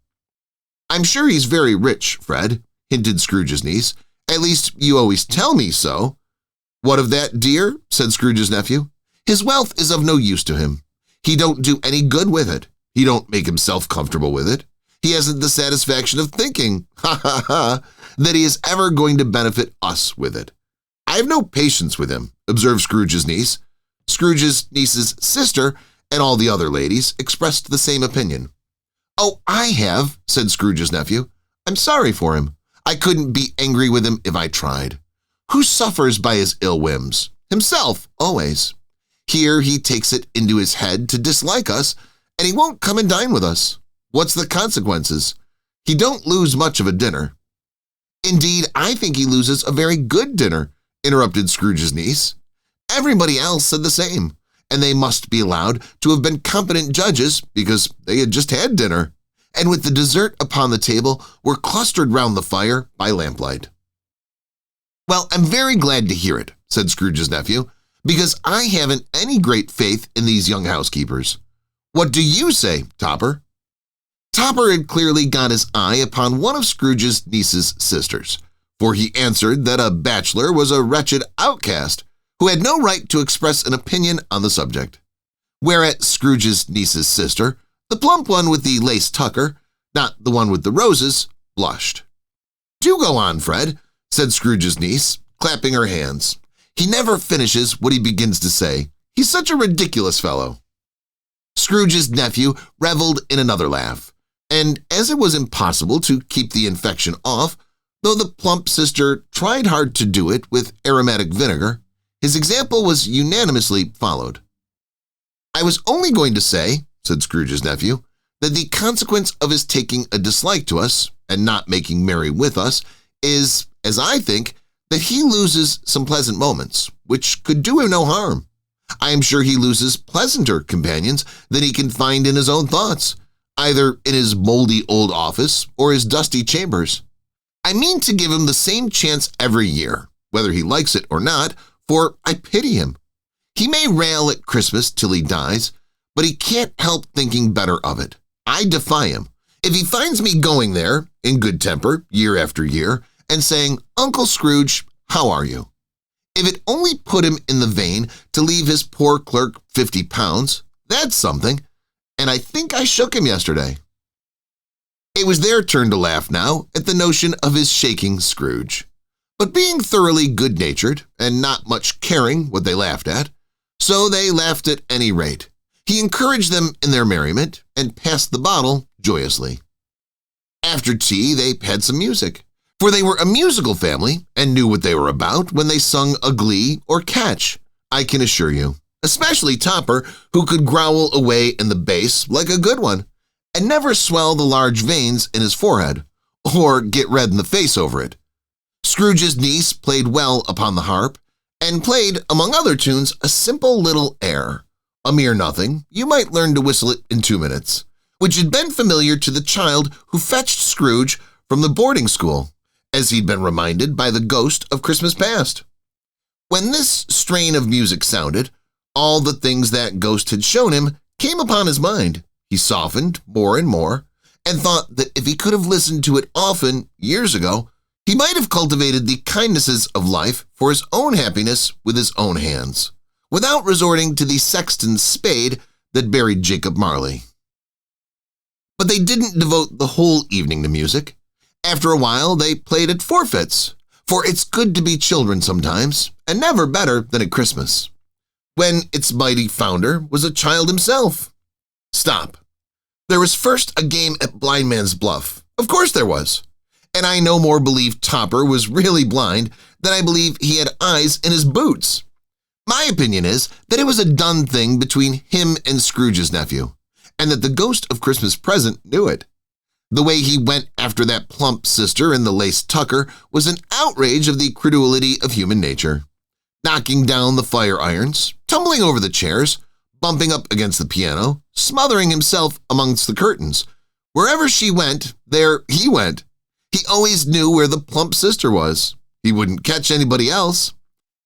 "I'm sure he's very rich, Fred," hinted Scrooge's niece. "At least you always tell me so." "What of that, dear?" said Scrooge's nephew. "His wealth is of no use to him. He don't do any good with it. He don't make himself comfortable with it. He hasn't the satisfaction of thinking, that he is ever going to benefit us with it." "I have no patience with him," observed Scrooge's niece. Scrooge's niece's sister and all the other ladies expressed the same opinion. "Oh, I have," said Scrooge's nephew. "I'm sorry for him. I couldn't be angry with him if I tried. Who suffers by his ill whims? Himself, always. Here he takes it into his head to dislike us, and he won't come and dine with us. What's the consequences? He don't lose much of a dinner." "Indeed, I think he loses a very good dinner," interrupted Scrooge's niece. Everybody else said the same, and they must be allowed to have been competent judges because they had just had dinner, and with the dessert upon the table were clustered round the fire by lamplight. "Well, I'm very glad to hear it," said Scrooge's nephew, "because I haven't any great faith in these young housekeepers. What do you say, Topper?" Topper had clearly got his eye upon one of Scrooge's niece's sisters, for he answered that a bachelor was a wretched outcast who had no right to express an opinion on the subject. Whereat Scrooge's niece's sister, the plump one with the lace tucker, not the one with the roses, blushed. "Do go on, Fred. said Scrooge's niece, clapping her hands. "He never finishes what he begins to say. He's such a ridiculous fellow." Scrooge's nephew reveled in another laugh, and as it was impossible to keep the infection off, though the plump sister tried hard to do it with aromatic vinegar, his example was unanimously followed. "I was only going to say," said Scrooge's nephew, "that the consequence of his taking a dislike to us and not making merry with us is, as I think, that he loses some pleasant moments, which could do him no harm. I am sure he loses pleasanter companions than he can find in his own thoughts, either in his moldy old office or his dusty chambers. I mean to give him the same chance every year, whether he likes it or not, for I pity him. He may rail at Christmas till he dies, but he can't help thinking better of it. I defy him. If he finds me going there, in good temper, year after year, and saying, 'Uncle Scrooge, how are you?' If it only put him in the vein to leave his poor clerk £50, that's something, and I think I shook him yesterday." It was their turn to laugh now at the notion of his shaking Scrooge. But being thoroughly good-natured and not much caring what they laughed at, so they laughed at any rate. He encouraged them in their merriment and passed the bottle joyously. After tea they had some music, for they were a musical family and knew what they were about when they sung a glee or catch, I can assure you, especially Topper, who could growl away in the bass like a good one, and never swell the large veins in his forehead, or get red in the face over it. Scrooge's niece played well upon the harp, and played, among other tunes, a simple little air, a mere nothing, you might learn to whistle it in 2 minutes, which had been familiar to the child who fetched Scrooge from the boarding school, as he'd been reminded by the ghost of Christmas past. When this strain of music sounded, all the things that ghost had shown him came upon his mind. He softened more and more, and thought that if he could have listened to it often years ago, he might have cultivated the kindnesses of life for his own happiness with his own hands, without resorting to the sexton's spade that buried Jacob Marley. But they didn't devote the whole evening to music. After a while, they played at forfeits, for it's good to be children sometimes, and never better than at Christmas, when its mighty founder was a child himself. Stop. There was first a game at Blind Man's Bluff. Of course there was. And I no more believe Topper was really blind than I believe he had eyes in his boots. My opinion is that it was a done thing between him and Scrooge's nephew, and that the ghost of Christmas present knew it. The way he went after that plump sister in the lace tucker was an outrage of the credulity of human nature. Knocking down the fire irons, tumbling over the chairs, bumping up against the piano, smothering himself amongst the curtains. Wherever she went, there he went. He always knew where the plump sister was. He wouldn't catch anybody else.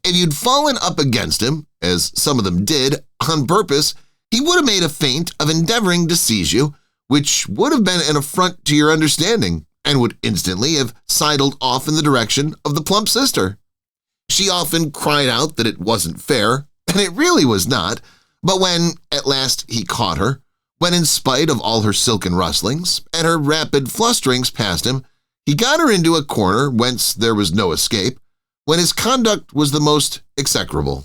If you'd fallen up against him, as some of them did, on purpose, he would have made a feint of endeavoring to seize you, which would have been an affront to your understanding, and would instantly have sidled off in the direction of the plump sister. She often cried out that it wasn't fair, and it really was not, but when, at last, he caught her, when in spite of all her silken rustlings and her rapid flusterings past him, he got her into a corner whence there was no escape, when his conduct was the most execrable.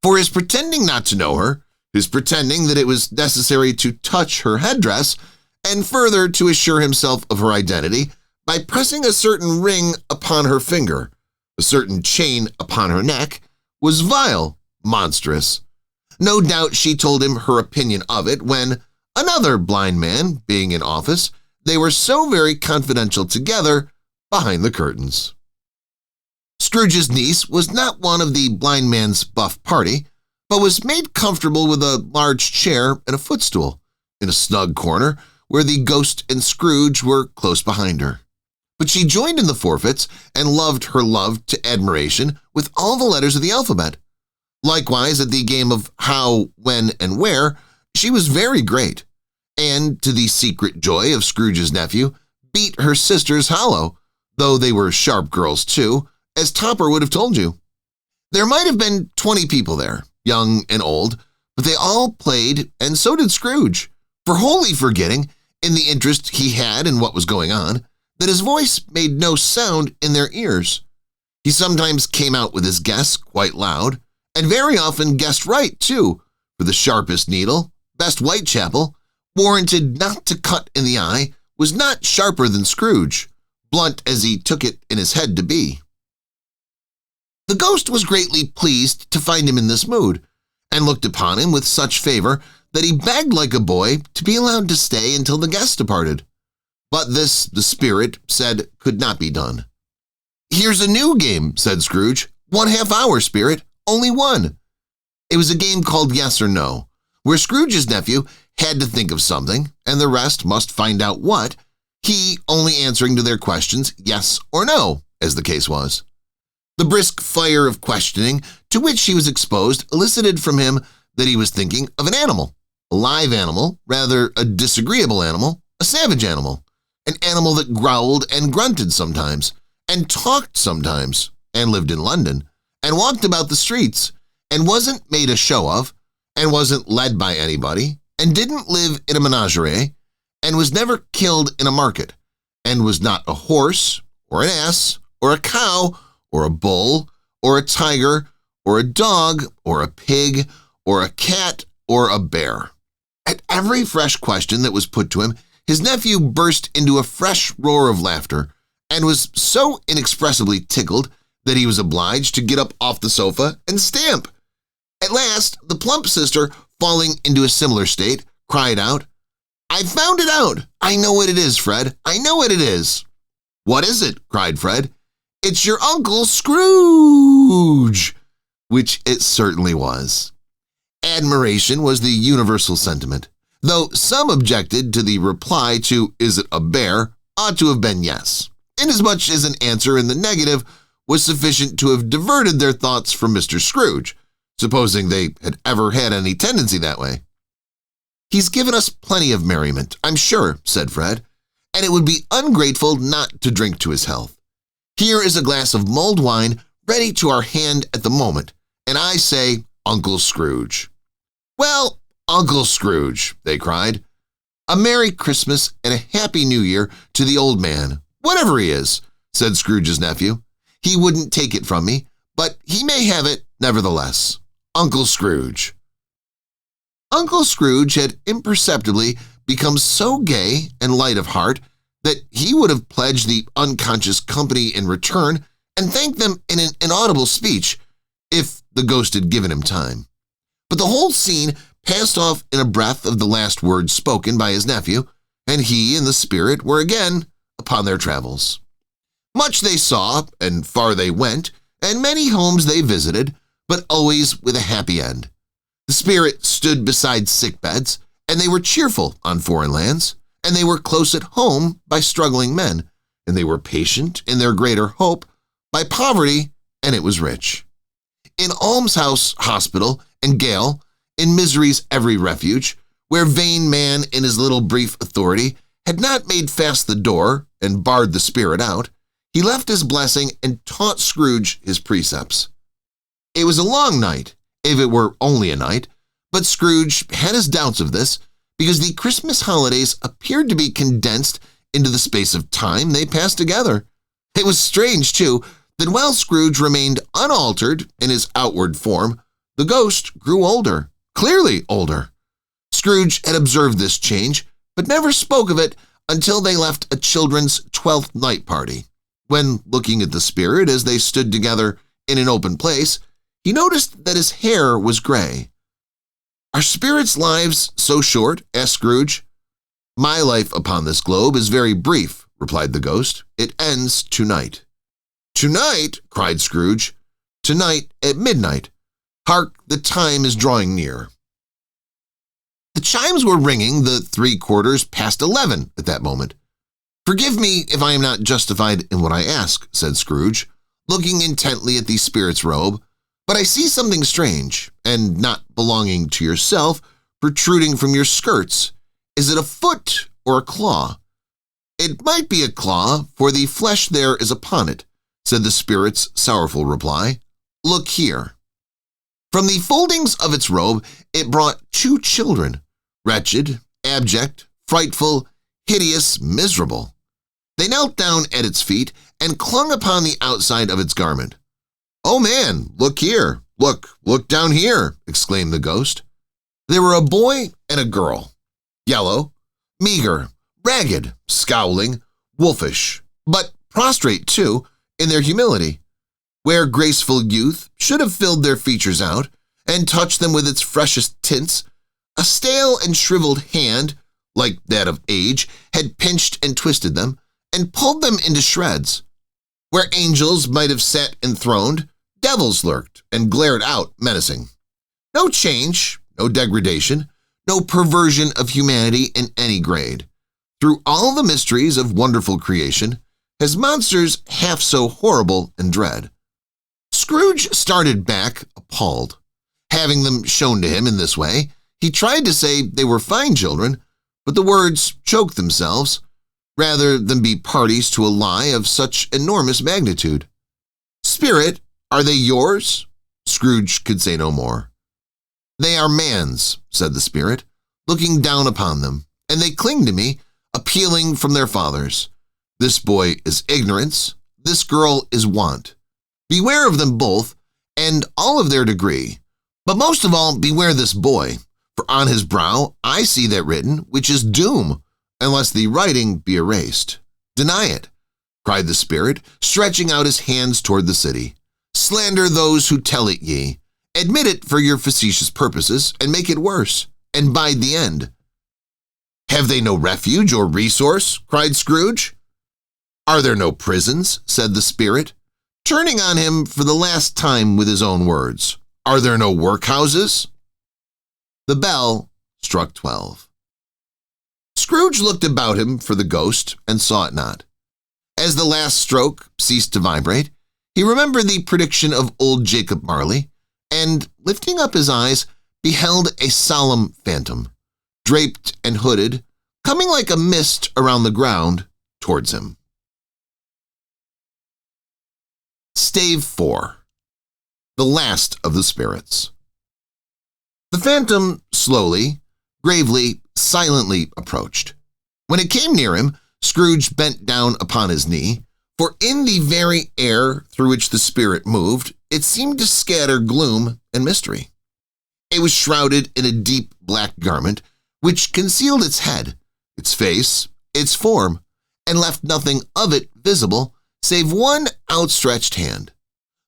For his pretending not to know her, his pretending that it was necessary to touch her headdress, and further to assure himself of her identity by pressing a certain ring upon her finger, a certain chain upon her neck, was vile, monstrous. No doubt she told him her opinion of it when, another blind man being in office, they were so very confidential together behind the curtains. Scrooge's niece was not one of the blind man's buff party, but was made comfortable with a large chair and a footstool, in a snug corner where the ghost and Scrooge were close behind her. But she joined in the forfeits and loved her love to admiration with all the letters of the alphabet. Likewise, at the game of how, when, and where, she was very great, and, to the secret joy of Scrooge's nephew, beat her sisters hollow, though they were sharp girls too, as Topper would have told you. There might have been 20 people there, young and old, but they all played, and so did Scrooge, for wholly forgetting, in the interest he had in what was going on, that his voice made no sound in their ears. He sometimes came out with his guess quite loud, and very often guessed right, too, for the sharpest needle, best Whitechapel, warranted not to cut in the eye, was not sharper than Scrooge, blunt as he took it in his head to be. The ghost was greatly pleased to find him in this mood, and looked upon him with such favor that he begged like a boy to be allowed to stay until the guest departed. But this, the spirit said, could not be done. "Here's a new game," said Scrooge. "1/2 hour, spirit, only one." It was a game called Yes or No, where Scrooge's nephew had to think of something, and the rest must find out what, he only answering to their questions yes or no, as the case was. The brisk fire of questioning to which he was exposed elicited from him that he was thinking of an animal, a live animal, rather a disagreeable animal, a savage animal, an animal that growled and grunted sometimes, and talked sometimes, and lived in London, and walked about the streets, and wasn't made a show of, and wasn't led by anybody, and didn't live in a menagerie, and was never killed in a market, and was not a horse, or an ass, or a cow, or a bull, or a tiger, or a dog, or a pig, or a cat, or a bear. At every fresh question that was put to him, his nephew burst into a fresh roar of laughter, and was so inexpressibly tickled that he was obliged to get up off the sofa and stamp. At last, the plump sister, falling into a similar state, cried out, "I've found it out! I know what it is, Fred! I know what it is!" "What is it?" cried Fred. "It's your Uncle Scrooge!" Which it certainly was. Admiration was the universal sentiment, though some objected to the reply to "Is it a bear?" ought to have been yes, inasmuch as an answer in the negative was sufficient to have diverted their thoughts from Mr. Scrooge, supposing they had ever had any tendency that way. "He's given us plenty of merriment, I'm sure," said Fred, "and it would be ungrateful not to drink to his health. Here is a glass of mulled wine ready to our hand at the moment, and I say Uncle Scrooge." "Well, Uncle Scrooge," they cried. "A Merry Christmas and a Happy New Year to the old man, whatever he is," said Scrooge's nephew. "He wouldn't take it from me, but he may have it nevertheless. Uncle Scrooge." Uncle Scrooge had imperceptibly become so gay and light of heart that he would have pledged the unconscious company in return and thanked them in an inaudible speech if the ghost had given him time. But the whole scene passed off in a breath of the last words spoken by his nephew, and he and the spirit were again upon their travels. Much they saw, and far they went, and many homes they visited, but always with a happy end. The spirit stood beside sick beds, and they were cheerful on foreign lands, and they were close at home by struggling men, and they were patient in their greater hope by poverty, and it was rich. In almshouse, hospital, and gaol, in misery's every refuge, where vain man in his little brief authority had not made fast the door and barred the spirit out, he left his blessing and taught Scrooge his precepts. It was a long night, if it were only a night, but Scrooge had his doubts of this, because the Christmas holidays appeared to be condensed into the space of time they passed together. It was strange, too, that while Scrooge remained unaltered in his outward form, the ghost grew older, clearly older. Scrooge had observed this change, but never spoke of it until they left a children's 12th night party, when, looking at the spirit as they stood together in an open place, he noticed that his hair was gray. "Are spirits' lives so short?" asked Scrooge. "My life upon this globe is very brief," replied the ghost. "It ends tonight." "Tonight?" cried Scrooge. "Tonight at midnight. Hark, the time is drawing near." The chimes were ringing the 11:15 at that moment. "Forgive me if I am not justified in what I ask," said Scrooge, looking intently at the spirit's robe, "but I see something strange, and not belonging to yourself, protruding from your skirts. Is it a foot or a claw?" "It might be a claw, for the flesh there is upon it," said the spirit's sorrowful reply. "Look here." From the foldings of its robe it brought 2 children, wretched, abject, frightful, hideous, miserable. They knelt down at its feet and clung upon the outside of its garment. "Oh man, look here, look down here," exclaimed the ghost. There were a boy and a girl, yellow, meager, ragged, scowling, wolfish, but prostrate too in their humility. Where graceful youth should have filled their features out and touched them with its freshest tints, a stale and shriveled hand, like that of age, had pinched and twisted them and pulled them into shreds. Where angels might have sat enthroned, devils lurked and glared out menacing. No change, no degradation, no perversion of humanity in any grade. Through all the mysteries of wonderful creation, has monsters half so horrible and dread. Scrooge started back appalled. Having them shown to him in this way, he tried to say they were fine children, but the words choked themselves, rather than be parties to a lie of such enormous magnitude. "Spirit, are they yours?" Scrooge could say no more. "They are man's," said the spirit, looking down upon them, "and they cling to me, appealing from their fathers. This boy is ignorance, this girl is want. Beware of them both, and all of their degree, but most of all beware this boy, for on his brow I see that written, which is doom, unless the writing be erased. Deny it," cried the spirit, stretching out his hands toward the city. "Slander those who tell it ye. Admit it for your facetious purposes, and make it worse, and bide the end." "Have they no refuge or resource?" cried Scrooge. "Are there no prisons?" said the spirit, turning on him for the last time with his own words. "Are there no workhouses?" The bell struck 12. Scrooge looked about him for the ghost and saw it not. As the last stroke ceased to vibrate, he remembered the prediction of old Jacob Marley, and, lifting up his eyes, beheld a solemn phantom, draped and hooded, coming like a mist around the ground towards him. Stave 4. The Last of the Spirits. The phantom slowly, gravely, silently approached. When it came near him, Scrooge bent down upon his knee, for in the very air through which the spirit moved, it seemed to scatter gloom and mystery. It was shrouded in a deep black garment, which concealed its head, its face, its form, and left nothing of it visible save one outstretched hand.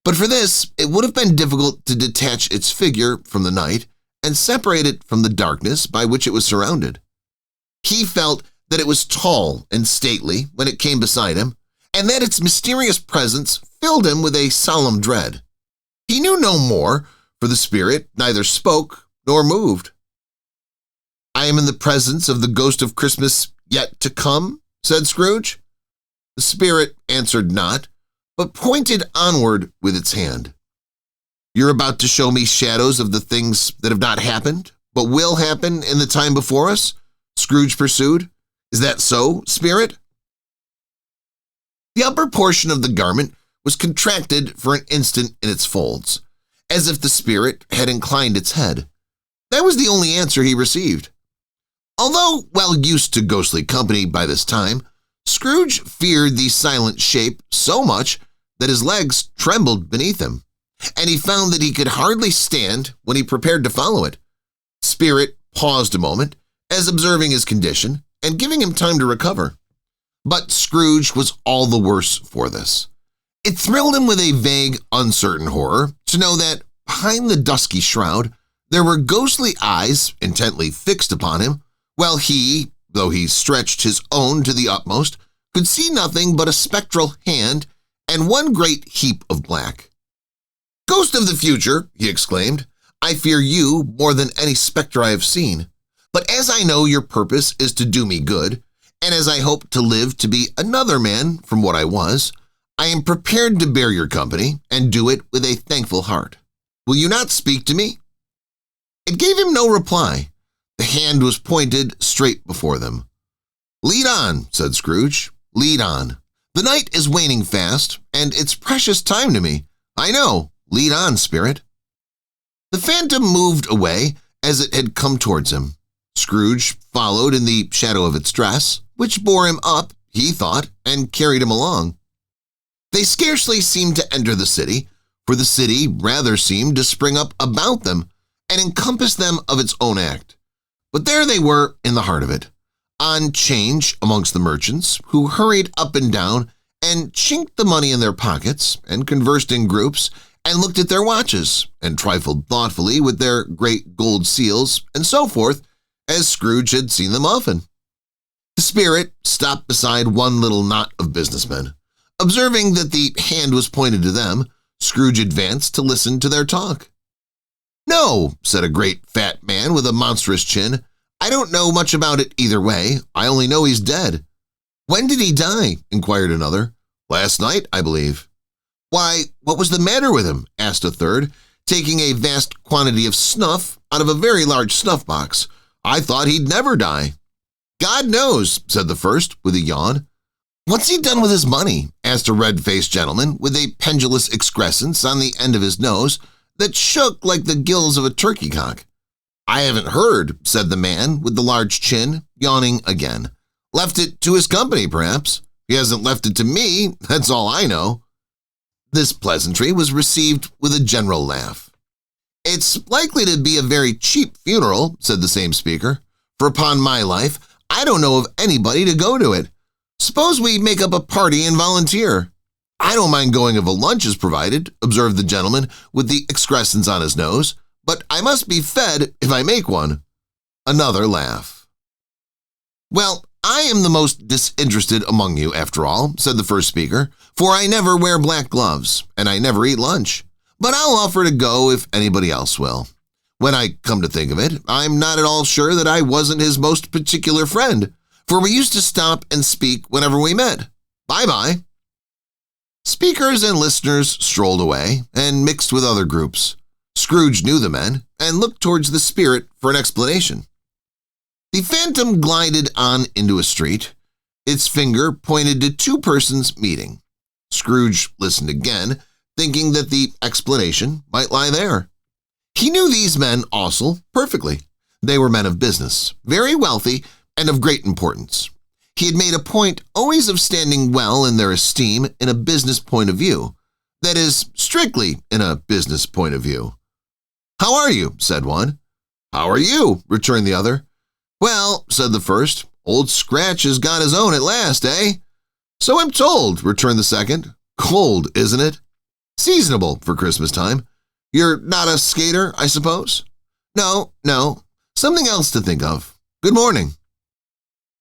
But for this, it would have been difficult to detach its figure from the night and separate it from the darkness by which it was surrounded. He felt that it was tall and stately when it came beside him, and that its mysterious presence filled him with a solemn dread. He knew no more, for the spirit neither spoke nor moved. "I am in the presence of the ghost of Christmas yet to come," said Scrooge. The spirit answered not, but pointed onward with its hand. "You're about to show me shadows of the things that have not happened, but will happen in the time before us?" Scrooge pursued. "Is that so, spirit?" The upper portion of the garment was contracted for an instant in its folds, as if the spirit had inclined its head. That was the only answer he received. Although well used to ghostly company by this time, Scrooge feared the silent shape so much that his legs trembled beneath him, and he found that he could hardly stand when he prepared to follow it. Spirit paused a moment, as observing his condition and giving him time to recover. But Scrooge was all the worse for this. It thrilled him with a vague, uncertain horror to know that behind the dusky shroud there were ghostly eyes intently fixed upon him, while he, though he stretched his own to the utmost, could see nothing but a spectral hand and one great heap of black. "Ghost of the future," he exclaimed, "I fear you more than any spectre I have seen. But as I know your purpose is to do me good, and as I hope to live to be another man from what I was, I am prepared to bear your company and do it with a thankful heart. Will you not speak to me?" It gave him no reply. The hand was pointed straight before them. "Lead on," said Scrooge. "Lead on. The night is waning fast, and it's precious time to me. I know. Lead on, spirit." The phantom moved away as it had come towards him. Scrooge followed in the shadow of its dress, which bore him up he thought, and carried him along. They scarcely seemed to enter the city, for the city rather seemed to spring up about them and encompass them of its own act. But there they were in the heart of it, on change amongst the merchants, who hurried up and down and chinked the money in their pockets and conversed in groups and looked at their watches and trifled thoughtfully with their great gold seals and so forth, as Scrooge had seen them often. The spirit stopped beside one little knot of businessmen. Observing that the hand was pointed to them, Scrooge advanced to listen to their talk. "No," said a great fat man with a monstrous chin, "I don't know much about it either way. I only know he's dead." "When did he die?" inquired another. "Last night, I believe." "Why, what was the matter with him?" asked a third, taking a vast quantity of snuff out of a very large snuff box. "I thought he'd never die." "God knows," said the first with a yawn. "What's he done with his money?" asked a red-faced gentleman with a pendulous excrescence on the end of his nose that shook like the gills of a turkey cock. "I haven't heard," said the man with the large chin, yawning again. "Left it to his company, perhaps. He hasn't left it to me, that's all I know." This pleasantry was received with a general laugh. "It's likely to be a very cheap funeral," said the same speaker, "for upon my life, I don't know of anybody to go to it. Suppose we make up a party and volunteer." "I don't mind going if a lunch is provided," observed the gentleman with the excrescence on his nose, "but I must be fed if I make one." Another laugh. "Well, I am the most disinterested among you, after all," said the first speaker, "for I never wear black gloves, and I never eat lunch. But I'll offer to go if anybody else will. When I come to think of it, I'm not at all sure that I wasn't his most particular friend, for we used to stop and speak whenever we met. Bye-bye." Speakers and listeners strolled away and mixed with other groups. Scrooge knew the men and looked towards the spirit for an explanation. The phantom glided on into a street. Its finger pointed to two persons meeting. Scrooge listened again, thinking that the explanation might lie there. He knew these men also perfectly. They were men of business, very wealthy and of great importance. He had made a point always of standing well in their esteem in a business point of view, that is, strictly in a business point of view. "How are you?" said one. "How are you?" returned the other. "Well," said the first, "Old Scratch has got his own at last, eh?" "So I'm told," returned the second. "Cold, isn't it?" "Seasonable for Christmas time. You're not a skater, I suppose?" No. Something else to think of. Good morning."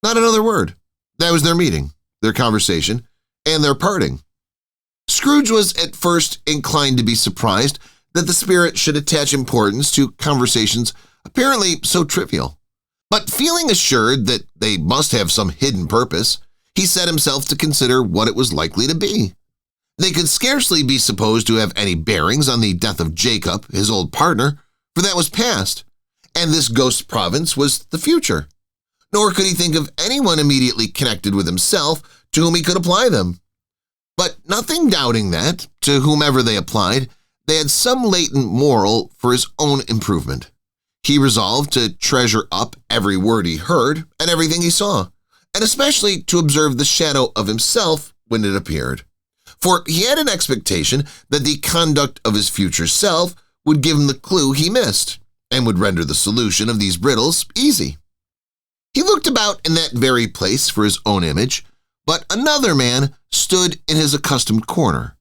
Not another word. That was their meeting, their conversation, and their parting. Scrooge was at first inclined to be surprised that the spirit should attach importance to conversations apparently so trivial. But feeling assured that they must have some hidden purpose, he set himself to consider what it was likely to be. They could scarcely be supposed to have any bearings on the death of Jacob, his old partner, for that was past, and this ghost province was the future. Nor could he think of anyone immediately connected with himself to whom he could apply them. But nothing doubting that, to whomever they applied, they had some latent moral for his own improvement. He resolved to treasure up every word he heard and everything he saw, and especially to observe the shadow of himself when it appeared. For he had an expectation that the conduct of his future self would give him the clue he missed, and would render the solution of these riddles easy. He looked about in that very place for his own image, but another man stood in his accustomed corner,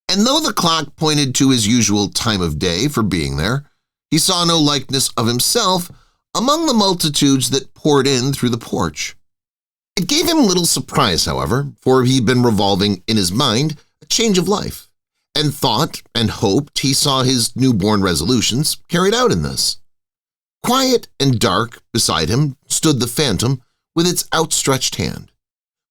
and though the clock pointed to his usual time of day for being there, he saw no likeness of himself among the multitudes that poured in through the porch. It gave him little surprise, however, for he'd been revolving in his mind a change of life, and thought and hoped he saw his newborn resolutions carried out in this. Quiet and dark beside him stood the phantom with its outstretched hand.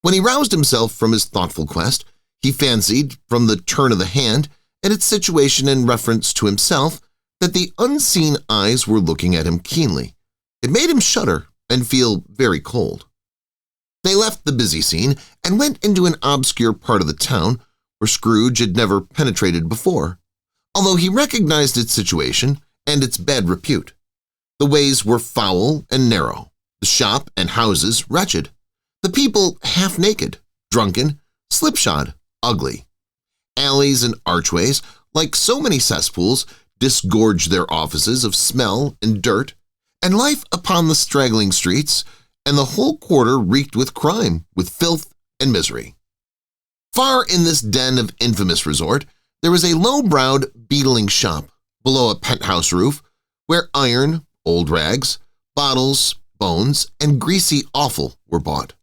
When he roused himself from his thoughtful quest, he fancied, from the turn of the hand and its situation in reference to himself, that the unseen eyes were looking at him keenly. It made him shudder and feel very cold. They left the busy scene and went into an obscure part of the town where Scrooge had never penetrated before, although he recognized its situation and its bad repute. The ways were foul and narrow, the shop and houses wretched. The people half-naked, drunken, slipshod, ugly. Alleys and archways, like so many cesspools, disgorged their offices of smell and dirt, and life upon the straggling streets, and the whole quarter reeked with crime, with filth and misery. Far in this den of infamous resort, there was a low-browed, beetling shop below a penthouse roof where iron, old rags, bottles, bones, and greasy offal were bought.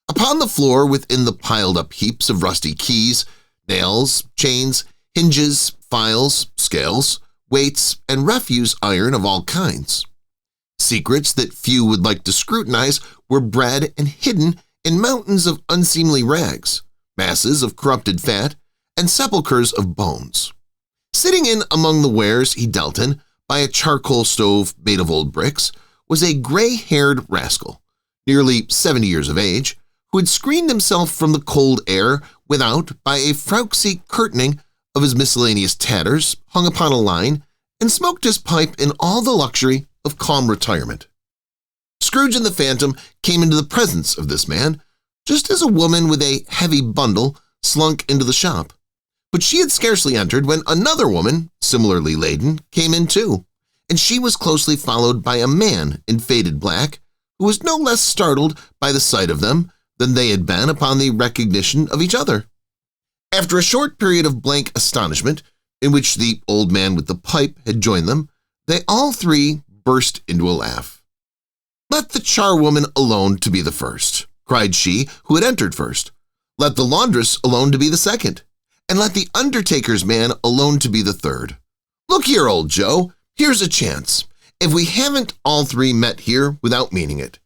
Upon the floor within the piled-up heaps of rusty keys, nails, chains, hinges, files, scales, weights, and refuse iron of all kinds. Secrets that few would like to scrutinize were bred and hidden in mountains of unseemly rags, masses of corrupted fat, and sepulchres of bones. Sitting in among the wares he dealt in, by a charcoal stove made of old bricks, was a gray-haired rascal, nearly 70 years of age, who had screened himself from the cold air without by a frowsy curtaining of his miscellaneous tatters hung upon a line, and smoked his pipe in all the luxury of calm retirement. Scrooge and the Phantom came into the presence of this man, just as a woman with a heavy bundle slunk into the shop. But she had scarcely entered when another woman, similarly laden, came in too, and she was closely followed by a man in faded black, who was no less startled by the sight of them than they had been upon the recognition of each other. After a short period of blank astonishment, in which the old man with the pipe had joined them, they all three burst into a laugh. "Let the charwoman alone to be the first," cried she who had entered first. "Let the laundress alone to be the second, and let the undertaker's man alone to be the third. Look here, old Joe, here's a chance, if we haven't all three met here without meaning it."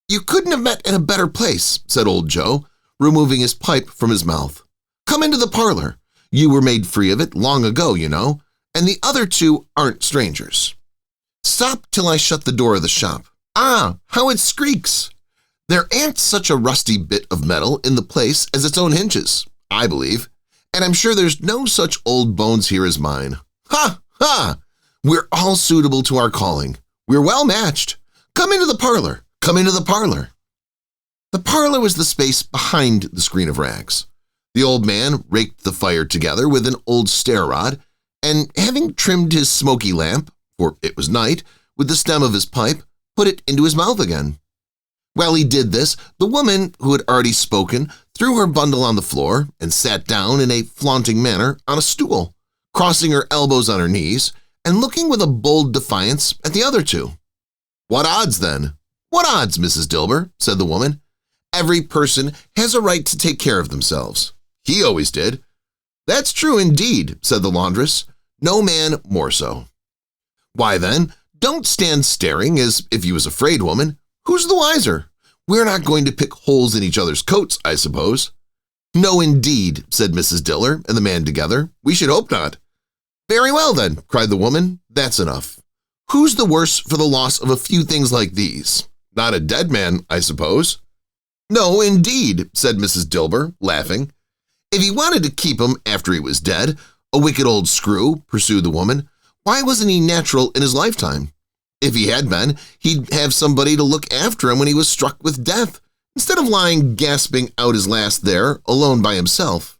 "You couldn't have met in a better place," said old Joe, removing his pipe from his mouth. "Come into the parlor. You were made free of it long ago, you know, and the other two aren't strangers. Stop till I shut the door of the shop. Ah, how it squeaks! There ain't such a rusty bit of metal in the place as its own hinges, I believe, and I'm sure there's no such old bones here as mine. Ha! Ha! We're all suitable to our calling. We're well matched. Come into the parlor. Come into the parlor." The parlor was the space behind the screen of rags. The old man raked the fire together with an old stair-rod, and having trimmed his smoky lamp, for it was night, with the stem of his pipe, put it into his mouth again. While he did this, the woman who had already spoken threw her bundle on the floor and sat down in a flaunting manner on a stool, crossing her elbows on her knees and looking with a bold defiance at the other two. "What odds, then? What odds, Mrs. Dilber?" said the woman. "Every person has a right to take care of themselves. He always did." "That's true indeed," said the laundress. "No man more so." "Why then, don't stand staring as if you was afraid, woman. Who's the wiser? We're not going to pick holes in each other's coats, I suppose." "No, indeed," said Mrs. Diller and the man together. "We should hope not." "Very well, then," cried the woman. "That's enough. Who's the worse for the loss of a few things like these? Not a dead man, I suppose." "No, indeed," said Mrs. Dilber, laughing. "If he wanted to keep him after he was dead, a wicked old screw," pursued the woman, "why wasn't he natural in his lifetime? If he had been, he'd have somebody to look after him when he was struck with death, instead of lying gasping out his last there, alone by himself."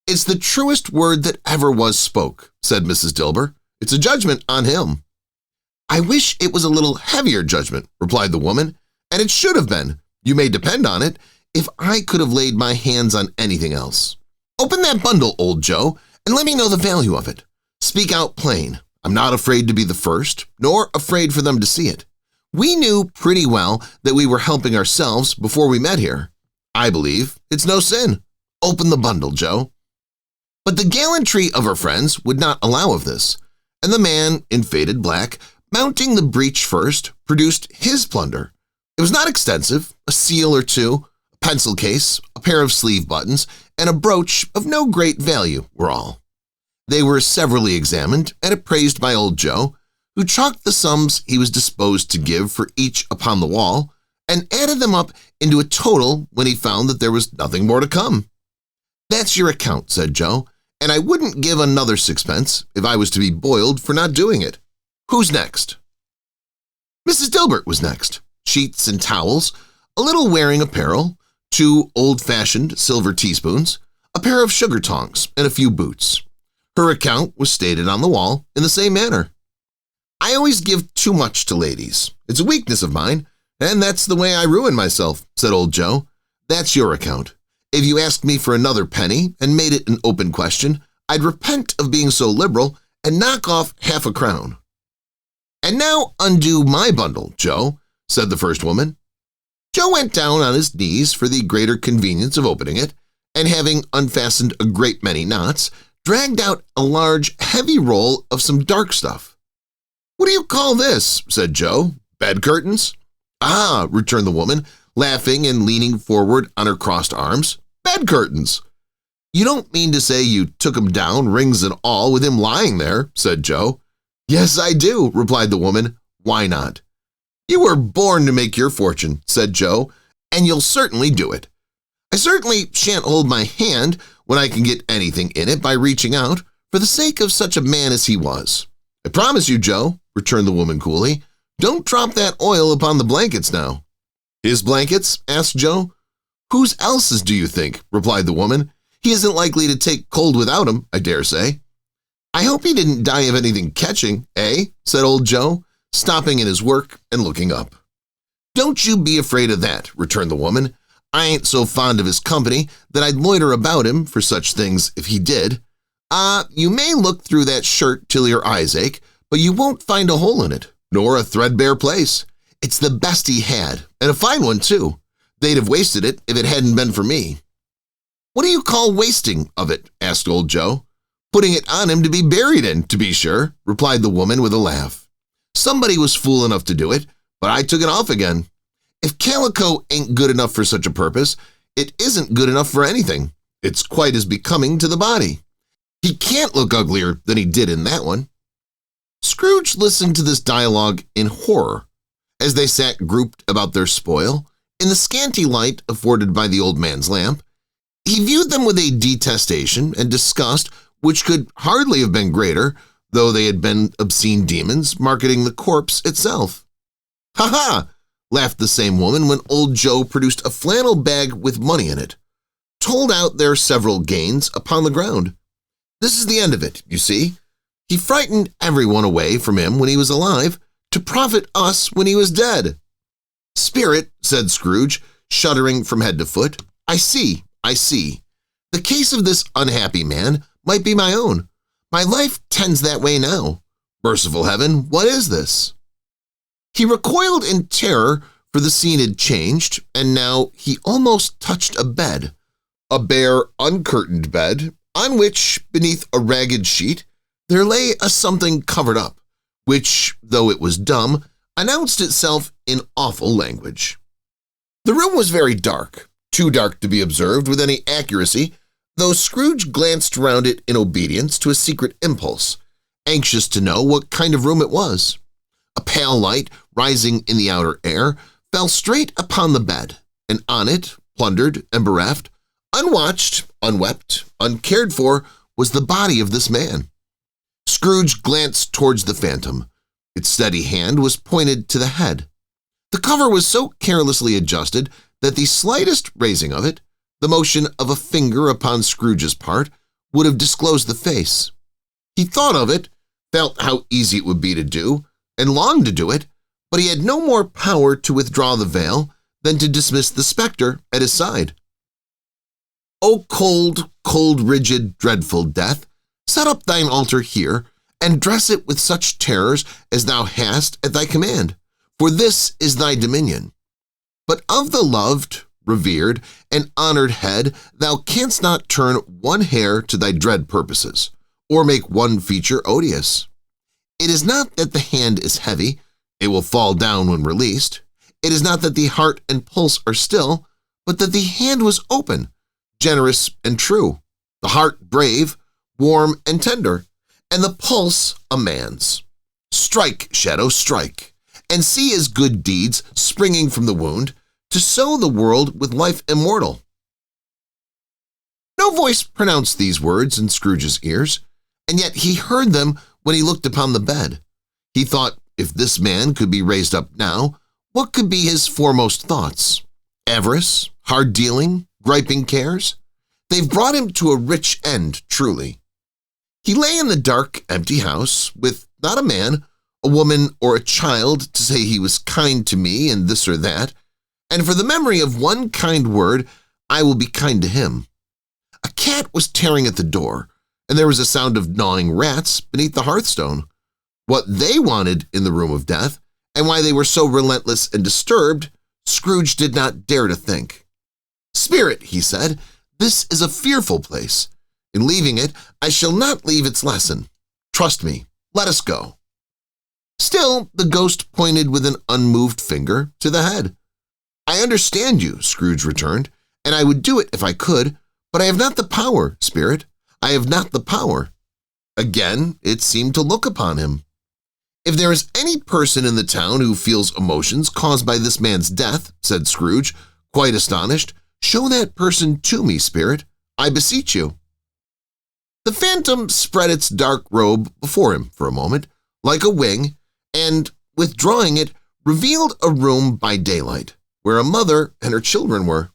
"It's the truest word that ever was spoke," said Mrs. Dilber. "It's a judgment on him." "I wish it was a little heavier judgment," replied the woman, "and it should have been, you may depend on it, if I could have laid my hands on anything else. Open that bundle, old Joe, and let me know the value of it. Speak out plain. I'm not afraid to be the first, nor afraid for them to see it. We knew pretty well that we were helping ourselves before we met here. I believe it's no sin. Open the bundle, Joe." But the gallantry of our friends would not allow of this, and the man in faded black, mounting the breech first, produced his plunder. It was not extensive, a seal or two, a pencil case, a pair of sleeve buttons, and a brooch of no great value were all. They were severally examined and appraised by old Joe, who chalked the sums he was disposed to give for each upon the wall, and added them up into a total when he found that there was nothing more to come. "That's your account," said Joe, "and I wouldn't give another sixpence if I was to be boiled for not doing it. Who's next?" Mrs. Dilbert was next. Sheets and towels, a little wearing apparel, 2 old-fashioned silver teaspoons, a pair of sugar tongs, and a few boots. Her account was stated on the wall in the same manner. "I always give too much to ladies. It's a weakness of mine, and that's the way I ruin myself," said old Joe. "That's your account. If you asked me for another penny and made it an open question, I'd repent of being so liberal and knock off half a crown." "And now undo my bundle, Joe," said the first woman. Joe went down on his knees for the greater convenience of opening it, and having unfastened a great many knots, dragged out a large, heavy roll of some dark stuff. "What do you call this?" said Joe. "Bed curtains?" "Ah," returned the woman, laughing and leaning forward on her crossed arms. "Bed curtains." "You don't mean to say you took him down, rings and all, with him lying there," said Joe. "Yes, I do," replied the woman. "Why not?" "You were born to make your fortune," said Joe, "and you'll certainly do it. I certainly shan't hold my hand when I can get anything in it by reaching out, for the sake of such a man as he was." "I promise you, Joe," returned the woman coolly. "Don't drop that oil upon the blankets now." "His blankets?" asked Joe. "Whose else's do you think?" replied the woman. "He isn't likely to take cold without 'em, I dare say." "I hope he didn't die of anything catching, eh?" said old Joe, stopping in his work and looking up. "Don't you be afraid of that," returned the woman. "I ain't so fond of his company that I'd loiter about him for such things if he did. You may look through that shirt till your eyes ache, but you won't find a hole in it, nor a threadbare place. It's the best he had, and a fine one, too. They'd have wasted it if it hadn't been for me." "What do you call wasting of it?" asked old Joe. "Putting it on him to be buried in, to be sure," replied the woman with a laugh. "Somebody was fool enough to do it, but I took it off again. If calico ain't good enough for such a purpose, it isn't good enough for anything. It's quite as becoming to the body. He can't look uglier than he did in that one." Scrooge listened to this dialogue in horror, as they sat grouped about their spoil, in the scanty light afforded by the old man's lamp. He viewed them with a detestation and disgust which could hardly have been greater, though they had been obscene demons marketing the corpse itself. "Ha ha!" laughed the same woman when old Joe produced a flannel bag with money in it, told out their several gains upon the ground. "This is the end of it, you see. He frightened everyone away from him when he was alive, to profit us when he was dead." "Spirit," said Scrooge, shuddering from head to foot, I see. The case of this unhappy man might be my own. My life tends that way now. Merciful heaven, what is this?" He recoiled in terror, for the scene had changed, and now he almost touched a bed, a bare, uncurtained bed, on which, beneath a ragged sheet, there lay a something covered up, which, though it was dumb, announced itself in awful language. The room was very dark, too dark to be observed with any accuracy, though Scrooge glanced round it in obedience to a secret impulse, anxious to know what kind of room it was. A pale light, rising in the outer air, fell straight upon the bed, and on it, plundered and bereft, unwatched, unwept, uncared for, was the body of this man. Scrooge glanced towards the phantom. Its steady hand was pointed to the head. The cover was so carelessly adjusted that the slightest raising of it, the motion of a finger upon Scrooge's part, would have disclosed the face. He thought of it, felt how easy it would be to do, and longed to do it, but he had no more power to withdraw the veil than to dismiss the spectre at his side. "O cold, cold, rigid, dreadful death, set up thine altar here, and dress it with such terrors as thou hast at thy command, for this is thy dominion. But of the loved, revered, and honored head thou canst not turn one hair to thy dread purposes, or make one feature odious. It is not that the hand is heavy, it will fall down when released. It is not that the heart and pulse are still, but that the hand was open, generous and true, the heart brave, warm and tender, and the pulse a man's. Strike, shadow, strike, and see his good deeds springing from the wound, to sow the world with life immortal." No voice pronounced these words in Scrooge's ears, and yet he heard them when he looked upon the bed. He thought, if this man could be raised up now, what could be his foremost thoughts? Avarice, hard dealing, griping cares. They've brought him to a rich end, truly. He lay in the dark, empty house with not a man, a woman, or a child to say he was kind to me and this or that, and for the memory of one kind word, I will be kind to him. A cat was tearing at the door, and there was a sound of gnawing rats beneath the hearthstone. What they wanted in the room of death, and why they were so relentless and disturbed, Scrooge did not dare to think. "Spirit," he said, "this is a fearful place. In leaving it, I shall not leave its lesson. Trust me, let us go." Still, the ghost pointed with an unmoved finger to the head. "I understand you," Scrooge returned, "and I would do it if I could, but I have not the power, Spirit. I have not the power." Again, it seemed to look upon him. "If there is any person in the town who feels emotions caused by this man's death," said Scrooge, quite astonished, "show that person to me, Spirit. I beseech you." The phantom spread its dark robe before him for a moment, like a wing, and, withdrawing it, revealed a room by daylight, where a mother and her children were.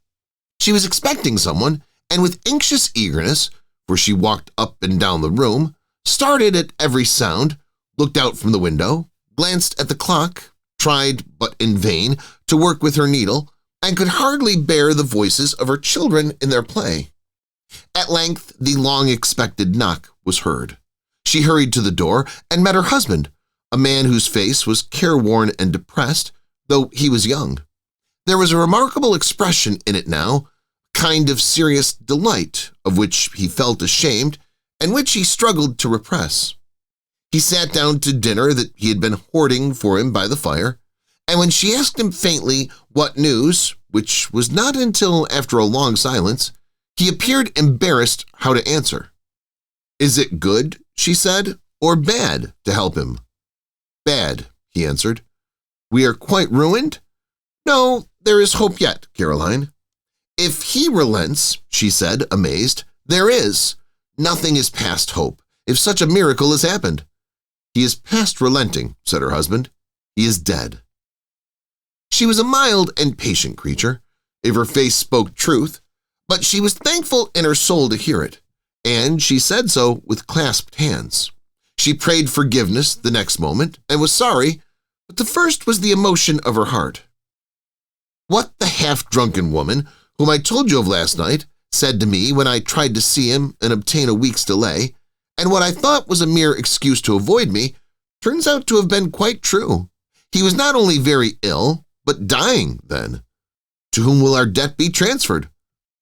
She was expecting someone, and with anxious eagerness, for she walked up and down the room, started at every sound, looked out from the window, glanced at the clock, tried, but in vain, to work with her needle, and could hardly bear the voices of her children in their play. At length, the long-expected knock was heard. She hurried to the door and met her husband, a man whose face was careworn and depressed, though he was young. There was a remarkable expression in it now, a kind of serious delight of which he felt ashamed and which he struggled to repress. He sat down to dinner that he had been hoarding for him by the fire, and when she asked him faintly what news, which was not until after a long silence, he appeared embarrassed how to answer. "Is it good," she said, "or bad to help him?" "Bad," he answered. "We are quite ruined?" "No, there is hope yet, Caroline." "If he relents," she said, amazed, "there is. Nothing is past hope, if such a miracle has happened." "He is past relenting," said her husband. "He is dead." She was a mild and patient creature, if her face spoke truth, but she was thankful in her soul to hear it, and she said so with clasped hands. She prayed forgiveness the next moment and was sorry, but the first was the emotion of her heart. "What the half-drunken woman, whom I told you of last night, said to me when I tried to see him and obtain a week's delay, and what I thought was a mere excuse to avoid me, turns out to have been quite true. He was not only very ill, but dying then. To whom will our debt be transferred?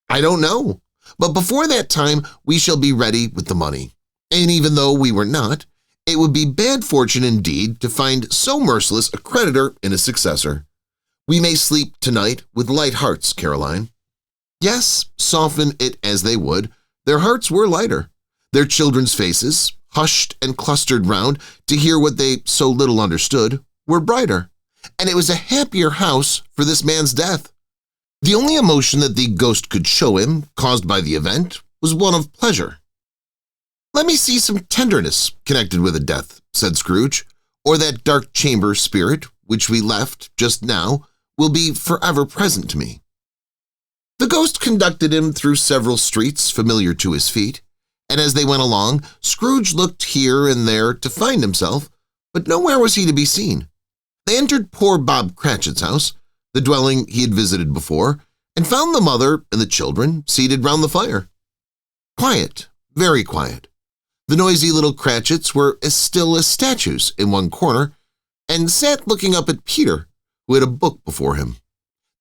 I don't know, but before that time we shall be ready with the money. And even though we were not, it would be bad fortune indeed to find so merciless a creditor in a successor. We may sleep tonight with light hearts, Caroline." Yes, soften it as they would, their hearts were lighter. Their children's faces, hushed and clustered round to hear what they so little understood, were brighter, and it was a happier house for this man's death. The only emotion that the ghost could show him, caused by the event, was one of pleasure. "Let me see some tenderness connected with a death," said Scrooge, "or that dark chamber spirit which we left just now will be forever present to me." The ghost conducted him through several streets familiar to his feet, and as they went along, Scrooge looked here and there to find himself, but nowhere was he to be seen. They entered poor Bob Cratchit's house, the dwelling he had visited before, and found the mother and the children seated round the fire. Quiet, very quiet. The noisy little Cratchits were as still as statues in one corner, and sat looking up at Peter, who had a book before him.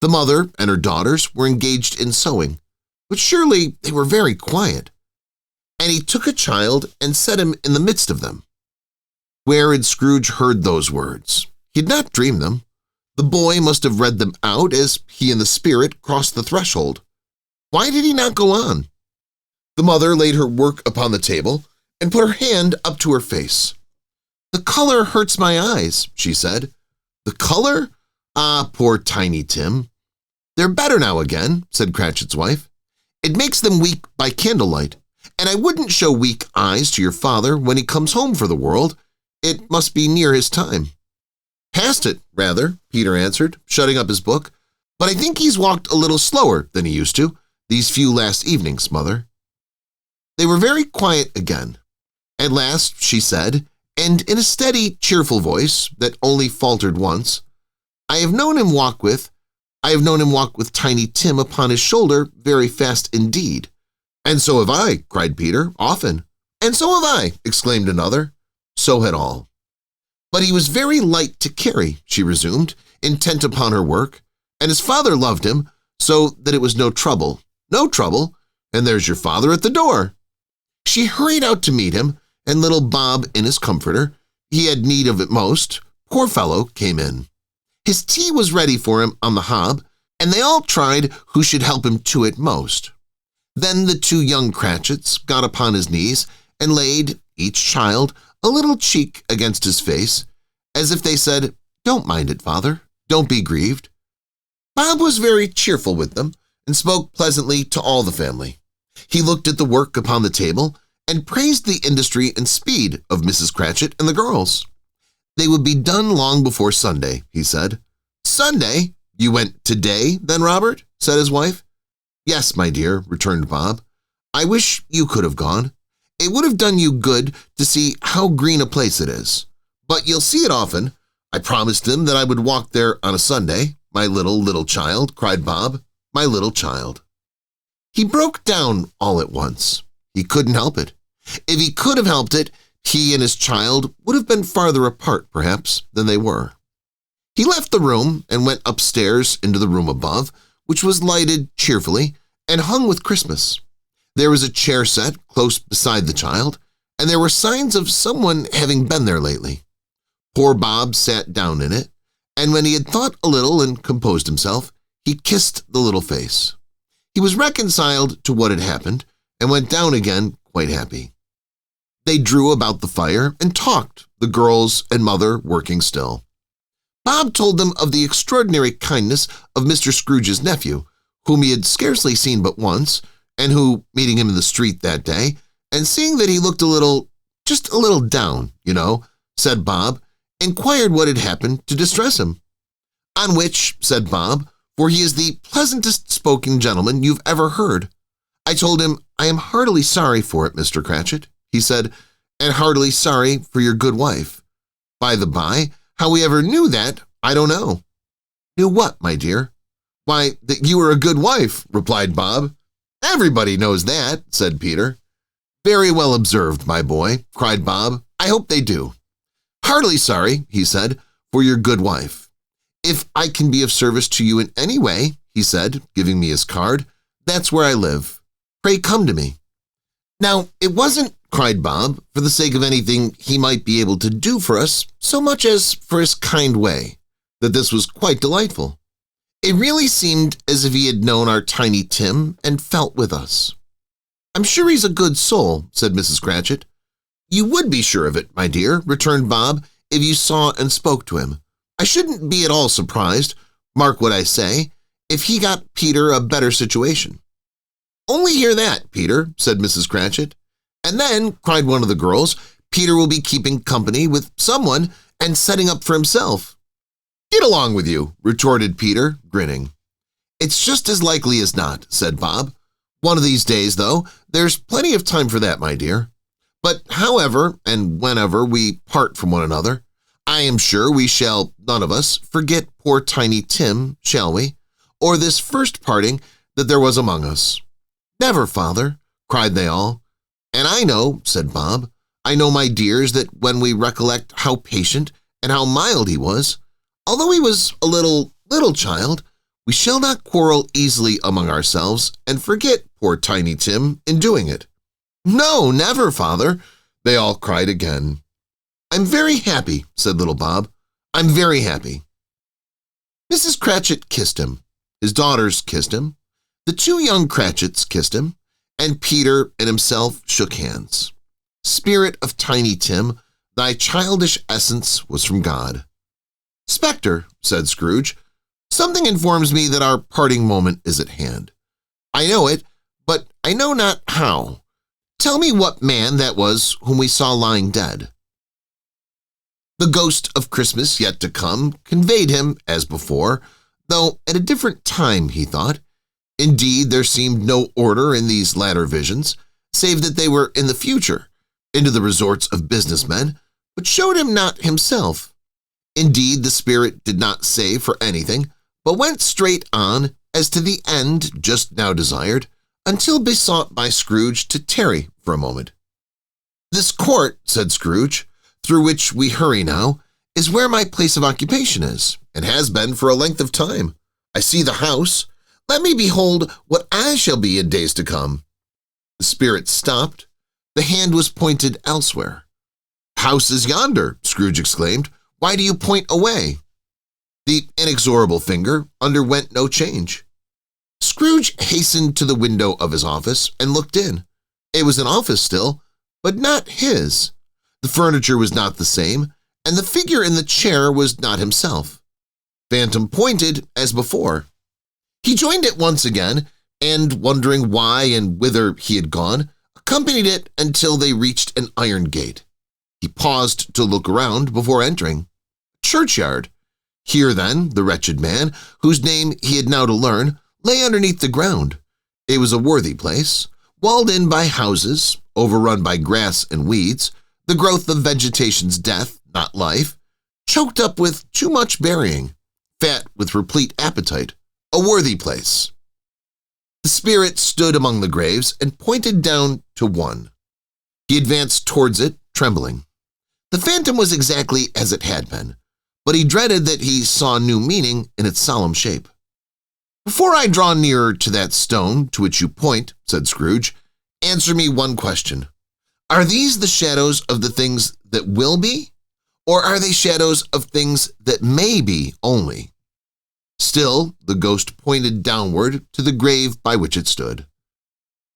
The mother and her daughters were engaged in sewing, but surely they were very quiet. And he took a child and set him in the midst of them. Where had Scrooge heard those words? He had not dreamed them. The boy must have read them out as he and the spirit crossed the threshold. Why did he not go on? The mother laid her work upon the table and put her hand up to her face. "The color hurts my eyes," she said. "The color? Ah, poor Tiny Tim." "They're better now again," said Cratchit's wife. "It makes them weak by candlelight, and I wouldn't show weak eyes to your father when he comes home for the world. It must be near his time." "Past it, rather," Peter answered, shutting up his book. But I think he's walked a little slower than he used to these few last evenings, Mother." They were very quiet again. At last she said, and in a steady, cheerful voice that only faltered once, I have known him walk with Tiny Tim upon his shoulder very fast indeed." "And so have I," cried Peter, "often." "And so have I," exclaimed another. So had all. "But he was very light to carry," she resumed, intent upon her work, "and his father loved him, so that it was no trouble. No trouble, and there's your father at the door." She hurried out to meet him, and little Bob in his comforter, he had need of it most, poor fellow, came in. His tea was ready for him on the hob, and they all tried who should help him to it most. Then the two young Cratchits got upon his knees and laid, each child, a little cheek against his face, as if they said, "Don't mind it, Father, don't be grieved." Bob was very cheerful with them and spoke pleasantly to all the family. He looked at the work upon the table and praised the industry and speed of Mrs. Cratchit and the girls. They would be done long before Sunday, he said. "Sunday? You went today, then, Robert?" said his wife. "Yes, my dear," returned Bob. "I wish you could have gone. It would have done you good to see how green a place it is. But you'll see it often. I promised him that I would walk there on a Sunday. My little child," cried Bob, "my little child." He broke down all at once. He couldn't help it. If he could have helped it, he and his child would have been farther apart, perhaps, than they were. He left the room and went upstairs into the room above, which was lighted cheerfully and hung with Christmas. There was a chair set close beside the child, and there were signs of someone having been there lately. Poor Bob sat down in it, and when he had thought a little and composed himself, he kissed the little face. He was reconciled to what had happened and went down again quite happy. They drew about the fire and talked, the girls and mother working still. Bob told them of the extraordinary kindness of Mr. Scrooge's nephew, whom he had scarcely seen but once, and who, meeting him in the street that day, and seeing that he looked just a little down, said Bob, inquired what had happened to distress him. "On which," said Bob, "for he is the pleasantest spoken gentleman you've ever heard, I told him, 'I am heartily sorry for it, Mr. Cratchit,' he said, 'and heartily sorry for your good wife.' By the by, how he ever knew that, I don't know." "Knew what, my dear?" "Why, that you were a good wife," replied Bob. "Everybody knows that," said Peter. "Very well observed, my boy," cried Bob. "I hope they do. Heartily sorry," he said, "for your good wife. If I can be of service to you in any way," he said, giving me his card, "that's where I live. Pray come to me." Now, it wasn't, cried Bob, for the sake of anything he might be able to do for us, so much as for his kind way, that this was quite delightful. It really seemed as if he had known our Tiny Tim and felt with us. "I'm sure he's a good soul," said Mrs. Cratchit. "You would be sure of it, my dear," returned Bob, "if you saw and spoke to him. I shouldn't be at all surprised, mark what I say, if he got Peter a better situation." "Only hear that, Peter," said Mrs. Cratchit. "And then," cried one of the girls, "Peter will be keeping company with someone and setting up for himself." "Get along with you," retorted Peter, grinning. "It's just as likely as not," said Bob. "One of these days, though, there's plenty of time for that, my dear. But however and whenever we part from one another, I am sure we shall, none of us, forget poor Tiny Tim, shall we, or this first parting that there was among us." "Never, Father," cried they all. "And I know," said Bob, "I know, my dears, that when we recollect how patient and how mild he was, although he was a little child, we shall not quarrel easily among ourselves and forget poor Tiny Tim in doing it." "No, never, Father," they all cried again. "I'm very happy," said little Bob. "I'm very happy." Mrs. Cratchit kissed him. His daughters kissed him. The two young Cratchits kissed him, and Peter and himself shook hands. "Spirit of Tiny Tim, thy childish essence was from God." "Spectre," said Scrooge, "something informs me that our parting moment is at hand. I know it, but I know not how. Tell me what man that was whom we saw lying dead." The ghost of Christmas yet to come conveyed him, as before, though at a different time, he thought. Indeed, there seemed no order in these latter visions, save that they were in the future, into the resorts of businessmen, but showed him not himself. Indeed, the spirit did not say for anything, but went straight on as to the end just now desired, until besought by Scrooge to tarry for a moment. "This court," said Scrooge, "through which we hurry now, is where my place of occupation is, and has been for a length of time. I see the house. Let me behold what I shall be in days to come." The spirit stopped. The hand was pointed elsewhere. "House is yonder," Scrooge exclaimed. "Why do you point away?" The inexorable finger underwent no change. Scrooge hastened to the window of his office and looked in. It was an office still, but not his. The furniture was not the same, and the figure in the chair was not himself. Phantom pointed as before. He joined it once again, and, wondering why and whither he had gone, accompanied it until they reached an iron gate. He paused to look around before entering. Churchyard. Here, then, the wretched man, whose name he had now to learn, lay underneath the ground. It was a worthy place, walled in by houses, overrun by grass and weeds, the growth of vegetation's death, not life, choked up with too much burying, fat with replete appetite, a worthy place. The spirit stood among the graves and pointed down to one. He advanced towards it, trembling. The phantom was exactly as it had been, but he dreaded that he saw new meaning in its solemn shape. "Before I draw nearer to that stone to which you point," said Scrooge, "answer me one question. Are these the shadows of the things that will be, or are they shadows of things that may be only?" Still, the ghost pointed downward to the grave by which it stood.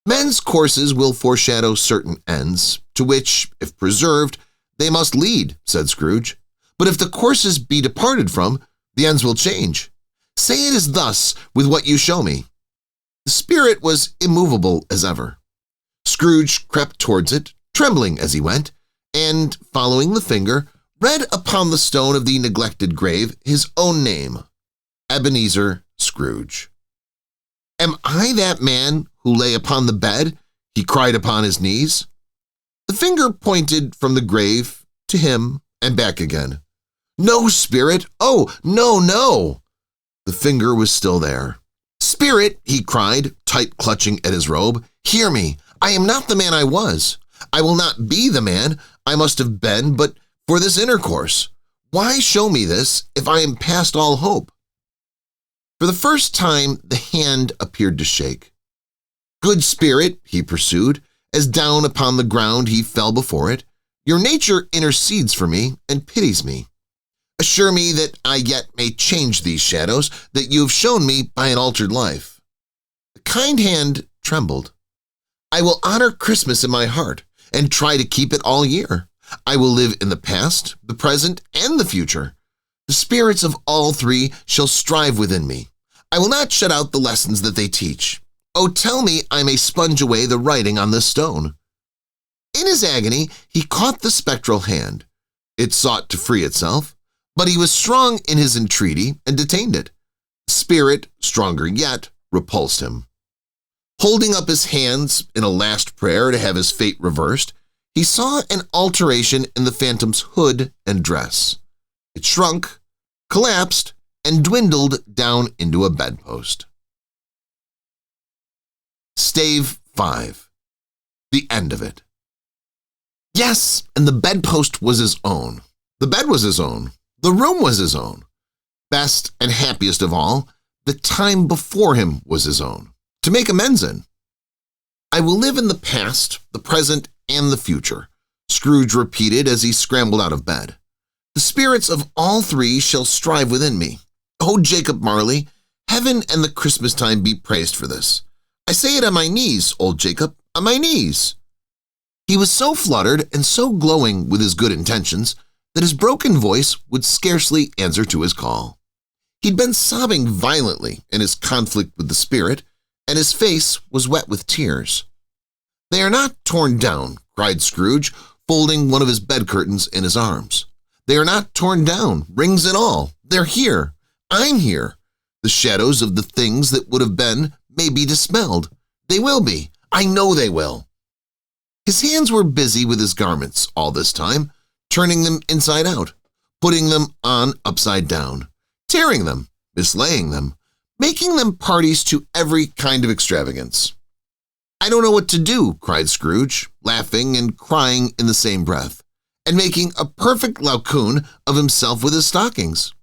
"Men's courses will foreshadow certain ends, to which, if preserved, they must lead," said Scrooge. "But if the courses be departed from, the ends will change. Say it is thus with what you show me." The spirit was immovable as ever. Scrooge crept towards it, trembling as he went, and, following the finger, read upon the stone of the neglected grave his own name, Ebenezer Scrooge. "Am I that man who lay upon the bed?" he cried upon his knees. The finger pointed from the grave to him and back again. "No, spirit! Oh, no, no!" The finger was still there. "Spirit," he cried, tight clutching at his robe, "hear me. I am not the man I was. I will not be the man I must have been but for this intercourse. Why show me this if I am past all hope?" For the first time, the hand appeared to shake. "Good spirit," he pursued, as down upon the ground he fell before it, "your nature intercedes for me and pities me. Assure me that I yet may change these shadows that you have shown me by an altered life." The kind hand trembled. "I will honor Christmas in my heart and try to keep it all year. I will live in the past, the present, and the future. The spirits of all three shall strive within me. I will not shut out the lessons that they teach. Oh, tell me I may sponge away the writing on this stone." In his agony, he caught the spectral hand. It sought to free itself, but he was strong in his entreaty and detained it. The spirit, stronger yet, repulsed him. Holding up his hands in a last prayer to have his fate reversed, he saw an alteration in the phantom's hood and dress. It shrunk, collapsed, and dwindled down into a bedpost. Stave 5. The end of it. Yes, and the bedpost was his own. The bed was his own. The room was his own. Best and happiest of all, the time before him was his own, to make amends in. "I will live in the past, the present, and the future," Scrooge repeated as he scrambled out of bed. "The spirits of all three shall strive within me. Oh, Jacob Marley, heaven and the Christmas time be praised for this. I say it on my knees, old Jacob, on my knees." He was so fluttered and so glowing with his good intentions that his broken voice would scarcely answer to his call. He'd been sobbing violently in his conflict with the spirit, and his face was wet with tears. "They are not torn down," cried Scrooge, folding one of his bed curtains in his arms. "They are not torn down, rings and all. They're here. I'm here. The shadows of the things that would have been may be dispelled. They will be. I know they will. His hands were busy with his garments all this time, turning them inside out, putting them on upside down, tearing them, mislaying them, making them parties to every kind of extravagance. "I don't know what to do," cried Scrooge, laughing and crying in the same breath, and making a perfect loukoon of himself with his stockings.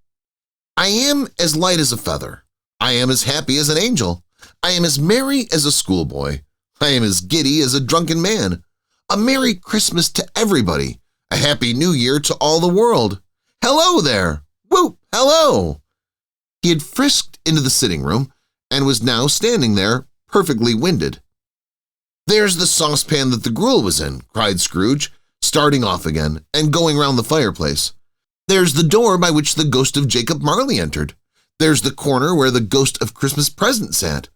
"I am as light as a feather. I am as happy as an angel. I am as merry as a schoolboy. I am as giddy as a drunken man. A Merry Christmas to everybody. A Happy New Year to all the world. Hello there! Whoop! Hello!" He had frisked into the sitting room and was now standing there, perfectly winded. "There's the saucepan that the gruel was in," cried Scrooge, starting off again and going round the fireplace. "There's the door by which the ghost of Jacob Marley entered. There's the corner where the ghost of Christmas Present sat.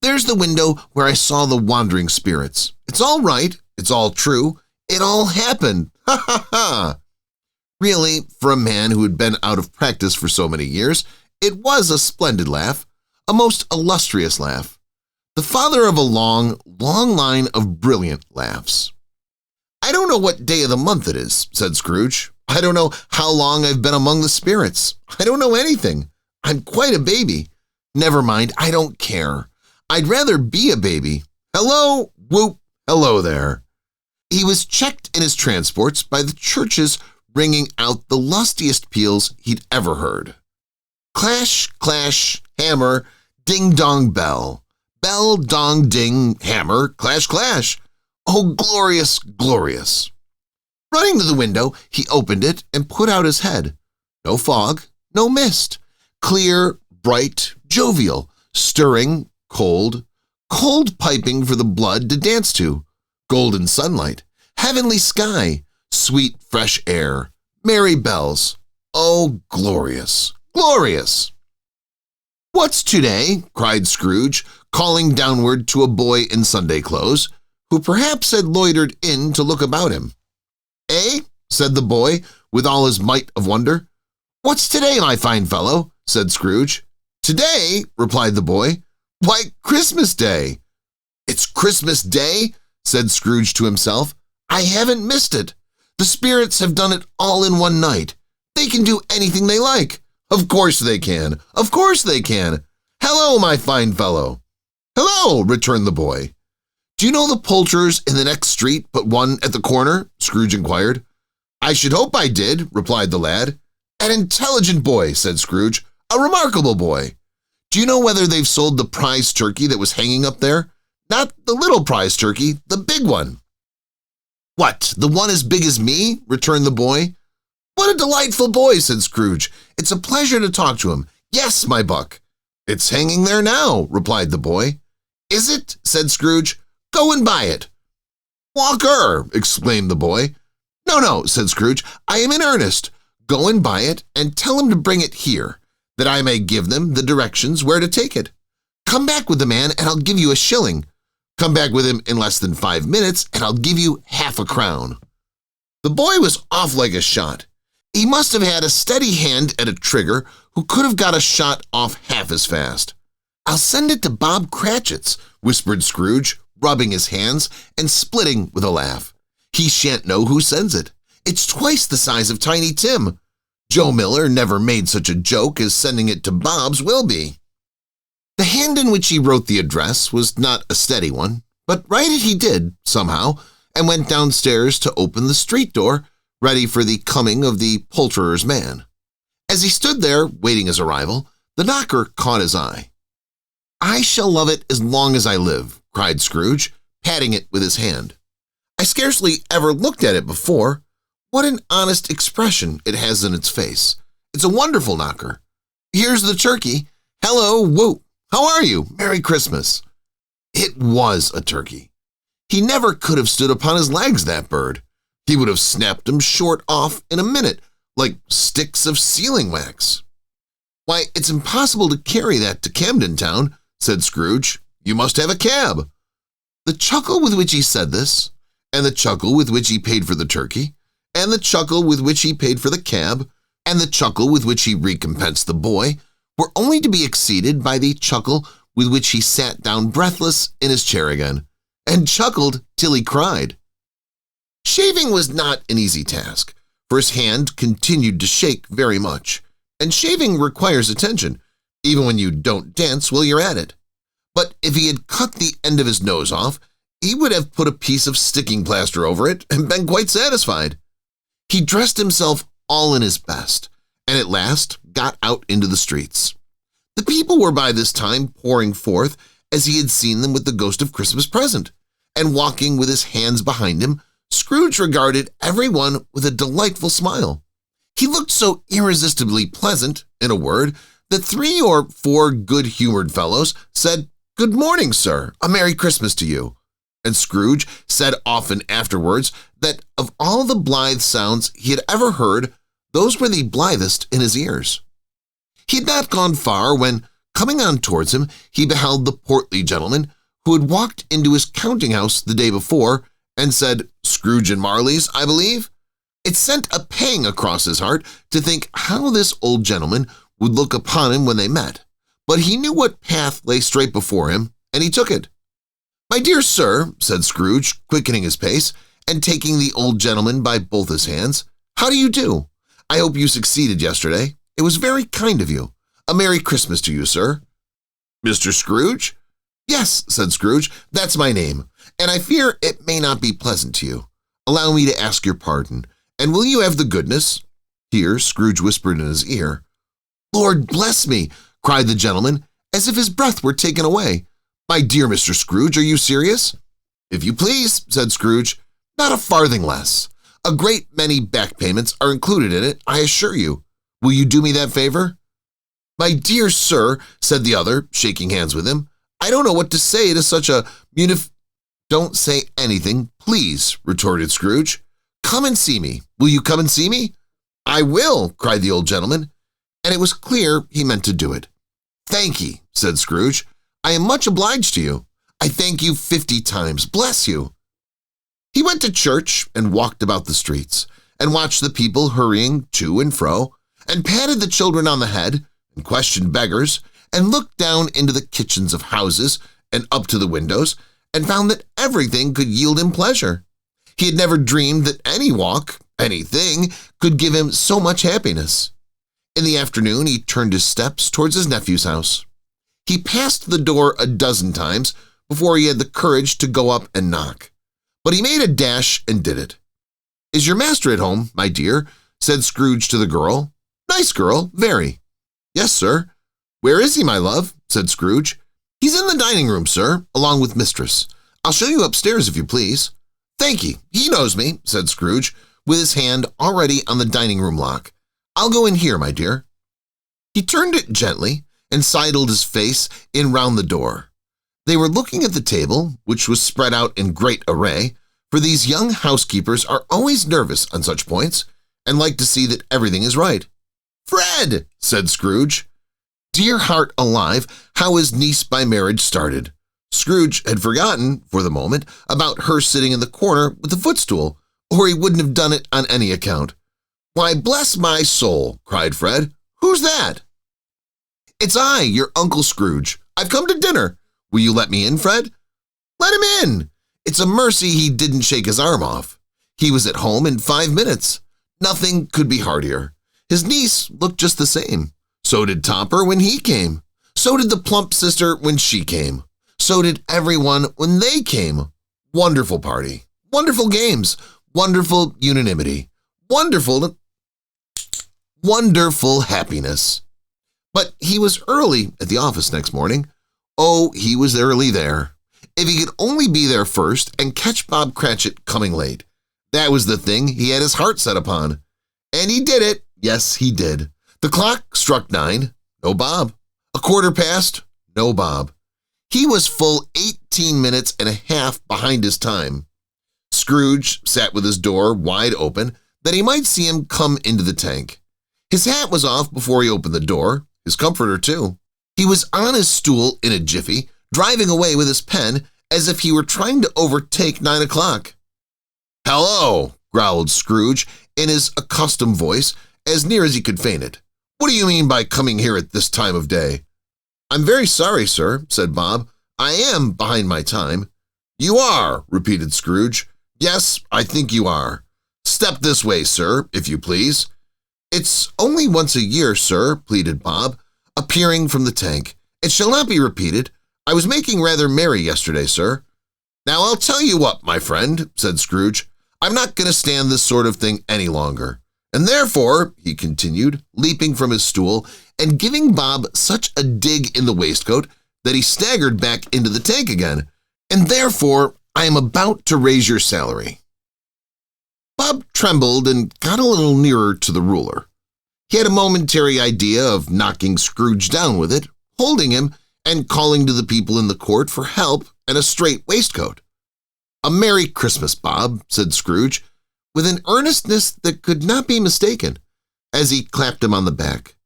There's the window where I saw the wandering spirits. It's all right. It's all true. It all happened. Ha ha ha!" Really, for a man who had been out of practice for so many years, it was a splendid laugh, a most illustrious laugh, the father of a long, long line of brilliant laughs. "I don't know what day of the month it is," said Scrooge. "I don't know how long I've been among the spirits. I don't know anything. I'm quite a baby. Never mind, I don't care. I'd rather be a baby. Hello, whoop, hello there." He was checked in his transports by the churches ringing out the lustiest peals he'd ever heard. Clash, clash, hammer, ding-dong bell. Bell, dong, ding, hammer, clash, clash. Oh, glorious, glorious. Running to the window, he opened it and put out his head. No fog, no mist. Clear, bright, jovial, stirring, cold, cold piping for the blood to dance to. Golden sunlight, heavenly sky, sweet fresh air, merry bells. Oh, glorious, glorious! "What's today?" cried Scrooge, calling downward to a boy in Sunday clothes, who perhaps had loitered in to look about him. "Eh?" said the boy, with all his might of wonder. "What's today, my fine fellow?" said Scrooge. "Today?" replied the boy. "Why, Christmas Day." "It's Christmas Day?" said Scrooge to himself. "I haven't missed it. The spirits have done it all in one night. They can do anything they like. Of course they can. Of course they can. Hello, my fine fellow." "Hello," returned the boy. "Do you know the poulterers in the next street but one at the corner?" Scrooge inquired. "I should hope I did," replied the lad. "An intelligent boy," said Scrooge. "A remarkable boy. Do you know whether they've sold the prize turkey that was hanging up there? Not the little prize turkey, the big one." "What, the one as big as me?" returned the boy. "What a delightful boy," said Scrooge. "It's a pleasure to talk to him. Yes, my buck." "It's hanging there now," replied the boy. "Is it?" said Scrooge. "Go and buy it." "Walker!" exclaimed the boy. "No, no," said Scrooge. "I am in earnest. Go and buy it and tell him to bring it here, that I may give them the directions where to take it. Come back with the man and I'll give you a shilling. Come back with him in less than 5 minutes and I'll give you half a crown." The boy was off like a shot. He must have had a steady hand at a trigger who could have got a shot off half as fast. "I'll send it to Bob Cratchit's," whispered Scrooge, rubbing his hands and splitting with a laugh. "He shan't know who sends it. It's twice the size of Tiny Tim. Joe Miller never made such a joke as sending it to Bob's will be." The hand in which he wrote the address was not a steady one, but write it he did, somehow, and went downstairs to open the street door, ready for the coming of the poulterer's man. As he stood there, waiting his arrival, the knocker caught his eye. "I shall love it as long as I live," cried Scrooge, patting it with his hand. "I scarcely ever looked at it before. What an honest expression it has in its face. It's a wonderful knocker. Here's the turkey. Hello, whoop. How are you? Merry Christmas." It was a turkey. He never could have stood upon his legs, that bird. He would have snapped them short off in a minute, like sticks of sealing wax. "Why, it's impossible to carry that to Camden Town," said Scrooge. "You must have a cab." The chuckle with which he said this, and the chuckle with which he paid for the turkey, and the chuckle with which he paid for the cab, and the chuckle with which he recompensed the boy, were only to be exceeded by the chuckle with which he sat down breathless in his chair again, and chuckled till he cried. Shaving was not an easy task, for his hand continued to shake very much, and shaving requires attention, even when you don't dance while you're at it. But if he had cut the end of his nose off, he would have put a piece of sticking plaster over it and been quite satisfied. He dressed himself all in his best, and at last got out into the streets. The people were by this time pouring forth as he had seen them with the ghost of Christmas present, and walking with his hands behind him, Scrooge regarded every one with a delightful smile. He looked so irresistibly pleasant, in a word, that 3 or 4 good-humored fellows said, "Good morning, sir, a Merry Christmas to you." And Scrooge said often afterwards that of all the blithe sounds he had ever heard, those were the blithest in his ears. He had not gone far when, coming on towards him, he beheld the portly gentleman who had walked into his counting-house the day before and said, "Scrooge and Marley's, I believe?" It sent a pang across his heart to think how this old gentleman would look upon him when they met, but he knew what path lay straight before him, and he took it. "My dear sir," said Scrooge, quickening his pace, and taking the old gentleman by both his hands, "how do you do? I hope you succeeded yesterday. It was very kind of you. A Merry Christmas to you, sir." "Mr. Scrooge?" "Yes," said Scrooge, "that's my name, and I fear it may not be pleasant to you. Allow me to ask your pardon, and will you have the goodness—" Here Scrooge whispered in his ear. "Lord bless me!" cried the gentleman, as if his breath were taken away. "My dear Mr. Scrooge, are you serious?" "If you please," said Scrooge, "not a farthing less. A great many back payments are included in it, I assure you. Will you do me that favor?" "My dear sir," said the other, shaking hands with him, "I don't know what to say to such a "Don't say anything, please," retorted Scrooge. "Come and see me. Will you come and see me?" "I will," cried the old gentleman, and it was clear he meant to do it. "Thank ye," said Scrooge. "I am much obliged to you. I thank you 50 times. Bless you." He went to church and walked about the streets, and watched the people hurrying to and fro, and patted the children on the head, and questioned beggars, and looked down into the kitchens of houses and up to the windows, and found that everything could yield him pleasure. He had never dreamed that any walk, anything, could give him so much happiness. In the afternoon he turned his steps towards his nephew's house. He passed the door a dozen times before he had the courage to go up and knock, but he made a dash and did it. "Is your master at home, my dear?" said Scrooge to the girl. "Nice girl, very." "Yes, sir." "Where is he, my love?" said Scrooge. "He's in the dining room, sir, along with mistress. I'll show you upstairs if you please." "Thank ye, he knows me," said Scrooge, with his hand already on the dining room lock. "I'll go in here, my dear." He turned it gently and sidled his face in round the door. They were looking at the table, which was spread out in great array, for these young housekeepers are always nervous on such points and like to see that everything is right. "Fred!" said Scrooge. Dear heart alive, how his niece by marriage started. Scrooge had forgotten, for the moment, about her sitting in the corner with the footstool, or he wouldn't have done it on any account. "Why, bless my soul!" cried Fred. "Who's that?" "It's I, your Uncle Scrooge. I've come to dinner. Will you let me in, Fred?" "Let him in. It's a mercy he didn't shake his arm off. He was at home in 5 minutes. Nothing could be heartier. His niece looked just the same. So did Topper when he came. So did the plump sister when she came. So did everyone when they came. Wonderful party. Wonderful games. Wonderful unanimity. Wonderful happiness. But he was early at the office next morning. Oh, he was early there. If he could only be there first and catch Bob Cratchit coming late. That was the thing he had his heart set upon. And he did it. Yes, he did. The clock struck 9. No Bob. 1/4 past. No Bob. He was full 18 minutes and a half behind his time. Scrooge sat with his door wide open that he might see him come into the tank. His hat was off before he opened the door, his comforter too. He was on his stool in a jiffy, driving away with his pen as if he were trying to overtake 9 o'clock. "Hello," growled Scrooge in his accustomed voice, as near as he could feign it. "What do you mean by coming here at this time of day?" "I'm very sorry, sir," said Bob. "I am behind my time." "You are," repeated Scrooge. "Yes, I think you are. Step this way, sir, if you please." "It's only once a year, sir," pleaded Bob, appearing from the tank. "It shall not be repeated. I was making rather merry yesterday, sir." "Now I'll tell you what, my friend," said Scrooge. "I'm not going to stand this sort of thing any longer. And therefore," he continued, leaping from his stool and giving Bob such a dig in the waistcoat that he staggered back into the tank again, "and therefore I am about to raise your salary." Bob trembled and got a little nearer to the ruler. He had a momentary idea of knocking Scrooge down with it, holding him, and calling to the people in the court for help and a straight waistcoat. "A Merry Christmas, Bob," said Scrooge, with an earnestness that could not be mistaken, as he clapped him on the back.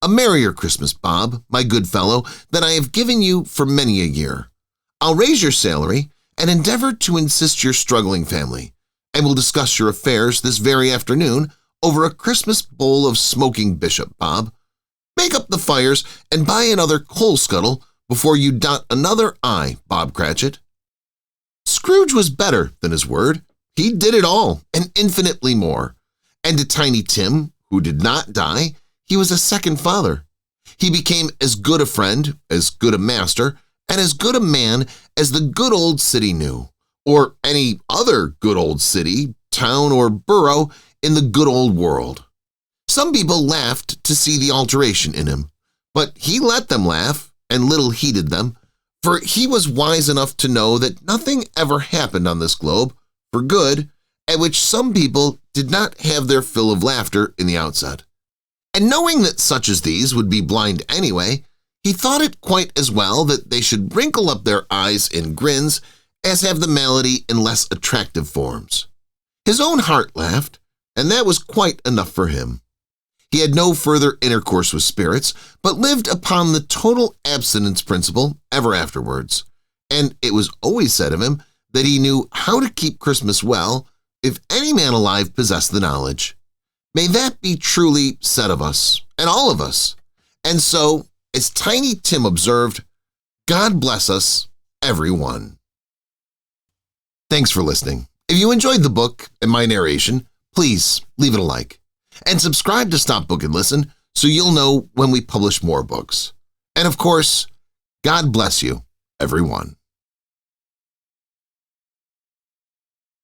"A merrier Christmas, Bob, my good fellow, than I have given you for many a year. I'll raise your salary and endeavor to assist your struggling family, and we'll discuss your affairs this very afternoon over a Christmas bowl of smoking bishop, Bob. Make up the fires and buy another coal scuttle before you dot another I, Bob Cratchit." Scrooge was better than his word. He did it all and infinitely more. And to Tiny Tim, who did not die, he was a second father. He became as good a friend, as good a master, and as good a man as the good old city knew, or any other good old city, town, or borough in the good old world. Some people laughed to see the alteration in him, but he let them laugh and little heeded them, for he was wise enough to know that nothing ever happened on this globe for good at which some people did not have their fill of laughter in the outset. And knowing that such as these would be blind anyway, he thought it quite as well that they should wrinkle up their eyes in grins as have the malady in less attractive forms. His own heart laughed, and that was quite enough for him. He had no further intercourse with spirits, but lived upon the total abstinence principle ever afterwards, and it was always said of him that he knew how to keep Christmas well if any man alive possessed the knowledge. May that be truly said of us, and all of us. And so, as Tiny Tim observed, God bless us, every one. Thanks for listening. If you enjoyed the book and my narration, please leave it a like. And subscribe to Stop Book and Listen so you'll know when we publish more books. And of course, God bless you, everyone.